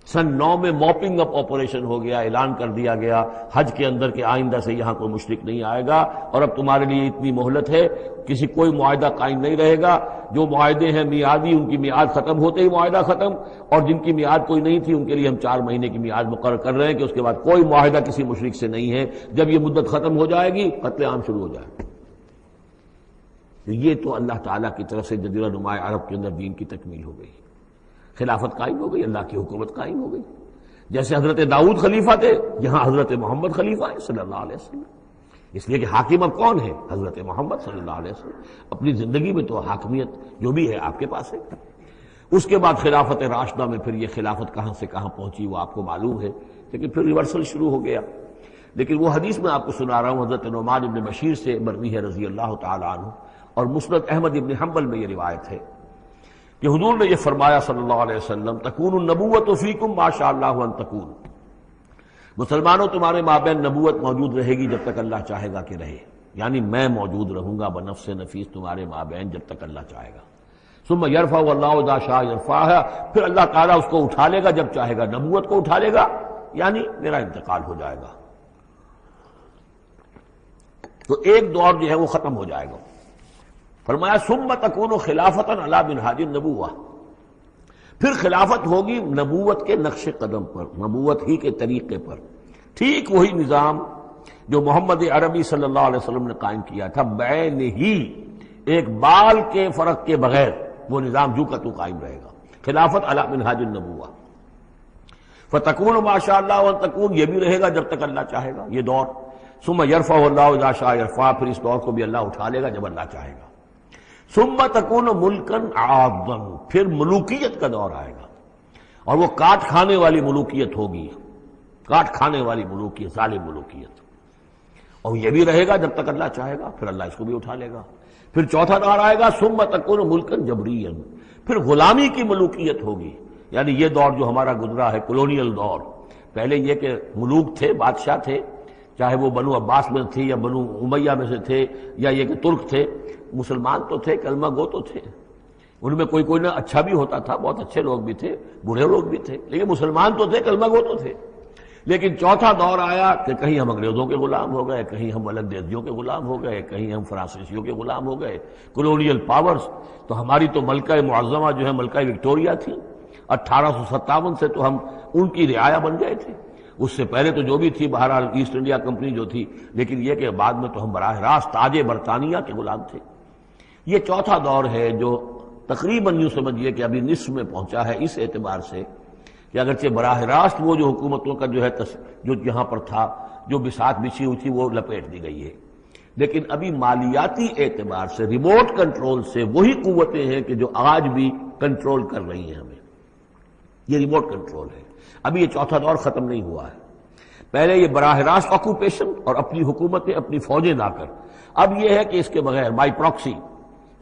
سن 9 میں موپنگ اپ آپریشن ہو گیا، اعلان کر دیا گیا حج کے اندر کہ آئندہ سے یہاں کوئی مشرک نہیں آئے گا، اور اب تمہارے لیے اتنی مہلت ہے، کوئی معاہدہ قائم نہیں رہے گا، جو معاہدے ہیں میعادی ان کی میعاد ختم ہوتے ہی معاہدہ ختم، اور جن کی میعاد کوئی نہیں تھی ان کے لیے ہم 4 مہینے کی میعاد مقرر کر رہے ہیں کہ اس کے بعد کوئی معاہدہ کسی مشرک سے نہیں ہے، جب یہ مدت ختم ہو جائے گی قتل عام شروع ہو جائے گا۔ یہ تو اللہ تعالیٰ کی طرف سے جزیرہ نماء عرب کے اندر دین کی تکمیل ہو گئی، خلافت قائم ہو گئی، اللہ کی حکومت قائم ہو گئی۔ جیسے حضرت داؤد خلیفہ تھے، یہاں حضرت محمد خلیفہ ہے صلی اللہ علیہ وسلم، اس لیے کہ حاکم اب کون ہے؟ حضرت محمد صلی اللہ علیہ وسلم۔ اپنی زندگی میں تو حاکمیت جو بھی ہے آپ کے پاس ہے۔ اس کے بعد خلافت راشدہ میں پھر یہ خلافت کہاں سے کہاں پہنچی وہ آپ کو معلوم ہے، لیکن پھر ریورسل شروع ہو گیا۔ لیکن وہ حدیث میں آپ کو سنا رہا ہوں، حضرت نعمان ابن بشیر سے مروی ہے رضی اللہ تعالی عنہ، اور مسند احمد ابن حنبل میں یہ روایت ہے کہ حضور نے یہ فرمایا صلی اللہ علیہ وسلم، تکون النبوۃ فیکم ما شاء اللہ ان تکون، مسلمانوں تمہارے مابین نبوت موجود رہے گی جب تک اللہ چاہے گا کہ رہے، یعنی میں موجود رہوں گا بنفس نفیس تمہارے مابین جب تک اللہ چاہے گا۔ ثم یرفع اللہ اذا شاء یرفعها، پھر اللہ تعالیٰ اس کو اٹھا لے گا جب چاہے گا، نبوت کو اٹھا لے گا، یعنی میرا انتقال ہو جائے گا، تو ایک دور جو ہے وہ ختم ہو جائے گا۔ فرمایا ثم تکون خلافتا علی منہاج النبوہ، پھر خلافت ہوگی نبوت کے نقش قدم پر، نبوت ہی کے طریقے پر، ٹھیک وہی نظام جو محمد عربی صلی اللہ علیہ وسلم نے قائم کیا تھا، بعین ہی، ایک بال کے فرق کے بغیر وہ نظام جو کا تو قائم رہے گا، خلافت علی منہاج النبوہ۔ فتکون ما شاء اللہ وان تکون، یہ بھی رہے گا جب تک اللہ چاہے گا یہ دور۔ ثم یرفع اللہ اذا شاء یرفع، پھر اس دور کو بھی اللہ اٹھا لے گا جب اللہ چاہے گا۔ ثم تکون ملکا عاضا، پھر ملوکیت کا دور آئے گا، اور وہ کاٹ کھانے والی ملوکیت ہوگی، کاٹ کھانے والی ملوکیت، ظالم ملوکیت، اور یہ بھی رہے گا جب تک اللہ چاہے گا، پھر اللہ اس کو بھی اٹھا لے گا۔ پھر چوتھا دور آئے گا ثم تکون ملکا جبریا، پھر غلامی کی ملوکیت ہوگی، یعنی یہ دور جو ہمارا گزرا ہے کولونیل دور، پہلے یہ کہ ملوک تھے، بادشاہ تھے، چاہے وہ بنو عباس میں تھے یا بنو امیہ میں سے تھے یا یہ کہ ترک تھے، مسلمان تو تھے، کلمہ گو تو تھے، ان میں کوئی نہ اچھا بھی ہوتا تھا، بہت اچھے لوگ بھی تھے، برے لوگ بھی تھے، لیکن مسلمان تو تھے، کلمہ گو تو تھے۔ لیکن چوتھا دور آیا کہ کہیں ہم انگریزوں کے غلام ہو گئے، کہیں ہم ولندیزیوں کے غلام ہو گئے، کہیں ہم فرانسیسیوں کے غلام ہو گئے، کولونیل پاورز۔ تو ہماری تو ملکہ معظمہ جو ہے ملکہ وکٹوریہ تھی، 1857 سے تو ہم ان کی رعایا بن گئے تھے، اس سے پہلے تو جو بھی تھی بہرحال ایسٹ انڈیا کمپنی جو تھی، لیکن یہ کہ بعد میں تو ہم براہ راست تاج برطانیہ کے غلام تھے۔ یہ چوتھا دور ہے جو تقریباً یوں سمجھیے کہ ابھی نصف میں پہنچا ہے، اس اعتبار سے کہ اگرچہ براہ راست وہ جو حکومتوں کا جو ہے جو یہاں پر تھا، جو بساط بچھی ہوئی تھی، وہ لپیٹ دی گئی ہے، لیکن ابھی مالیاتی اعتبار سے ریموٹ کنٹرول سے وہی قوتیں ہیں کہ جو آج بھی کنٹرول کر رہی ہیں ہمیں، یہ ریموٹ کنٹرول ہے۔ ابھی یہ چوتھا دور ختم نہیں ہوا ہے، پہلے یہ براہ راست آکوپیشن اور اپنی حکومتیں، اپنی فوجیں لا کر، اب یہ ہے کہ اس کے بغیر بائی پراکسی،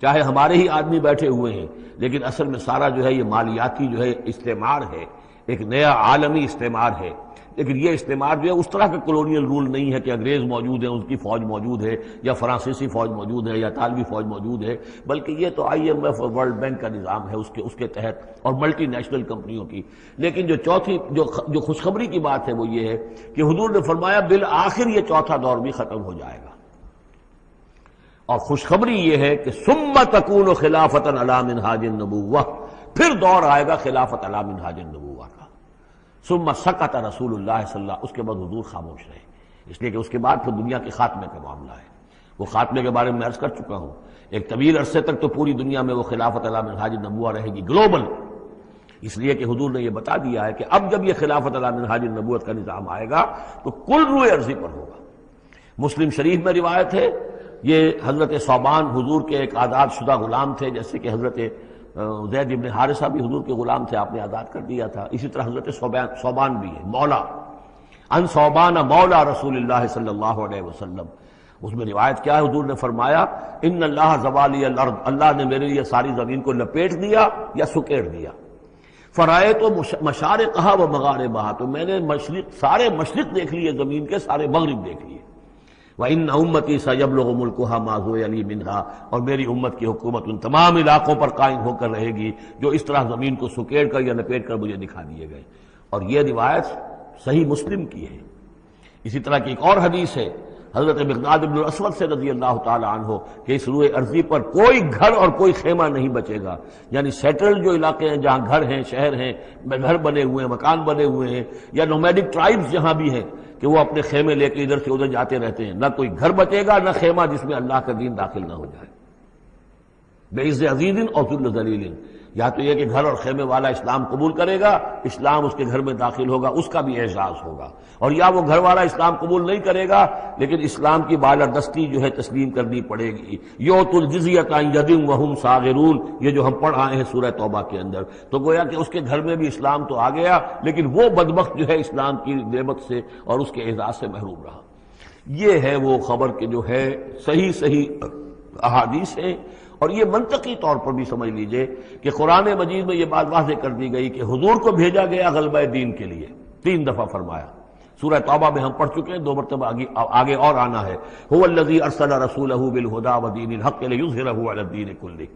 چاہے ہمارے ہی آدمی بیٹھے ہوئے ہیں، لیکن اصل میں سارا جو ہے یہ مالیاتی جو ہے استعمار ہے، ایک نیا عالمی استعمار ہے۔ لیکن یہ استعمار جو ہے اس طرح کا کولونیل رول نہیں ہے کہ انگریز موجود ہیں، ان کی فوج موجود ہے، یا فرانسیسی فوج موجود ہے، یا اطالوی فوج موجود ہے، بلکہ یہ تو IMF اور ورلڈ بینک کا نظام ہے اس کے تحت، اور ملٹی نیشنل کمپنیوں کی۔ لیکن جو چوتھی جو خوشخبری کی بات ہے وہ یہ ہے کہ حضور نے فرمایا بالآخر یہ چوتھا دور بھی ختم ہو جائے گا، اور خوشخبری یہ ہے کہ ثم تکون خلافتا علی منہاج النبوہ، پھر دور آئے گا خلافت علی منہاج النبوہ کا۔ ثم سکت رسول اللہ صلی اللہ، اس کے بعد حضور خاموش رہے، اس لیے کہ اس کے بعد پھر دنیا کے خاتمے کا معاملہ ہے۔ وہ خاتمے کے بارے میں عرض کر چکا ہوں، ایک طویل عرصے تک تو پوری دنیا میں وہ خلافت علی منہاج النبوہ رہے گی، گلوبل، اس لیے کہ حضور نے یہ بتا دیا ہے کہ اب جب یہ خلافت علی منہاج النبوت کا نظام آئے گا تو کل روئے ارضی پر ہوگا۔ مسلم شریف میں روایت ہے، یہ حضرت ثوبان حضور کے ایک آزاد شدہ غلام تھے، جیسے کہ حضرت زید ابن حارثہ بھی حضور کے غلام تھے، آپ نے آزاد کر دیا تھا، اسی طرح حضرت ثوبان بھی ہے، مولا، ان ثوبان مولا رسول اللہ صلی اللہ علیہ وسلم۔ اس میں روایت کیا ہے، حضور نے فرمایا ان اللہ زوالی الارض، اللہ نے میرے لیے ساری زمین کو لپیٹ دیا یا سکیڑ دیا، فرائے تو مشارقہا و مغاربہا، تو میں نے سارے مشرق دیکھ لیے زمین کے، سارے مغرب دیکھ لیے۔ وَإِنَّ أُمَّتِي سَيَبْلُغُ مُلْكُهَا مَا زُوِّيَ لِي مِنْهَا، اور میری امت کی حکومت ان تمام علاقوں پر قائم ہو کر رہے گی جو اس طرح زمین کو سکیڑ کر یا لپیٹ کر مجھے دکھا دیے گئے۔ اور یہ روایت صحیح مسلم کی ہے۔ اسی طرح کی ایک اور حدیث ہے حضرت مقداد بن الاسود سے رضی اللہ تعالی عنہ کہ اس روئے ارضی پر کوئی گھر اور کوئی خیمہ نہیں بچے گا، یعنی سیٹلڈ جو علاقے ہیں جہاں گھر ہیں، شہر ہیں، گھر بنے ہوئے ہیں، مکان بنے ہوئے ہیں، یا نومیڈک ٹرائبز جہاں بھی ہیں کہ وہ اپنے خیمے لے کے ادھر سے ادھر جاتے رہتے ہیں، نہ کوئی گھر بچے گا، نہ خیمہ جس میں اللہ کا دین داخل نہ ہو جائے۔ بعز عزیز اور ذل ذلیل، یا تو یہ کہ گھر اور خیمے والا اسلام قبول کرے گا، اسلام اس کے گھر میں داخل ہوگا، اس کا بھی اعزاز ہوگا، اور یا وہ گھر والا اسلام قبول نہیں کرے گا لیکن اسلام کی بالادستی جو ہے تسلیم کرنی پڑے گی۔ یؤتوا الجزیۃ عن ید وہم صاغرون، یہ جو ہم پڑھ آئے ہیں سورہ توبہ کے اندر، تو گویا کہ اس کے گھر میں بھی اسلام تو آ گیا لیکن وہ بدبخت جو ہے اسلام کی نعمت سے اور اس کے اعزاز سے محروم رہا۔ یہ ہے وہ خبر کہ جو ہے صحیح احادیث ہیں، اور یہ منطقی طور پر بھی سمجھ لیجئے کہ قرآن مجید میں یہ بات واضح کر دی گئی کہ حضور کو بھیجا گیا غلبہ دین کے لیے، 3 دفعہ فرمایا، سورہ توبہ میں ہم پڑھ چکے ہیں، 2 مرتبہ آگے اور آنا ہے، هو الذی ارسل رسولہ بالہدی ودین الحق لیظہرہ علی الدین کلہ،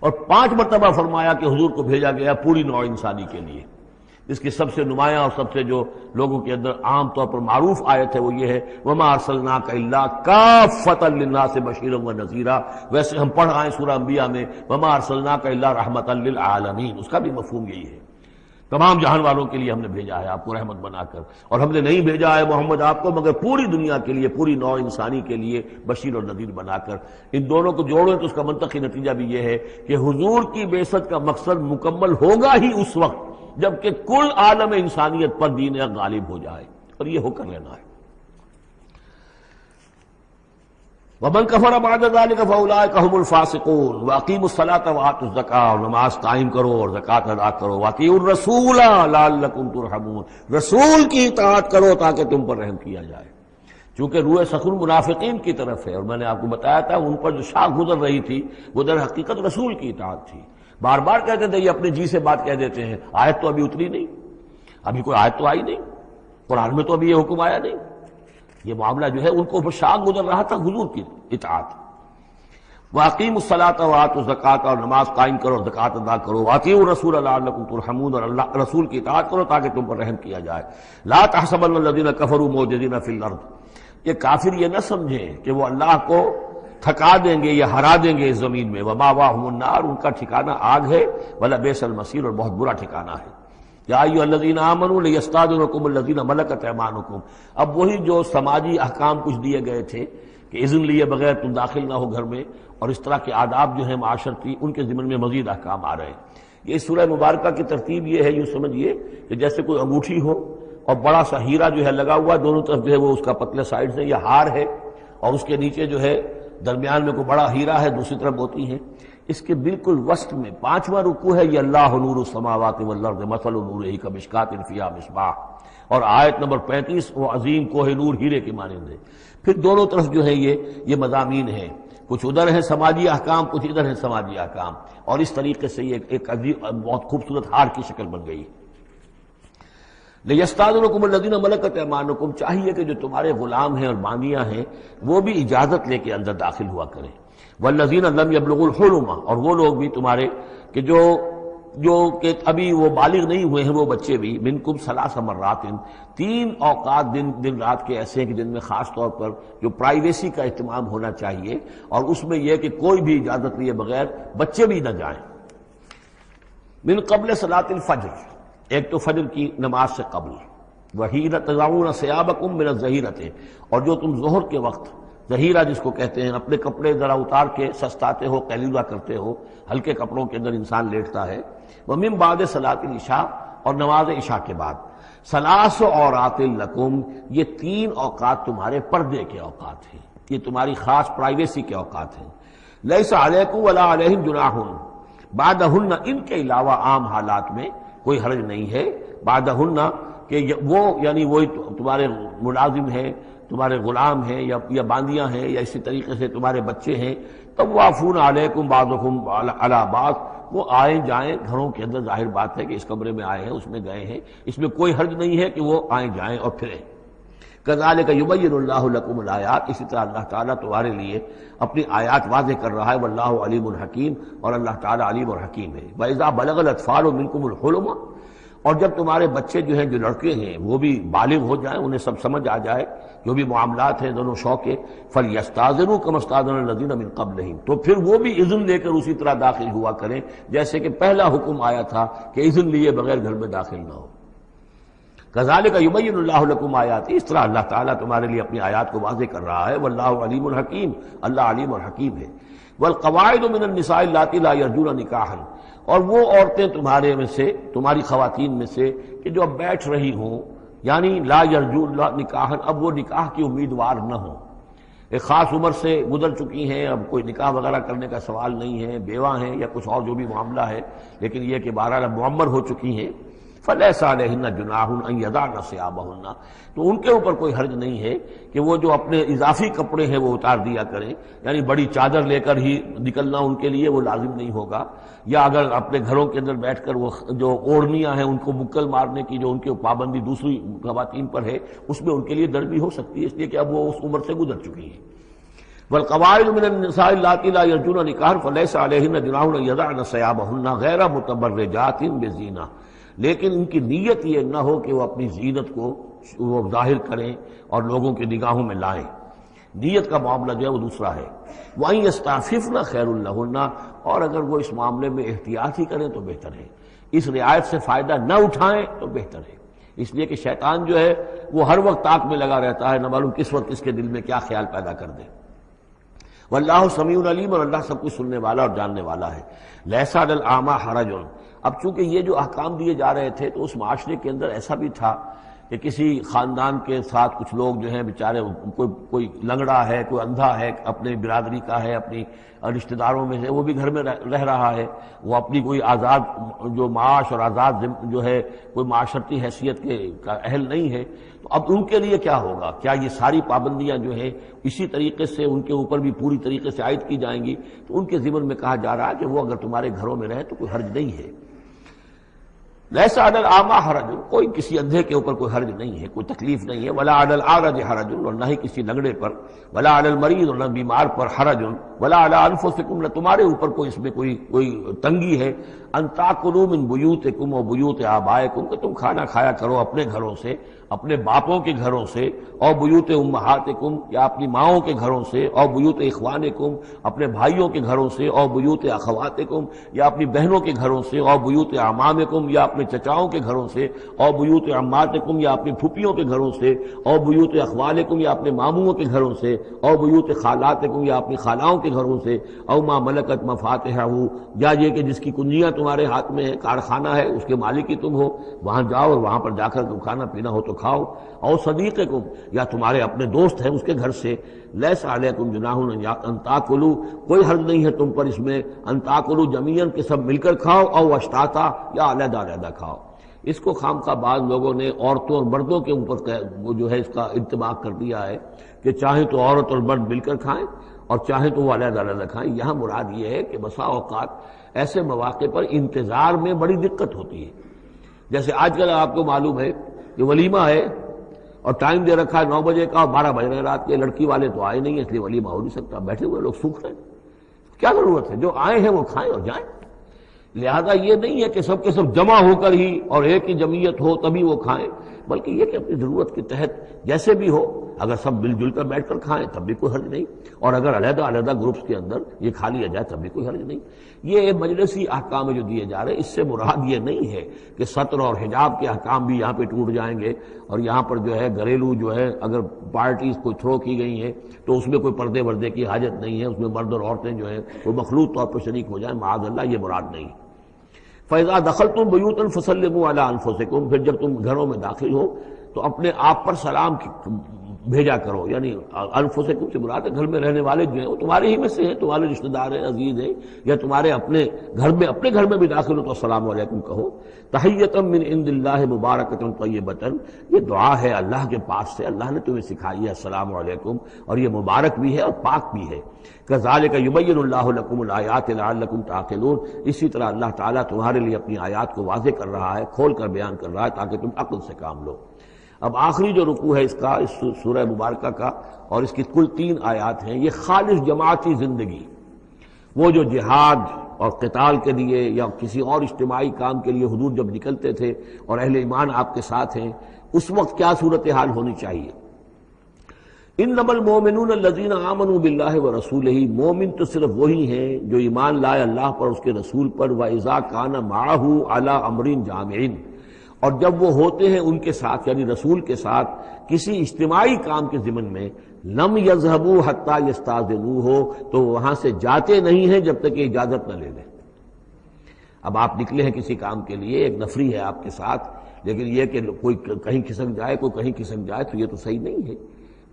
اور 5 مرتبہ فرمایا کہ حضور کو بھیجا گیا پوری نوع انسانی کے لیے۔ اس کی سب سے نمایاں اور سب سے جو لوگوں کے اندر عام طور پر معروف آیت ہے وہ یہ ہے وَمَا أَرْسَلْنَاكَ إِلَّا كَافَّةً لِلنَّاسِ بَشِيرًا وَنَذِيرًا، ویسے ہم پڑھ آئے سورہ انبیاء میں وَمَا أَرْسَلْنَاكَ إِلَّا رَحْمَةً لِلْعَالَمِينَ، اس کا بھی مفہوم یہی ہے، تمام جہان والوں کے لیے ہم نے بھیجا ہے آپ کو رحمت بنا کر، اور ہم نے نہیں بھیجا ہے محمد آپ کو مگر پوری دنیا کے لیے، پوری نوع انسانی کے لیے بشیر اور نذیر بنا کر۔ ان دونوں کو جوڑیں تو اس کا منطقی نتیجہ بھی یہ ہے کہ حضور کی بعثت کا مقصد مکمل ہوگا ہی اس وقت جبکہ کل عالم انسانیت پر دین حق غالب ہو جائے، اور یہ ہو کر لینا ہے۔ وَمَنْ كَفَرَ بَعْدَ ذَلِكَ فَأُولَٰئِكَ هُمُ الْفَاسِقُونَ وَأَقِیمُوا الصَّلَاةَ وَآتُوا الزَّکَاةَ، اور نماز قائم کرو اور زکوٰۃ ادا کرو، وَأَطِیعُوا الرَّسُولَ لَعَلَّکُمْ تُرْحَمُونَ، رسول کی اطاعت کرو تاکہ تم پر رحم کیا جائے۔ چونکہ روح سخن منافقین کی طرف ہے، اور میں نے آپ کو بتایا تھا ان پر جو شاخ گزر رہی تھی وہ در حقیقت رسول کی اطاعت تھی۔ بار بار کہتے تھے، یہ اپنے جی سے بات کہہ دیتے ہیں، آیت تو ابھی اتری نہیں، ابھی کوئی آیت تو آئی نہیں، قرآن میں تو ابھی یہ حکم آیا نہیں، یہ معاملہ جو ہے ان کو شاخ گزر رہا تھا حضور کی اطاعت۔ وَأَقِیمُوا الصَّلَاةَ وَآتُوا الزَّکَاةَ، اور نماز قائم کرو اور زکوٰۃ ادا کرو، وَأَطِیعُوا الرَّسُولَ لَعَلَّکُمْ تُرْحَمُونَ، اور اللہ رسول کی اطاعت کرو تاکہ تم پر رحم کیا جائے۔ لَا تَحْسَبَنَّ الَّذِينَ كَفَرُوا مُعْجِزِينَ فِي الْأَرْضِ، یہ کافر یہ نہ سمجھیں کہ وہ اللہ کو تھکا دیں گے یا ہرا دیں گے اس زمین میں، وَمَأْوَاهُمُ النَّارُ، ان کا ٹھکانہ آگ ہے، وَلَبِئْسَ الْمَصِيرُ، اور بہت برا ٹھکانہ ہے۔ یا ایھا الذین آمنوا لیستأذنکم الذین ملکت ایمانکم، اب وہی جو سماجی احکام کچھ دیے گئے تھے کہ اذن لیے بغیر تم داخل نہ ہو گھر میں، اور اس طرح کے آداب جو ہیں معاشرتی، ان کے ضمن میں مزید احکام آ رہے ہیں۔ یہ سورہ مبارکہ کی ترتیب یہ ہے، یوں سمجھیے کہ جیسے کوئی انگوٹھی ہو اور بڑا سا ہیرا جو ہے لگا ہوا، دونوں طرف جو ہے وہ اس کا پتلے سائڈ سے، یہ ہار ہے، اور اس کے نیچے جو ہے درمیان میں کوئی بڑا ہیرا ہے، دوسری طرف ہوتی ہیں۔ اس کے بالکل وسط میں 5واں رکوع ہے، یہ اللہ نور السماوات والارض مثل نورہ کمشکاۃ فیہا مصباح، اور آیت نمبر 35 وہ عظیم کوہ نور ہیرے کے مانند ہے۔ پھر دونوں طرف جو ہے یہ مضامین ہیں، کچھ ادھر ہیں سماجی احکام، کچھ ادھر ہیں سماجی احکام، اور اس طریقے سے یہ ایک عظیم بہت خوبصورت ہار کی شکل بن گئی۔ لیستأذنکم الذین ملکت ایمانکم، چاہیے کہ جو تمہارے غلام ہیں اور باندیاں ہیں وہ بھی اجازت لے کے اندر داخل ہوا کریں۔ والذین لم یبلغوا الحلم، اور وہ لوگ بھی تمہارے کہ جو کہ ابھی وہ بالغ نہیں ہوئے ہیں وہ بچے بھی، منکم ثلاث مرات، 3 اوقات دن رات کے ایسے ہیں کہ جن میں خاص طور پر جو پرائیویسی کا اہتمام ہونا چاہیے، اور اس میں یہ کہ کوئی بھی اجازت لیے بغیر بچے بھی نہ جائیں۔ من قبل صلاۃ الفجر، ایک تو فجر کی نماز سے قبل، وحین تضعون ثیابکم من الظہیرۃ، اور جو تم ظہر کے وقت ظہیرہ جس کو کہتے ہیں، اپنے کپڑے ذرا اتار کے سستاتے ہو، قیلولہ کرتے ہو، ہلکے کپڑوں کے اندر انسان لیٹتا ہے۔ ومن بعد صلاۃ العشاء، اور نماز عشاء کے بعد۔ ثلاث عورات لکم، یہ 3 اوقات تمہارے پردے کے اوقات ہیں، یہ تمہاری خاص پرائیویسی کے اوقات ہیں۔ لیس علیکم ولا علیہم جناح بعدہن، ان کے علاوہ عام حالات میں کوئی حرج نہیں ہے، بعدہن کہ وہ یعنی وہی تمہارے ملازم ہیں، تمہارے غلام ہیں یا باندیاں ہیں، یا اسی طریقے سے تمہارے بچے ہیں، طوافون علیکم بعضکم علی بعض، وہ آئیں جائیں گھروں کے اندر، ظاہر بات ہے کہ اس کمرے میں آئے ہیں اس میں گئے ہیں، اس میں کوئی حرج نہیں ہے کہ وہ آئیں جائیں اور پھریں۔ کذالک یبین اللہ لکم الآیات، اسی طرح اللہ تعالیٰ تمہارے لیے اپنی آیات واضح کر رہا ہے، واللہ علیم الحکیم، اور اللہ تعالیٰ علیم اور حکیم ہے۔ وَإِذَا بَلَغَ الْأَطْفَالُ مِنْكُمُ الْحُلُمَ، اور جب تمہارے بچے جو ہیں جو لڑکے ہیں وہ بھی بالغ ہو جائیں، انہیں سب سمجھ آ جائے جو بھی معاملات ہیں دونوں شوق کے، فَلْيَسْتَأْذِنُوا كَمَا اسْتَأْذَنَ الَّذِينَ مِنْ قَبْلِهِمْ، تو پھر وہ بھی اذن لے کر اسی طرح داخل ہوا کریں جیسے کہ پہلا حکم آیا تھا کہ اذن لیے بغیر گھر میں داخل نہ ہو۔ کذالک یبین اللہ لکم آیاتہ، اس طرح اللہ تعالیٰ تمہارے لیے اپنی آیات کو واضح کر رہا ہے، واللہ علیم الحکیم، اللہ علیم اور حکیم ہے۔ والقواعد من النساء اللاتی لا یرجون نکاحا، اور وہ عورتیں تمہارے میں سے، تمہاری خواتین میں سے کہ جو اب بیٹھ رہی ہوں، یعنی لا یرجون نکاحا، اب وہ نکاح کی امیدوار نہ ہوں، ایک خاص عمر سے گزر چکی ہیں، اب کوئی نکاح وغیرہ کرنے کا سوال نہیں ہے، بیوہ ہیں یا کچھ اور جو بھی معاملہ ہے، لیکن یہ کہ بہرحال اب معمر ہو چکی ہیں، فَلَيْسَ عَلَيْهِنَّ جُنَاحٌ أَن يَضَعْنَ ثِيَابَهُنَّ، تو ان کے اوپر کوئی حرج نہیں ہے کہ وہ جو اپنے اضافی کپڑے ہیں وہ اتار دیا کریں، یعنی بڑی چادر لے کر ہی نکلنا ان کے لیے وہ لازم نہیں ہوگا، یا اگر اپنے گھروں کے اندر بیٹھ کر وہ جو اوڑھنیاں ہیں ان کو مکل مارنے کی جو ان کی پابندی دوسری خواتین پر ہے، اس میں ان کے لیے درد بھی ہو سکتی ہے، اس لیے کہ اب وہ اس عمر سے گزر چکی ہیں۔ والقواعد من النساء اللاتي لا يرجون نکاحا فليس عليهن جناح ان يضعن ثيابهن غير متبرجات بزينة، لیکن ان کی نیت یہ نہ ہو کہ وہ اپنی زینت کو وہ ظاہر کریں اور لوگوں کی نگاہوں میں لائیں، نیت کا معاملہ جو ہے وہ دوسرا ہے۔ وَأَن يَسْتَعْفِفْنَ خَيْرٌ لَهُنَّ، اور اگر وہ اس معاملے میں احتیاط ہی کریں تو بہتر ہے، اس رعایت سے فائدہ نہ اٹھائیں تو بہتر ہے، اس لیے کہ شیطان جو ہے وہ ہر وقت طاق میں لگا رہتا ہے، نہ معلوم کس وقت اس کے دل میں کیا خیال پیدا کر دے۔ واللہ سمیع علیم، اور اللہ سب کچھ سننے والا اور جاننے والا ہے۔ لیس علی الاعمی حرج، اب چونکہ یہ جو احکام دیے جا رہے تھے تو اس معاشرے کے اندر ایسا بھی تھا کہ کسی خاندان کے ساتھ کچھ لوگ جو ہیں بیچارے، کوئی لنگڑا ہے، کوئی اندھا ہے، اپنے برادری کا ہے، اپنی رشتہ داروں میں سے، وہ بھی گھر میں رہ رہا ہے، وہ اپنی کوئی آزاد جو معاش اور آزاد جو ہے کوئی معاشرتی حیثیت کا اہل نہیں ہے، تو اب ان کے لیے کیا ہوگا؟ کیا یہ ساری پابندیاں جو ہیں اسی طریقے سے ان کے اوپر بھی پوری طریقے سے عائد کی جائیں گی؟ تو ان کے ضمن میں کہا جا رہا ہے کہ وہ اگر تمہارے گھروں میں رہے تو کوئی حرج نہیں ہے۔ لیس علی الاعمی حرج، کوئی کسی اندھے کے اوپر کوئی حرج نہیں ہے، کوئی تکلیف نہیں ہے۔ ولا علی الاعرج حرج، اور نہ ہی کسی لنگڑے پر، ولا علی المریض، اور نہ بیمار پر حرج، ولا علی انفسکم، نہ تمہارے اوپر کوئی اس میں کوئی تنگی ہے، ان تاکلوا من بیوتکم و بیوت آبائکم، کہ تم کھانا کھایا کرو اپنے گھروں سے، اپنے باپوں کے گھروں سے، اور بیوت امہاتکم، یا اپنی ماؤں کے گھروں سے، اور بیوت اخوانکم، اپنے بھائیوں کے گھروں سے، اور بیوت اخواتکم، یا اپنی بہنوں کے گھروں سے، اور بیوت اعمامکم، یا اپنے چچاؤں کے گھروں سے، اور بیوت عماتکم، یا اپنی پھوپھیوں کے گھروں سے، اور بیوت اخوالکم، یا اپنے ماموں کے گھروں سے، اور بیوت خالاتکم، یا اپنی خالاؤں کے گھروں سے، او ما ملکت مفاتحہ، یا یہ کہ جس کی کنجیاں تمہارے ہاتھ میں ہے، کارخانہ ہے، اس کے مالک ہی تم ہو، وہاں جاؤ اور وہاں پر جا کر تم کھانا پینا ہو تو کھاؤ، اور صدیقکم، یا تمہارے اپنے دوست ہیں اس کے گھر سے، لیس علیکم جناح ان تاکلوا، کوئی حرج نہیں ہے تم پر اس میں، ان تاکلوا جمیعا، کہ سب مل کر کھاؤ، او اشتاتا، یا علیحدہ علیحدہ کھاؤ۔ اس کو خامخواہ بعض لوگوں نے عورتوں اور مردوں کے اوپر وہ جو ہے اس کا انطباق کر دیا ہے کہ چاہیں تو عورت اور مرد مل کر کھائیں اور چاہیں تو وہ علیحدہ علیحدہ کھائیں۔ یہاں مراد یہ ہے کہ بسا اوقات ایسے مواقع پر انتظار میں بڑی دقت ہوتی ہے، جیسے آج کل آپ کو معلوم ہے کہ ولیمہ ہے اور ٹائم دے رکھا ہے 9 بجے کا اور 12 بج رہے ہیں رات کے، لڑکی والے تو آئے نہیں، اس لیے ولیمہ ہو نہیں سکتا، بیٹھے ہوئے لوگ سوکھ رہے ہیں، کیا ضرورت ہے؟ جو آئے ہیں وہ کھائیں اور جائیں۔ لہذا یہ نہیں ہے کہ سب کے سب جمع ہو کر ہی اور ایک ہی جمعیت ہو تبھی وہ کھائیں، بلکہ یہ کہ اپنی ضرورت کے تحت جیسے بھی ہو، اگر سب مل جل کر بیٹھ کر کھائیں تب بھی کوئی حرج نہیں، اور اگر علیحدہ علیحدہ گروپس کے اندر یہ کھا لیا جائے تب بھی کوئی حرج نہیں۔ یہ مجلسی احکام جو دیے جا رہے ہیں، اس سے مراد یہ نہیں ہے کہ سطر اور حجاب کے احکام بھی یہاں پہ ٹوٹ جائیں گے، اور یہاں پر جو ہے گھریلو جو ہے اگر پارٹیز کوئی تھرو کی گئی ہیں تو اس میں کوئی پردے وردے کی حاجت نہیں ہے، اس میں مرد اور عورتیں جو ہیں وہ مخلوط طور پر شریک ہو جائیں، معاذ اللہ، یہ مراد نہیں۔ فَإِذَا دَخَلْتُمْ بُيُوتًا فَسَلِّمُوا عَلَىٰ أَنفُسِكُمْ، پھر جب تم گھروں میں داخل ہو تو اپنے آپ پر سلام بھیجا کرو، یعنی انفسکم سے مراد ہے گھر میں رہنے والے جو ہیں وہ تمہارے ہی میں سے ہیں، تمہارے رشتہ دار ہیں، عزیز ہیں، یا تمہارے اپنے گھر میں بھی داخل ہو تو السلام علیکم کہو۔ تحیۃ من عند اللہ مبارکۃ طیبۃ، یہ دعا ہے اللہ کے پاس سے، اللہ نے تمہیں سکھائی ہے السلام علیکم، اور یہ مبارک بھی ہے اور پاک بھی ہے۔ کذالک یبین اللہ لکم الآیات لعلکم تعقلون، اسی طرح اللہ تعالیٰ تمہارے لیے اپنی آیات کو واضح کر رہا ہے، کھول کر بیان کر رہا ہے تاکہ تم عقل سے کام لو۔ اب آخری جو رکوع ہے اس کا، اس سورہ مبارکہ کا، اور اس کی کل 3 آیات ہیں، یہ خالص جماعتی زندگی، وہ جو جہاد اور قتال کے لیے یا کسی اور اجتماعی کام کے لیے حضور جب نکلتے تھے اور اہل ایمان آپ کے ساتھ ہیں، اس وقت کیا صورتحال ہونی چاہیے۔ انما المؤمنون الذین آمنوا باللہ ورسولہ، مومن تو صرف وہی ہیں جو ایمان لائے اللہ پر، اس کے رسول پر، وَإِذَا كَانَ مَعَهُ عَلَىٰ أَمْرٍ جَامِعٍ، اور جب وہ ہوتے ہیں ان کے ساتھ یعنی رسول کے ساتھ کسی اجتماعی کام کے ضمن میں، لم يذهبوا حتى يستاذنوه، تو وہاں سے جاتے نہیں ہیں جب تک کہ اجازت نہ لے لیں۔ اب آپ نکلے ہیں کسی کام کے لیے، ایک نفری ہے آپ کے ساتھ، لیکن یہ کہ کوئی کہیں کھسک جائے کوئی کہیں کھسک جائے تو یہ تو صحیح نہیں ہے۔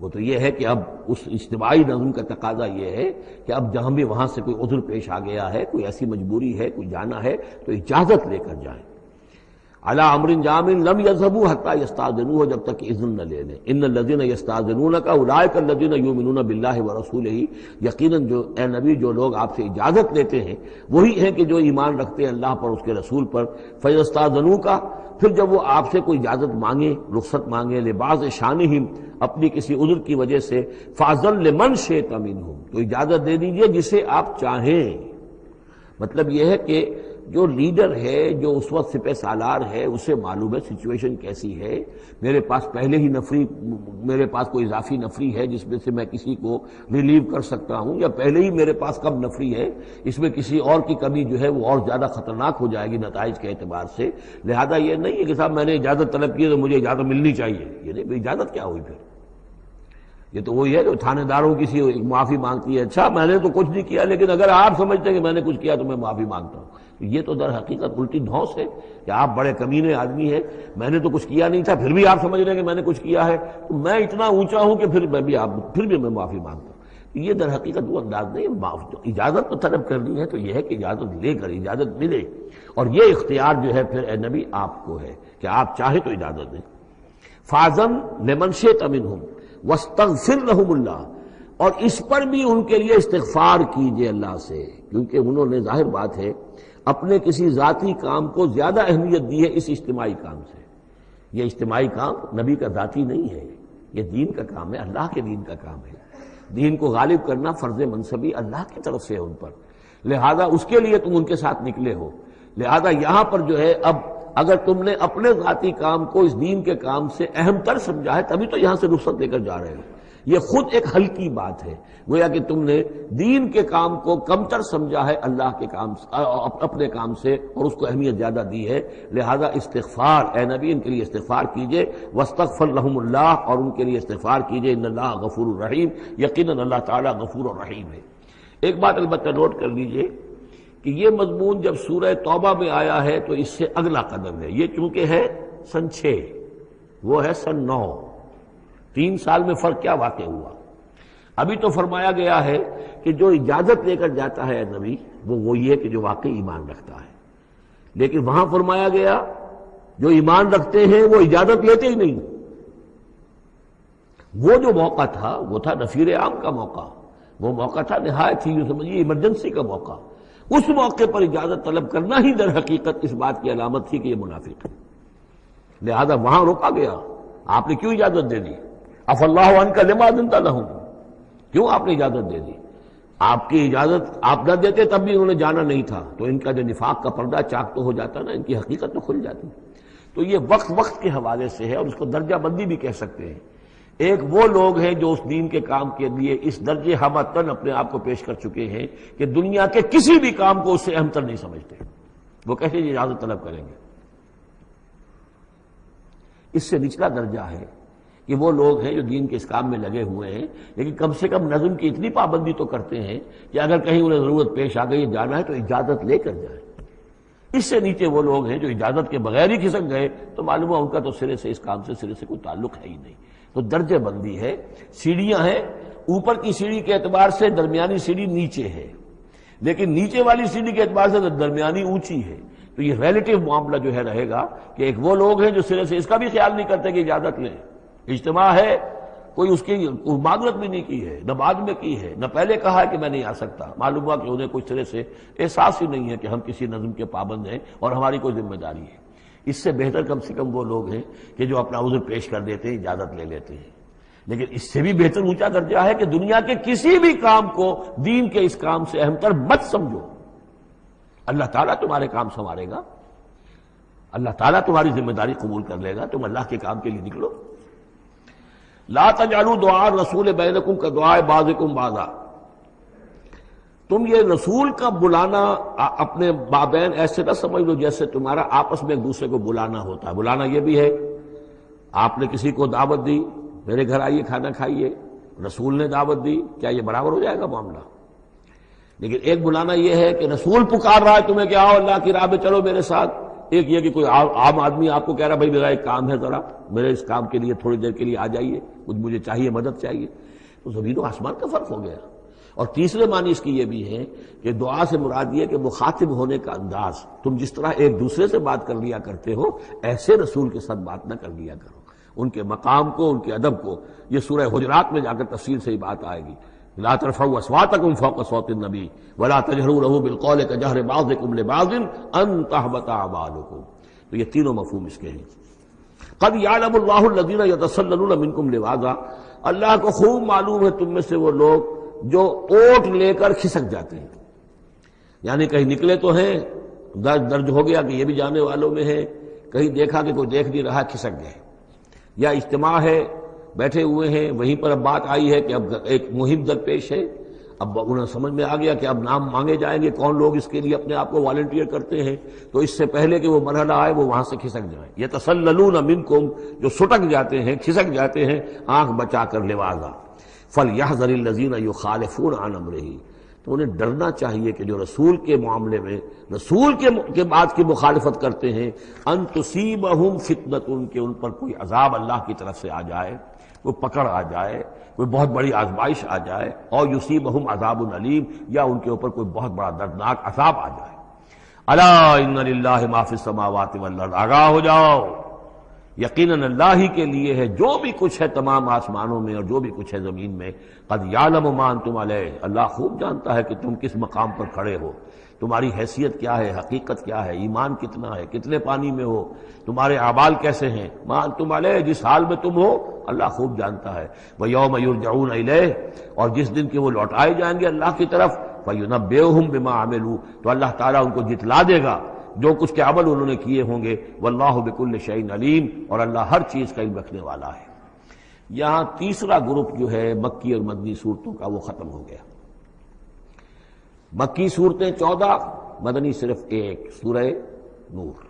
وہ تو یہ ہے کہ اب اس اجتماعی نظم کا تقاضا یہ ہے کہ اب جہاں بھی وہاں سے کوئی عذر پیش آ گیا ہے، کوئی ایسی مجبوری ہے، کوئی جانا ہے تو اجازت لے کر جائیں۔ علی امر جامع لم یذهبوا حتى یستاذنوه، جب تک کہ اذن نہ لے لیں۔ ان الذین یستاذنونک اولئک الذین یؤمنون باللہ ورسولہ، یقیناً جو اے نبی جو لوگ آپ سے اجازت لیتے ہیں وہی ہیں کہ جو ایمان رکھتے ہیں اللہ پر، اس کے رسول پر۔ فیستاذنوک، پھر جب وہ آپ سے کوئی اجازت مانگے، رخصت مانگے، لبعض شانہم، اپنی کسی عذر کی وجہ سے، فاذن لمن شئت منہم، تو اجازت دے دیجئے جسے آپ چاہیں۔ مطلب یہ ہے کہ جو لیڈر ہے، جو اس وقت سپہ سالار ہے، اسے معلوم ہے سچویشن کیسی ہے، میرے پاس پہلے ہی نفری، میرے پاس کوئی اضافی نفری ہے جس میں سے میں کسی کو ریلیو کر سکتا ہوں، یا پہلے ہی میرے پاس کم نفری ہے، اس میں کسی اور کی کمی جو ہے وہ اور زیادہ خطرناک ہو جائے گی نتائج کے اعتبار سے۔ لہذا یہ نہیں ہے کہ صاحب میں نے اجازت طلب کی ہے تو مجھے اجازت ملنی چاہیے، یہ نہیں، اجازت کیا ہوئی پھر؟ یہ تو وہی ہے جو تھانے داروں کسی معافی مانگتی ہے، اچھا میں نے تو کچھ نہیں کیا لیکن اگر آپ سمجھتے ہیں کہ میں نے کچھ کیا تو میں معافی مانگتا ہوں۔ یہ تو در حقیقت الٹی دھونس ہے کہ آپ بڑے کمینے آدمی ہیں، میں نے تو کچھ کیا نہیں تھا پھر بھی آپ سمجھ رہے ہیں کہ میں نے کچھ کیا ہے، تو میں اتنا اونچا ہوں کہ پھر میں معافی مانگتا ہوں۔ یہ در حقیقت وہ انداز نہیں۔ اجازت تو طلب کرنی ہے تو یہ ہے کہ اجازت لے کر اجازت ملے، اور یہ اختیار جو ہے پھر اے نبی آپ کو ہے کہ آپ چاہیں تو اجازت دیں۔ فاذن لمن شئت منہم واستغفر لهم اللہ، اور اس پر بھی ان کے لیے استغفار کیجئے اللہ سے، کیونکہ انہوں نے ظاہر بات ہے اپنے کسی ذاتی کام کو زیادہ اہمیت دی ہے اس اجتماعی کام سے۔ یہ اجتماعی کام نبی کا ذاتی نہیں ہے، یہ دین کا کام ہے، اللہ کے دین کا کام ہے۔ دین کو غالب کرنا فرض منصبی اللہ کی طرف سے ہے ان پر، لہذا اس کے لیے تم ان کے ساتھ نکلے ہو۔ لہذا یہاں پر جو ہے اب اگر تم نے اپنے ذاتی کام کو اس دین کے کام سے اہم تر سمجھا ہے تبھی تو یہاں سے رخصت لے کر جا رہے ہو، یہ خود ایک ہلکی بات ہے، گویا کہ تم نے دین کے کام کو کمتر سمجھا ہے اللہ کے کام اپنے کام سے، اور اس کو اہمیت زیادہ دی ہے۔ لہذا استغفار، اے نبی ان کے لیے استغفار کیجئے، واستغفر لهم اللہ، اور ان کے لیے استغفار کیجئے، ان اللہ غفور الرحیم، یقیناً اللہ تعالیٰ غفور الرحیم ہے۔ ایک بات البتہ نوٹ کر لیجئے کہ یہ مضمون جب سورہ توبہ میں آیا ہے تو اس سے اگلا قدم ہے، یہ چونکہ ہے سن 6، وہ ہے سن 9، 3 سال میں فرق کیا واقع ہوا؟ ابھی تو فرمایا گیا ہے کہ جو اجازت لے کر جاتا ہے نبی وہ وہی ہے کہ جو واقعی ایمان رکھتا ہے، لیکن وہاں فرمایا گیا جو ایمان رکھتے ہیں وہ اجازت لیتے ہی نہیں۔ وہ جو موقع تھا وہ تھا نفیر عام کا موقع، وہ موقع تھا نہایت ہی سمجھیے ایمرجنسی کا موقع، اس موقع پر اجازت طلب کرنا ہی در حقیقت اس بات کی علامت تھی کہ یہ منافق ہے، لہذا وہاں روکا گیا۔ آپ نے کیوں اجازت دے دی؟ عفا اللہ عنک لما اذنت لهم، کیوں آپ نے اجازت دے دی؟ آپ کی اجازت آپ نہ دیتے تب بھی انہوں نے جانا نہیں تھا، تو ان کا جو نفاق کا پردہ چاک تو ہو جاتا نا، ان کی حقیقت تو کھل جاتی۔ تو یہ وقت کے حوالے سے ہے، اور اس کو درجہ بندی بھی کہہ سکتے ہیں۔ ایک وہ لوگ ہیں جو اس دین کے کام کے لیے اس درجے ہمتن اپنے آپ کو پیش کر چکے ہیں کہ دنیا کے کسی بھی کام کو اس سے اہم تر نہیں سمجھتے، وہ کیسے اجازت طلب کریں گے؟ اس سے نچلا درجہ ہے کہ وہ لوگ ہیں جو دین کے اس کام میں لگے ہوئے ہیں، لیکن کم سے کم نظم کی اتنی پابندی تو کرتے ہیں کہ اگر کہیں انہیں ضرورت پیش آ گئی جانا ہے تو اجازت لے کر جائیں۔ اس سے نیچے وہ لوگ ہیں جو اجازت کے بغیر ہی کھسک گئے تو معلوم ہے ان کا تو سرے سے اس کام سے سرے سے کوئی تعلق ہے ہی نہیں۔ تو درجہ بندی ہے، سیڑھیاں ہیں، اوپر کی سیڑھی کے اعتبار سے درمیانی سیڑھی نیچے ہے، لیکن نیچے والی سیڑھی کے اعتبار سے درمیانی اونچی ہے۔ تو یہ ریلیٹیو معاملہ جو ہے رہے گا کہ ایک وہ لوگ ہیں جو سرے سے اس کا بھی خیال نہیں کرتے کہ اجازت لیں، اجتماع ہے، کوئی اس کی معذرت بھی نہیں کی ہے، نہ بعد میں کی ہے، نہ پہلے کہا ہے کہ میں نہیں آ سکتا، معلوم ہوا کہ انہیں کوئی سرے سے احساس ہی نہیں ہے کہ ہم کسی نظم کے پابند ہیں اور ہماری کوئی ذمہ داری ہے۔ اس سے بہتر کم سے کم وہ لوگ ہیں کہ جو اپنا عذر پیش کر دیتے ہیں، اجازت لے لیتے ہیں، لیکن اس سے بھی بہتر اونچا درجہ ہے کہ دنیا کے کسی بھی کام کو دین کے اس کام سے اہم تر مت سمجھو، اللہ تعالیٰ تمہارے کام سنوارے گا، اللہ تعالیٰ تمہاری ذمہ داری قبول کر لے گا، تم اللہ کے کام کے لیے نکلو۔ لا تجعلوا دعاء الرسول بینکم کدعاء بعضکم بعضا، تم یہ رسول کا بلانا اپنے مابین ایسے نہ سمجھ لو جیسے تمہارا آپس میں ایک دوسرے کو بلانا ہوتا ہے۔ بلانا یہ بھی ہے، آپ نے کسی کو دعوت دی، میرے گھر آئیے کھانا کھائیے، رسول نے دعوت دی، کیا یہ برابر ہو جائے گا معاملہ؟ لیکن ایک بلانا یہ ہے کہ رسول پکار رہا ہے تمہیں کہ آؤ اللہ کی راہ میں چلو میرے ساتھ، ایک یہ کہ کوئی عام آدمی آپ کو کہہ رہا بھائی میرا ایک کام ہے، ذرا میرے اس کام کے لیے تھوڑی دیر کے لیے آ جائیے، کچھ مجھے چاہیے، مدد چاہیے، تو زمین و آسمان کا فرق ہو گیا۔ اور تیسرے معنی اس کی یہ بھی ہے کہ دعا سے مراد یہ کہ مخاطب ہونے کا انداز، تم جس طرح ایک دوسرے سے بات کر لیا کرتے ہو ایسے رسول کے ساتھ بات نہ کر لیا کرو، ان کے مقام کو، ان کے ادب کو۔ یہ سورہ حجرات میں جا کر تفصیل سے ہی بات آئے گی، لا ترفعوا اصواتکم فوق صوت النبی ولا تجہروا له بالقول کجہر بعضکم لبعض ان تحبط اعمالکم۔ تو یہ تینوں مفہوم اس کے ہیں۔ قد یعلم اللہ الذین یتسللون منکم لواذا، اللہ کو خوب معلوم ہے تم میں سے وہ لوگ جو اوٹ لے کر کھسک جاتے ہیں، یعنی کہیں نکلے تو ہیں درج ہو گیا کہ یہ بھی جانے والوں میں ہے، کہیں دیکھا کہ کوئی دیکھ نہیں رہا کھسک گئے، یا اجتماع ہے بیٹھے ہوئے ہیں وہیں پر اب بات آئی ہے کہ اب ایک مہم درپیش ہے، اب انہیں سمجھ میں آ گیا کہ اب نام مانگے جائیں گے، کون لوگ اس کے لیے اپنے آپ کو والنٹیئر کرتے ہیں، تو اس سے پہلے کہ وہ مرحلہ آئے وہ وہاں سے کھسک جائیں۔ یتسللون منکم، جو سٹک جاتے ہیں کھسک جاتے ہیں آنکھ بچا کر لواذا، فلیحذر الذین یخالفون عن امرہ، تو انہیں ڈرنا چاہیے کہ جو رسول کے معاملے میں رسول کے بات کی مخالفت کرتے ہیں، ان تصیبہم فتنۃ، کہ ان پر کوئی عذاب اللہ کی طرف سے آ جائے، کوئی پکڑ آ جائے، کوئی بہت بڑی آزمائش آ جائے، اور یصیبہم عذاب علیم، یا ان کے اوپر کوئی بہت بڑا دردناک عذاب آ جائے۔ الا ان للہ ما فی السماوات والارض، آگاہ ہو جاؤ، یقیناً اللہ ہی کے لیے ہے جو بھی کچھ ہے تمام آسمانوں میں اور جو بھی کچھ ہے زمین میں۔ قد یعلم ما انتم علیہ، اللہ خوب جانتا ہے کہ تم کس مقام پر کھڑے ہو، تمہاری حیثیت کیا ہے، حقیقت کیا ہے، ایمان کتنا ہے، کتنے پانی میں ہو، تمہارے اعمال کیسے ہیں، ما انتم علیہ، جس حال میں تم ہو اللہ خوب جانتا ہے۔ وَيَوْمَ يُرْجَعُونَ إِلَيْهِ، اور جس دن کہ وہ لوٹائے جائیں گے اللہ کی طرف، فَيُنَبِّئُهُم بِمَا عَمِلُوا، تو اللہ تعالیٰ ان کو جتلا دے گا جو کچھ کے عمل انہوں نے کیے ہوں گے۔ واللہ بکل شیء علیم، اور اللہ ہر چیز کا علم رکھنے والا ہے۔ یہاں تیسرا گروپ جو ہے مکی اور مدنی صورتوں کا وہ ختم ہو گیا۔ مکی صورتیں 14، مدنی صرف ایک، سورہ نور۔